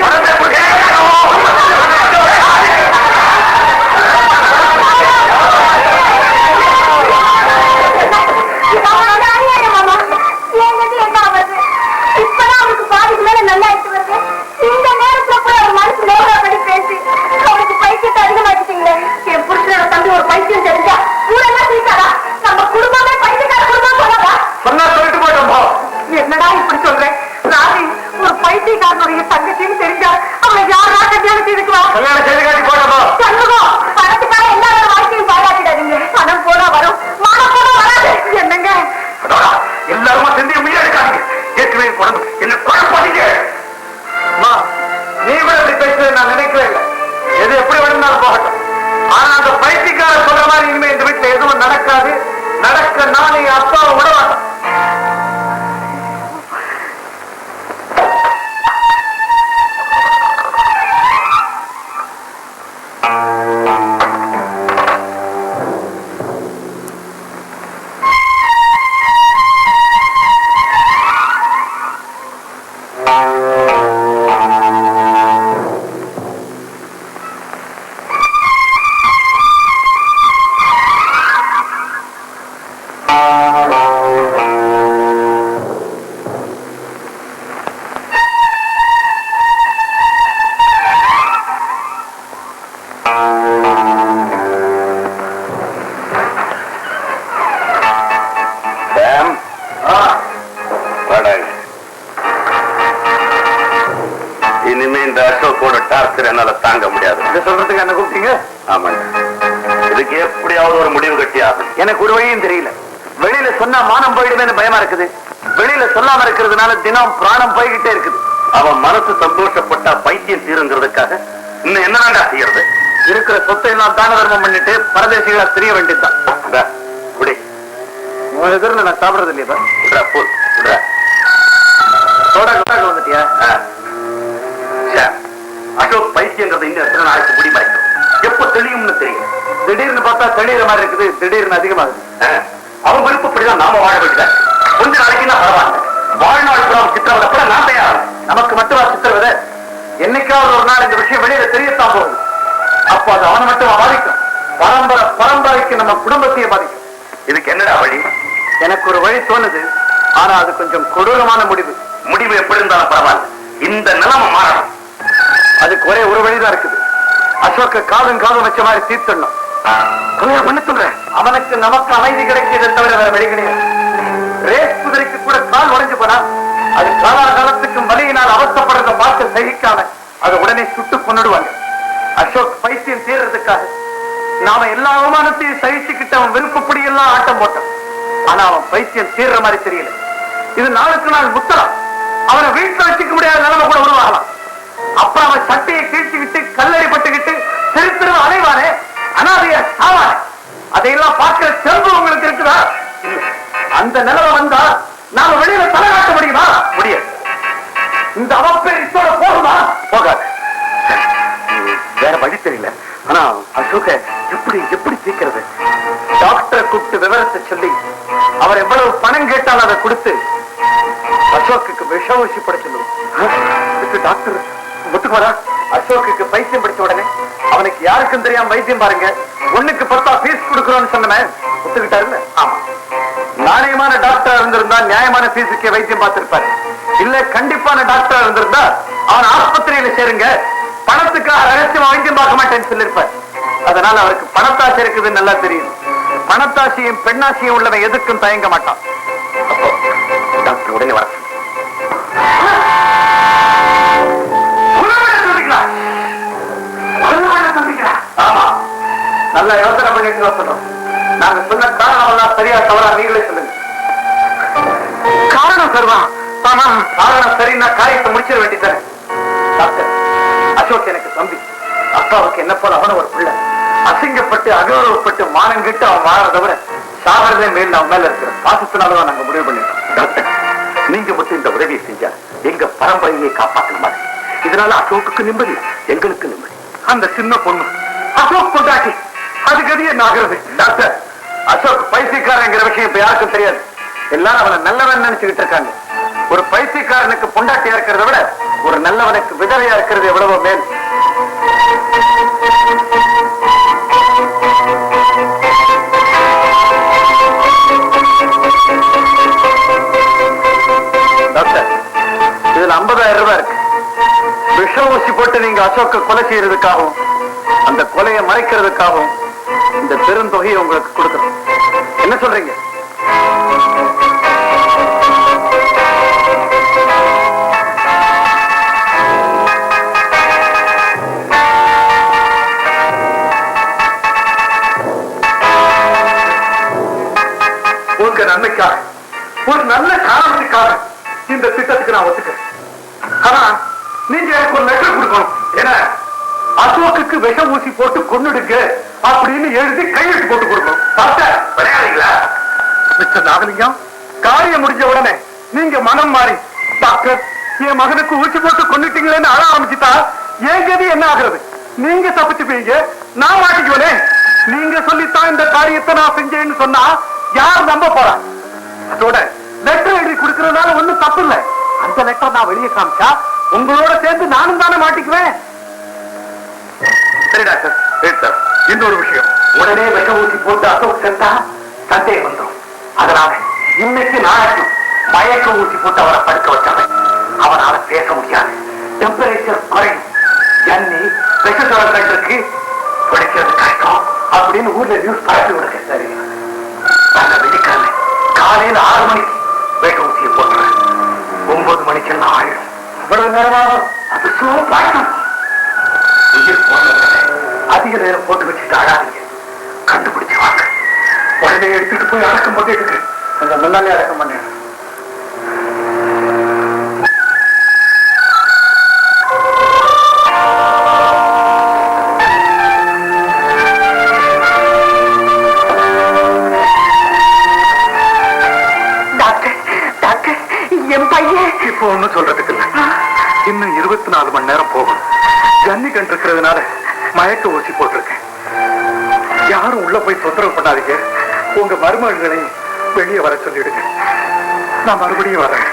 என்னடா இப்படி சொல்றேன்? ராணி ஒரு பைத்தியக்காரனுடைய தங்கச்சின்னு தெரிஞ்சா அவளை யாரா கல்யாணம் செய்துக்குவா? கல்யாணம் செய்து காட்டி போட்டோமோ? சண்முகம், பணத்துக்காக எல்லாரோட வாழ்க்கையும் பாராட்டிடாதீங்க. பணம் போனா வரும், மானம் போனா வராது. என்னங்க எல்லாருமா செஞ்சு முயற்சிக்காதீங்க. ஏற்கனவே குழம்பு என்ன குழப்பாதீங்க. நீ கூட இப்படி பேசுறது நான் நினைக்கவே இல்லை. எது எப்படி வேணும்னாலும் போகட்டும். ஆனா அந்த பைத்தியக்கார சொல்ற மாதிரி இனிமே இந்த வீட்டுல எதுவும் நடக்காது. நடக்க நானே அப்பாவை விட மாட்டேன். இனிமே இந்த அசோக்கோட டார்ச்சர் என்னால தாங்க முடியாது. சொல்றதுக்கு என்ன கூப்பிட்டீங்க? ஆமாங்க, இதுக்கு எப்படியாவது ஒரு முடிவு கட்டி ஆகும். எனக்கு ஒரு வழியும் தெரியல. வெளியில சொன்னா மானம் போயிடுவேன்னு பயமா இருக்குது. வெளியில சொல்லாம இருக்கிறதுனால தினம் பிராணம் போய்கிட்டே இருக்குது. அவன் மனசு சந்தோஷப்பட்டா பைத்தியம் தீருங்கிறதுக்காக இன்னும் என்னடா செய்யறது? இருக்கிற சொத்தை எல்லாம் தான தர்மம் பண்ணிட்டு பரதேசிகளா தெரிய வேண்டியதுதான். உன் எதிரில் நான் சாப்பிடறது இல்லையா? வந்துட்டியா? அசோக் பைத்தியங்கிறது இன்னும் எத்தனை நாளைக்கு முடிவாய்க்கும்? எப்ப தெளியும்னு தெரியும். திடீர்னு பார்த்தா தெளிகிற மாதிரி இருக்குது, திடீர்னு அதிகமாகுது. அவன் விருப்பப்படிதான் நாம வாழ வேண்டியது. கொஞ்ச நாளைக்கு தான் பரவாயில்ல. வாழ்நாள் புறம் சித்திரவதை கூட நான் தயார். நமக்கு மட்டுமா சித்திரவதை? என்னைக்காவது ஒரு நாள் இந்த விஷயம் வெளியில தெரியத்தான் போகுது. அப்போ அது அவனை மட்டும் பாதிக்கும். பரம்பரைக்கு நம்ம குடும்பத்தையே பாதிக்கும். இதுக்கு என்னடா வழி? எனக்கு ஒரு வழி தோணுது. ஆனா அது கொஞ்சம் கொடூரமான முடிவு. முடிவு எப்படி இருந்தாலும் பரவாயில்ல, இந்த நிலைமை மாறணும். அதுக்கு ஒரே ஒரு வழிதான் இருக்குது. அசோக்க காலம் வச்ச மாதிரி தீர்த்தணும். பண்ண சொல்றேன். அவனுக்கு நமக்கு அமைதி கிடைக்கிறதை தவிர வேற வழி கிடையாது. ரேஸ் குதிரைக்கு கூட கால் உடைஞ்சு போனா அது காலாகாலத்துக்கும் வலியினால் அவசப்படுறதை பார்த்து சகிக்காம அதை உடனே சுட்டு கொண்டுடுவாங்க. அசோக் பைத்தியம் தீர்றதுக்காக நாம எல்லா அவமானத்தையும் சகிச்சுக்கிட்டு அவன் விருப்பப்படி எல்லாம் ஆட்டம் போட்டான். ஆனா அவன் பைத்தியம் தீர்ற மாதிரி தெரியல. இது நாளுக்கு நாள் முத்தலாம். அவனை வீட்டுல வச்சுக்க முடியாத நிலைமை கூட உருவாகலாம். அப்புறம் அவன் சட்டையை கீழ்ச்சிக்கிட்டு கல்லறி பட்டுக்கிட்டு திரு திரு அலைவானே, அனாதைய சாவானே, அதையெல்லாம் பார்க்கிற செல்வ உங்களுக்கு இருக்குதா? அந்த நிலைமை வந்தா நாம வெளியில தலை காட்ட முடியுமா? முடியாது. இந்த அவப்பேர் இதோட போகுமா? போகாது. வேற வழி தெரியல. ஆனா அசோக எப்படி தீர்க்கிறது? டாக்டரை கூப்பிட்டு விவரத்தை சொல்லி அவர் எவ்வளவு பணம் கேட்டாலும் அதை கொடுத்து அசோக்கு விஷ ஊசி பட சொல்லுவோம். டாக்டர் ஒத்துக்குவாரா? அசோக்கு பைத்தியம் படிச்ச உடனே அவனுக்கு யாருக்கும் தெரியாம வைத்தியம் பாருங்க, 1க்கு 10 ஃபீஸ் கொடுக்கறோம்னு சொன்னேன். ஒத்துக்கிட்டாருல்ல? ஆமா. நாணயமான டாக்டரா இருந்திருந்தா நியாயமான ஃபீஸுக்கு வைத்தியம் பார்த்திருப்பாரு. இல்ல கண்டிப்பான டாக்டரா இருந்திருந்தா அவன் ஆஸ்பத்திரியில சேருங்க, பணத்துக்காக ரகசியமா வைத்தியம் பார்க்க மாட்டேன்னு சொல்லிருப்பார். அதனால அவருக்கு பணத்தாசை இருக்குதுன்னு நல்லா தெரியும். பணத்தாசையும் பெண்ணாசையும் உள்ளவன் எதுக்கும் தயங்க மாட்டான். அப்போ டாக்டர் உடனே வர ஆமா, நல்லா யோசனை பண்ணிட்டு சொல்றோம். நாங்க சொன்ன காரணம் சரியா தவறா நீங்களே சொல்லுங்க. காரணம் சரிவா? ஆமா, காரணம் சரின்னா காரியத்தை முடிச்சிட வேண்டியதானே. டாக்டர், அசோக் எனக்கு தம்பி. அப்பாவுக்கு என்ன போல அவன ஒரு பிள்ளை. அசிங்கப்பட்டு அகௌரவப்பட்டு மானங்கிட்டு அவன் வாழறத விட சாகிறதே மேல் அவன் மேல இருக்கிற பாசத்தினாலதான் நாங்க முடிவு பண்ணிட்டோம். டாக்டர், நீங்க மட்டும் இந்த உதவியை செஞ்சா எங்க பரம்பரையை காப்பாற்ற மாதிரி. இதனால அசோக்குக்கு நிம்மதி, எங்களுக்கு நிம்மதி. அந்த சின்ன பொண்ணு அசோக் கொண்டாட்டி அதுக்கு அது என்ன ஆகிறது? டாக்டர், அசோக் பைத்தியக்காரங்கிற விஷயம் இப்ப யாருக்கும் தெரியாது. எல்லாரும் அவனை நல்லவன் நினைச்சுக்கிட்டு இருக்காங்க. ஒரு பைத்தியக்காரனுக்கு பொண்டாட்டியா இருக்கிறத விட ஒரு நல்லவனுக்கு விதவையா இருக்கிறது எவ்வளவோ மேல். டாக்டர், இதுல 50,000 ரூபாய் இருக்கு. விஷ ஊசி போட்டு நீங்க அசோக்க கொலை செய்யறதுக்காகவும் அந்த கொலையை மறைக்கிறதுக்காகவும் இந்த பெருந்தொகையை உங்களுக்கு கொடுக்கணும். என்ன சொல்றீங்க? உங்க நன்மைக்காக, ஒரு நல்ல காரணத்துக்காக இந்த திட்டத்துக்கு நான் ஒத்துக்கிறேன். ஆனா நீங்க எனக்கு ஒரு லெட்டர் கொடுக்கணும். ஏன்னா அசோக்குக்கு விஷ ஊசி போட்டு கொன்னுடுங்க அப்படின்னு எழுதி கையெழுத்து போட்டு கொடுக்கணும். விளையாடுங்களா மிஸ்டர் நாகலிங்கம்? காரியம் முடிஞ்ச உடனே நீங்க மனம் மாறி, டாக்டர் என் மகனுக்கு ஊசி போட்டு கொன்னுட்டீங்களேன்னு அழ ஆரம்பிச்சுட்டா என் கதி என்ன ஆகுறது? நீங்க தப்பிச்சுப்பீங்க, நான் மாட்டிக்குவனே. நீங்க சொல்லித்தான் இந்த காரியத்தை நான் செஞ்சேன்னு சொன்னா யார் நம்ப போறா? அதோட லெட்டர் எழுதி கொடுக்கறதுனால ஒண்ணும் தப்பு இல்லை. அந்த லெட்டர் நான் வெளியே காமிச்சா உங்களோட சேர்ந்து நானும் தானே மாட்டிக்குவேன். சரி டாக்டர், சார், இன்னொரு விஷயம். உடனே விஷ ஊசி போட்டு அசோக் செத்தா சந்தேகம் வந்துடும். அதனால இன்னைக்கு நாளைக்கு மயக்க ஊசி போட்டு அவரை படுக்க வச்சவன் அவனால பேச முடியாது. டெம்பரேச்சர் குறையும். ஜன்னி விஷ பிடிக்கிறது கஷ்டம் அப்படின்னு ஊர்ல நியூஸ் பரப்பி விடுங்க. சரி, நல்ல வெள்ளிக்கிழமை காலையில 6 மணிக்கு வேக ஊசியை போட்டுறேன். 9 மணிக்கு எல்லாம் ஆயிடும். அவ்வளவு நேரமாகும். அது பார்க்கணும். உயிர் போனது அதிக நேரம் போட்டு வச்சுட்டு அழாதீங்க. கண்டுபிடிச்சு வாங்க. உடனே எடுத்துட்டு போய் அடக்கம் பண்ணிட்டு கொஞ்சம் முன்னாலே அடக்கம் பண்ண. இப்போ ஒண்ணும் சொல்றதுக்கு இல்ல. இன்னும் 24 மணி நேரம் போகும். ஜன்னி கண்டு இருக்கிறதுனால மயக்க ஊசி போட்டிருக்கேன். யாரும் உள்ள போய் தொந்தரவு பண்ணாதீங்க. உங்க மருமகளையும் வெளியே வர சொல்லிடுங்க. நான் மறுபடியும் வரேன்.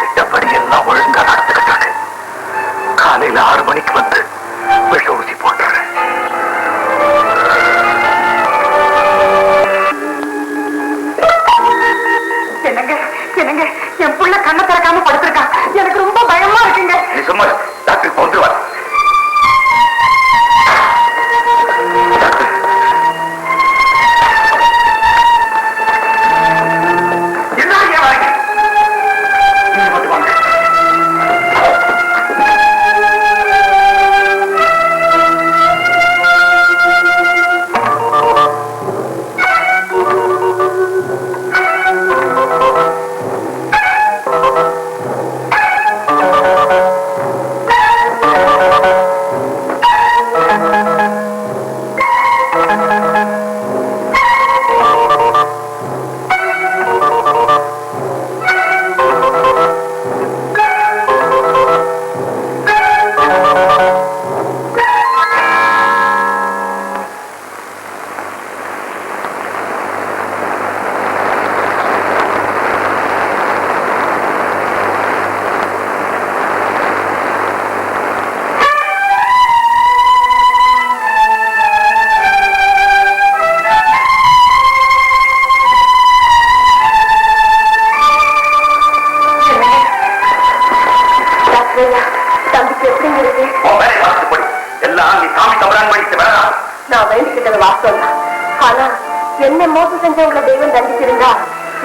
திட்டப்படி எல்லாம் ஒழுங்கா நடந்துகிட்டு காலையில 6 மணிக்கு வந்து விஷ ஊசி போட்டுறேன். என்னங்க என் புள்ள கண்ணை திறக்காம படுத்திருக்கான். எனக்கு ரொம்ப பயமா இருக்குங்க. நீ சும்மா டாக்டர் கொண்டு வர. தம்பிக்கு எப்படிங்க இருக்கு? உன் வேலையை பார்த்து போடி. எல்லாம் நீ சாமி தவறான் பண்ணிட்டு வேணாம். நான் வேண்டிக்கிட்டது வாஸ்தவம் தான். ஆனா என்ன மோசம் செஞ்சவங்களை தெய்வம் தண்டிச்சிருந்தா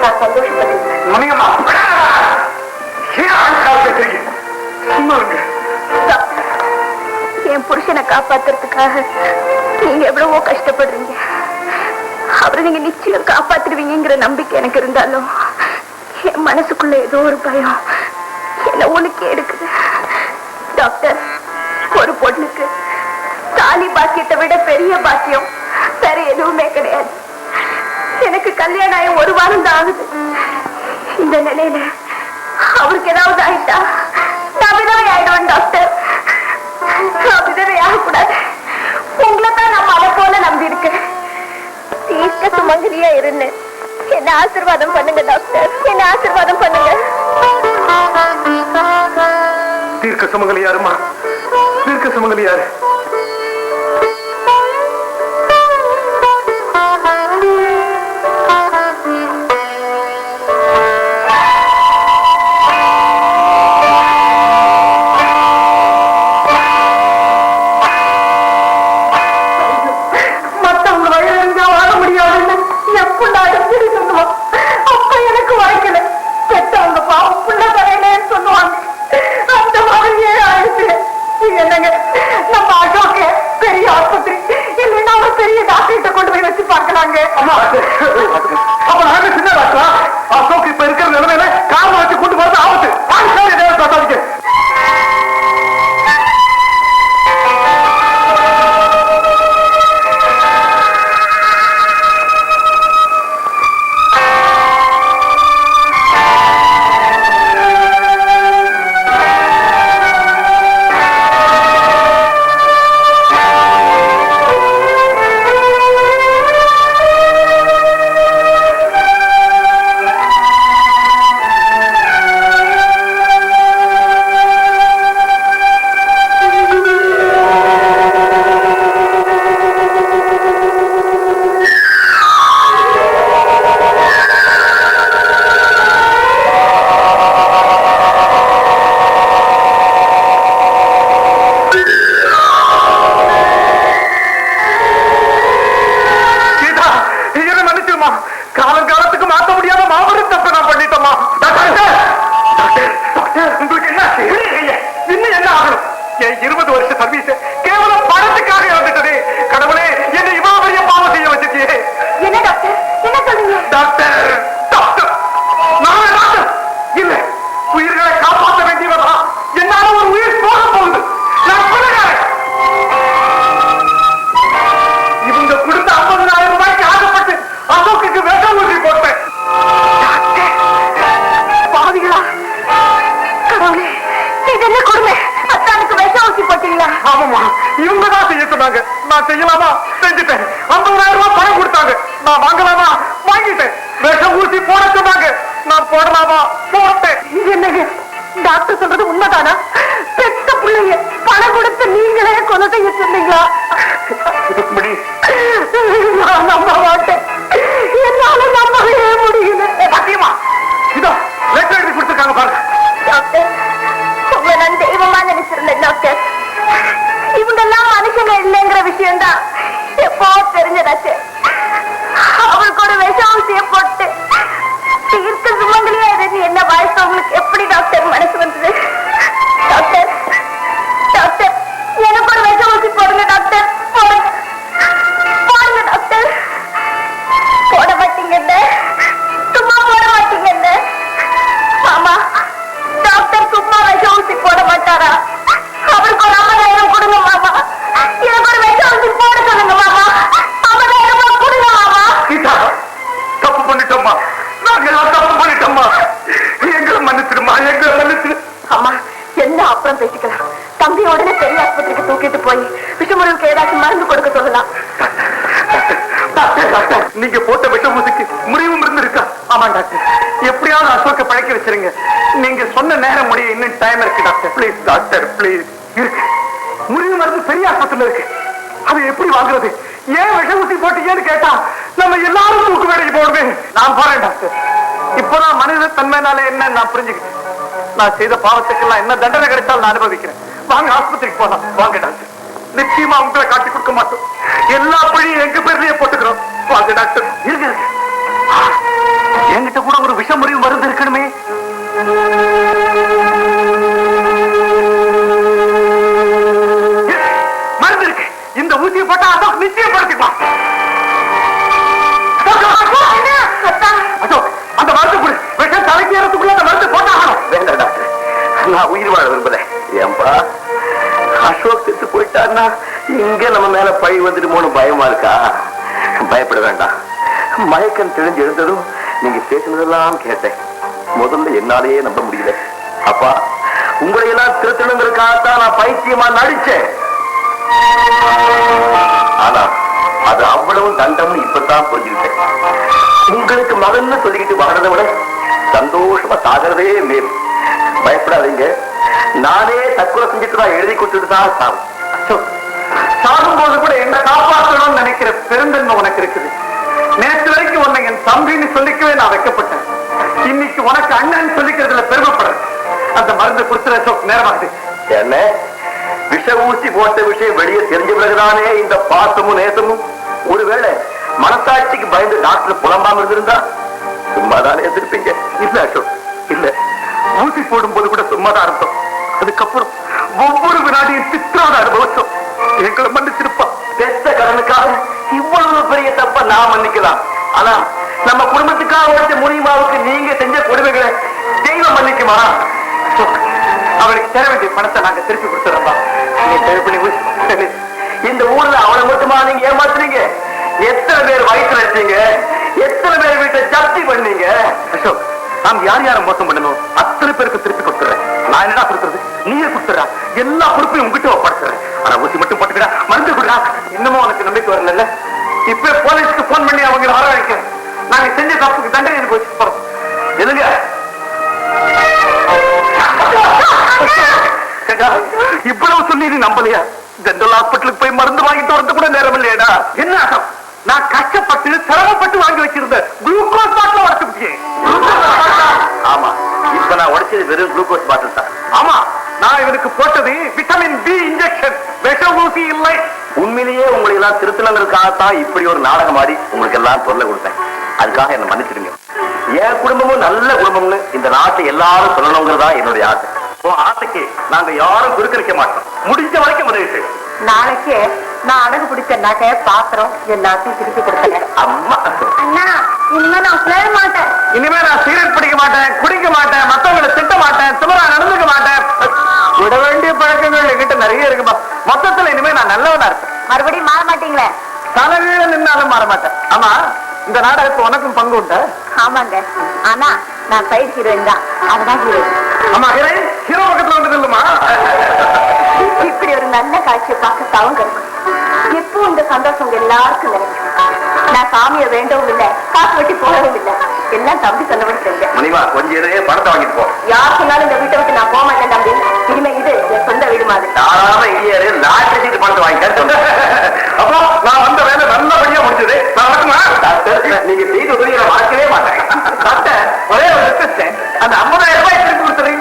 நான் சந்தோஷப்பட்டிருக்கேன். முனியம்மா ஏன் ஆண்கால் பேசுறீங்க? சும்மா இருங்க. என் புருஷனை காப்பாத்துறதுக்காக நீங்க எவ்வளவோ கஷ்டப்படுறீங்க. அவரை நீங்க நிச்சயம் காப்பாத்துருவீங்கிற நம்பிக்கை எனக்கு இருந்தாலும் என் மனசுக்குள்ள ஏதோ ஒரு பயம் என்ன உனக்கு எடுக்குது. டாக்டர், ஒரு பொண்ணுக்கு தாலி பாக்கியத்தை விட பெரிய பாக்கியம் வேற எதுவுமே கிடையாது. எனக்கு கல்யாணம் ஆகி 1 வாரம் தான் ஆகுது. இந்த நிலையில அவருக்கு ஏதாவது ஆயிட்டா நான் விதவை ஆயிடுவேன் டாக்டர். நான் விதவை ஆகக்கூடாது. உங்களை தான் நான் மலை போல நம்பி இருக்கேன். தீர்க்க சுமங்கலியா இருந்து என்ன ஆசீர்வாதம் பண்ணுங்க டாக்டர், என்ன ஆசீர்வாதம் பண்ணுங்க. தீர்க்க சுமங்கலி யாருமா? தீர்க்க சுமங்கலி யாரு? மத்தவங்க வயலறிஞ்சா வாழ முடியாதுன்னு எப்படா எப்படி சொல்லுவோம்? அப்ப எனக்கு வாய்க்கல. பெற்றவங்க பாவம் புள்ள தரையிலேன்னு சொல்லுவாங்க. அந்த மாதிரியே ஆயிடுச்சு. என்னங்க, நம்ம அசோக்கு பெரிய ஆஸ்பத்திரி இல்லைன்னா ஒரு பெரிய டாக்டர்கிட்ட கொண்டு போய் வச்சு பார்க்கலாங்க. அப்ப நாங்க சின்ன டாக்டரா? அசோக் இப்ப இருக்கிற நிலைமையில காரணம் வச்சு கொண்டு போறது ஆபத்து. சாதிக்க காலத்துக்கு மாற்ற முடியாத மாபெரும் தப்பை நான் பண்ணிட்டோமா? உங்களுக்கு என்ன இன்னும் என்ன ஆகணும்? என் 20 வருஷ சர்வீஸ் கேவலம் பணத்துக்காக இறந்துட்டதே. கடவுளே, என்னை இவ்வளவு பெரிய பாவம் செய்ய வச்சிருக்கே. என்ன டாக்டர், என்ன சொல்றீங்க? டாக்டர், டாக்டர், நான் டாக்டர் இல்ல, உயிர்களை காப்பாற்ற வேண்டியவரா? என்னால ஒரு உயிர் போக போகுது. நான் கொலைகாரன். இவங்க கொடுத்த 50,000 ரூபாய்க்கு ஆசைப்பட்டு அசோக்கு விஷம் ஊசி போட்டேன். பாவிகளா, கடவுளே, இது என்ன கொடுமை? அத்தானுக்கு விஷம் ஊசி போட்டீங்களா? ஆமாமா, இவங்க தான் செய்ய சொன்னாங்க. நான் செய்யலாமா? செஞ்சுட்டேன். 50,000 ரூபாய் பணம் கொடுத்தாங்க. நான் வாங்கலாமா? வாங்கிட்டேன். விஷம் ஊசி போட சொன்னாங்க. நான் போடலாமா? போட்டேன். என்னங்க, டாக்டர் சொல்றது உண்மைதானா? பெத்த பிள்ளைங்க பணம் கொடுத்து நீங்களே கொலை செய்ய சொன்னீங்களா? நான் நம்ப மாட்டேன். என்னால நம்பவே முடியல. சத்தியமா? இதோ லெட்டர் எழுதி கொடுத்துருக்காங்க பாருங்க. டாக்டர், உங்களை நான் தெய்வமா நினைச்சிருந்தேன் டாக்டர். இவங்க எல்லாம் மனுஷங்க இல்லைங்கிற விஷயம் தான் எப்போ தெரிஞ்சதாச்சு. அவளுக்கு ஒரு விஷ ஊசியை போட்டு தீர்க்க சுமங்கலியா இருந்து என்ன வாழ்க்கை உங்களுக்கு எப்படி டாக்டர் மனசு வந்தது? டாக்டர், டாக்டர், எனக்கு ஒரு விஷ ஊசி போடுங்க டாக்டர். போடுங்க, போடுங்க டாக்டர். போட மாட்டீங்கன்னு, சும்மா போட மாட்டீங்கன்னு. ஆமா, டாக்டர் சும்மா விஷ ஊசி போட மாட்டாரா? அவருக்கு ஒரு 50,000 கொடுங்க மாமா. எனக்கு ஒரு விஷ ஊசி போட சொல்லுங்க மாமா. 50,000 ரூபாய் கொடுங்க மாமா. கீதா, தப்பு பண்ணிட்டோம்மா. நாங்கெல்லாம் தப்பு பண்ணிட்டோம்மா. எங்களை மன்னிச்சிடுமா, எங்களை மன்னிச்சிடு. அம்மா, என்ன அப்புறம் பேசிக்கலாம். தம்பி உடனே பெரிய ஆஸ்பத்திரிக்கு தூக்கிட்டு போய் விஷமுறிவுக்கு ஏதாச்சும் மருந்து கொடுக்க சொல்லலாம். டாக்டர், டாக்டர், நீங்க போட்ட விஷ ஊசிக்கு முறிவும் இருந்திருக்கா? ஆமா டாக்டர், எப்படியாவது அசோக்க பழக்க வச்சிருங்க. நீங்க சொன்ன நேரம் முடிய இன்னும் டைம் இருக்கு டாக்டர். Please doctor, please. இருக்கு, முறிவு மருந்து பெரிய ஆஸ்பத்திரியில இருக்கு. அதை எப்படி வாங்குறது? ஏன் விஷ ஊசி போட்டீங்கன்னு கேட்டா நம்ம எல்லாரும் தூக்கு வேலைக்கு போடுவேன். நான் போறேன் டாக்டர். இப்பதான் மனித தன்மைனால என்ன நான் புரிஞ்சுக்கிட்டேன். நான் செய்த பாவத்துக்கெல்லாம் என்ன தண்டனை கிடைச்சாலும் நான் அனுபவிக்கிறேன். வாங்க ஆஸ்பத்திரிக்கு போலாம். வாங்க டாக்டர். நிச்சயமா உங்களை காட்டி கொடுக்க மாட்டோம். எல்லா பழியும் எங்க பேர்லயே போட்டுக்கிறோம். வாங்க டாக்டர். இருங்க இருங்க. என்கிட்ட கூட ஒரு விஷமுறிவு மருந்து இருக்கணுமே. மருந்து இருக்கு. இந்த ஊசியை போட்டா அசோக் நிச்சயம் படுத்திக்கலாம். அசோக் அந்த மருந்து கொடு. விஷம் தலைக்கு ஏறதுக்குள்ள அந்த மருந்து போட்டாகணும். வேண்டாம் டாக்டர், நான் உயிர் வாழ விரும்புறேன். ஏன்பா அசோக் செத்து போயிட்டான்னா இங்க நம்ம மேல பழி வந்துடுமோன்னு பயமா இருக்கா? பயப்பட வேண்டாம். மயக்கம் தெரிஞ்சு எழுந்ததும் நீங்க பேசினதெல்லாம் கேட்டேன். முதல்ல என்னாலேயே நம்ப முடியல. அப்பா உங்களை எல்லாம் திருத்தணுங்கிறதுக்காகத்தான் நான் பைத்தியமா நடிச்சேன். ஆனா அது அவ்வளவு தண்டம்னு இப்பதான் புரிஞ்சுக்கிட்டேன். உங்களுக்கு மகன்னு சொல்லிக்கிட்டு வாழ்றதை விட சந்தோஷமா சாகிறதே மேல். பயப்படாதீங்க. நானே தற்கொலை செஞ்சுட்டு தான் எழுதி கொடுத்துட்டு தான் சாகும். சாகும்போது கூட என்ன காப்பாற்றணும்னு நினைக்கிற பெருந்தன்மை உனக்கு இருக்குது. நேற்று வரைக்கும் உன்னை என் தம்பின்னு சொல்லிக்கவே நான் வைக்கப்பட்டேன். இன்னைக்கு உனக்கு அண்ணன் சொல்லிக்கிறதுல பெருமைப்படுறேன். அந்த மருந்து கொடுத்துற நேரமாகுது. என்ன விஷ ஊசி போட்ட விஷயம் வெளியே தெரிஞ்ச பிறகுதானே இந்த பாசமும் நேசமும். ஒருவேளை மனசாட்சிக்கு பயந்து டாக்டர் புலம்பாம இருந்திருந்தா சும்மாதானே இருந்திருப்பீங்க. இல்ல அசோக், இல்ல. ஊசி போடும் போது கூட சும்மாதான் இருந்தோம். அதுக்கப்புறம் ஒவ்வொரு வினாடியும் சித்திராத அனுபவத்தோம். எங்களை மன்னிச்சிருப்பா. பெத்த கடனுக்காக இவ்வளவு பெரிய தப்ப நான் மன்னிக்கலாம். ஆனா நம்ம குடும்பத்துக்காக உழைச்ச முனிமாவுக்கு நீங்க செஞ்ச கொடுமைகளை தெய்வம் மன்னிக்குமா? அவளுக்கு சேர வேண்டிய பணத்தை நாங்க திருப்பி கொடுத்துறோம்பா. இந்த ஊர்ல அவளை மட்டுமா நீங்க ஏமாத்துறீங்க? எத்தனை பேர் வயிற்றுல வச்சீங்க? எத்தனை பேர் வீட்டை ஜப்தி பண்ணீங்க? அசோக், நாம் யார் யாரை மோசம் பண்ணணும் அத்தனை பேருக்கு திருப்பி கொடுத்துறேன். நான் என்னடா கொடுத்துறது? நீயே கொடுத்துறா. எல்லா பொறுப்பையும் உங்ககிட்ட ஒப்படைச்சுறேன். ஆனா ஊசி மட்டும் போட்டுக்கிறா, மருந்து கொடுறா. இன்னமும் உனக்கு நம்பிக்கை வரல. இப்ப போலீஸ்க்கு போன் பண்ணி அவங்க வர வைக்கிறேன். நாங்க செஞ்ச தப்புக்கு தண்டனை எனக்கு வச்சு போறோம். எதுங்க இவ்வளவு சொல்லி நீ நம்பலையா? ஜெனரல் ஹாஸ்பிட்டலுக்கு போய் மருந்து வாங்கிட்டு வரது கூட நேரம் இல்லையடா. என்ன அர்த்தம்? நான் கஷ்டப்பட்டு சிரமப்பட்டு வாங்கி வச்சிருந்த குளுக்கோஸ் பாட்டில் உடச்சுட்டேன். ஆமா, இப்ப நான் உடைச்சது வெறும் குளுக்கோஸ் பாட்டில் தான். ஆமா, நான் இவனுக்கு போட்டது விட்டமின் பி இன்ஜெக்ஷன், விஷ ஊசி இல்லை. உண்மையிலேயே உங்களை எல்லாம் திருத்தலங்களுக்காகத்தான் இப்படி ஒரு நாடகம் ஆடி உங்களுக்கு எல்லாம் சொல்ல கொடுத்தேன். அதுக்காக என்ன மன்னிச்சிடுங்க. என் குடும்பமும் நல்ல குடும்பம்னு இந்த நாட்டை எல்லாரும் சொல்லணுங்கிறதா என்னுடைய ஆசை. ஆசைக்கு நாங்க யாரும் குறுக்கரிக்க மாட்டோம். முடிஞ்ச வரைக்கும் உதவி. நாளைக்கு நான் அழகு பிடிச்ச நகை பாத்திரம் எல்லாத்தையும் திருப்பி கொடுத்தேன். அம்மா அண்ணா, இனிமே நான் சேர மாட்டேன். இனிமே நான் சீரட் பிடிக்க மாட்டேன், குடிக்க மாட்டேன், மத்தவங்களை திட்ட மாட்டேன், சுமரா நடந்துக்க மாட்டேன். விட வேண்டிய பழக்கங்கள் என்கிட்ட நிறைய இருக்குமா. மொத்தத்துல இனிமே நான் நல்லவனா இருப்பேன். மறுபடியும் மாற மாட்டீங்களே? தலைவீழ நின்னாலும் மாற மாட்டேன். ஆமா, இந்த நாடகத்துக்கு உனக்கும் பங்கு உண்டு? ஆமாங்க, ஆனா நான் சைடு ஹீரோயின் தான். அதுதான் ஹீரோயின். ஆமா, ஹீரோயின் ஹீரோ பக்கத்துல வந்து இல்லமா. இப்படி ஒரு நல்ல காட்சியை பார்க்க தவங்க இருக்கும். எப்போ இந்த சந்தோஷம் எல்லாருக்கும் நினைக்கும். நான் சாமியை வேண்டவும் இல்லை, காசு வெட்டி போகவும் இல்லை. எல்லாம் தம்பி சொன்னபடி செஞ்சேன். மணிவா, கொஞ்சம் பணத்தை வாங்கிட்டு போ. யார் சொன்னாலும் இந்த வீட்டை விட்டு நான் போக மாட்டேன் தம்பி. இனிமே இது என் சொந்த வீடு மாதிரி. தாராளமா இங்கே லாட்டரி பணத்தை வாங்கிட்டேன். அப்போ நான் வந்த வேலை நல்லபடியா முடிஞ்சது. நான் வரட்டுமா? நீங்க செய்த உதவியை நான் மறக்கவே மாட்டேன். ஒரே ஒரு ரிக்வெஸ்ட், அந்த 50,000 ரூபாய் திருப்பி கொடுத்துறீங்க.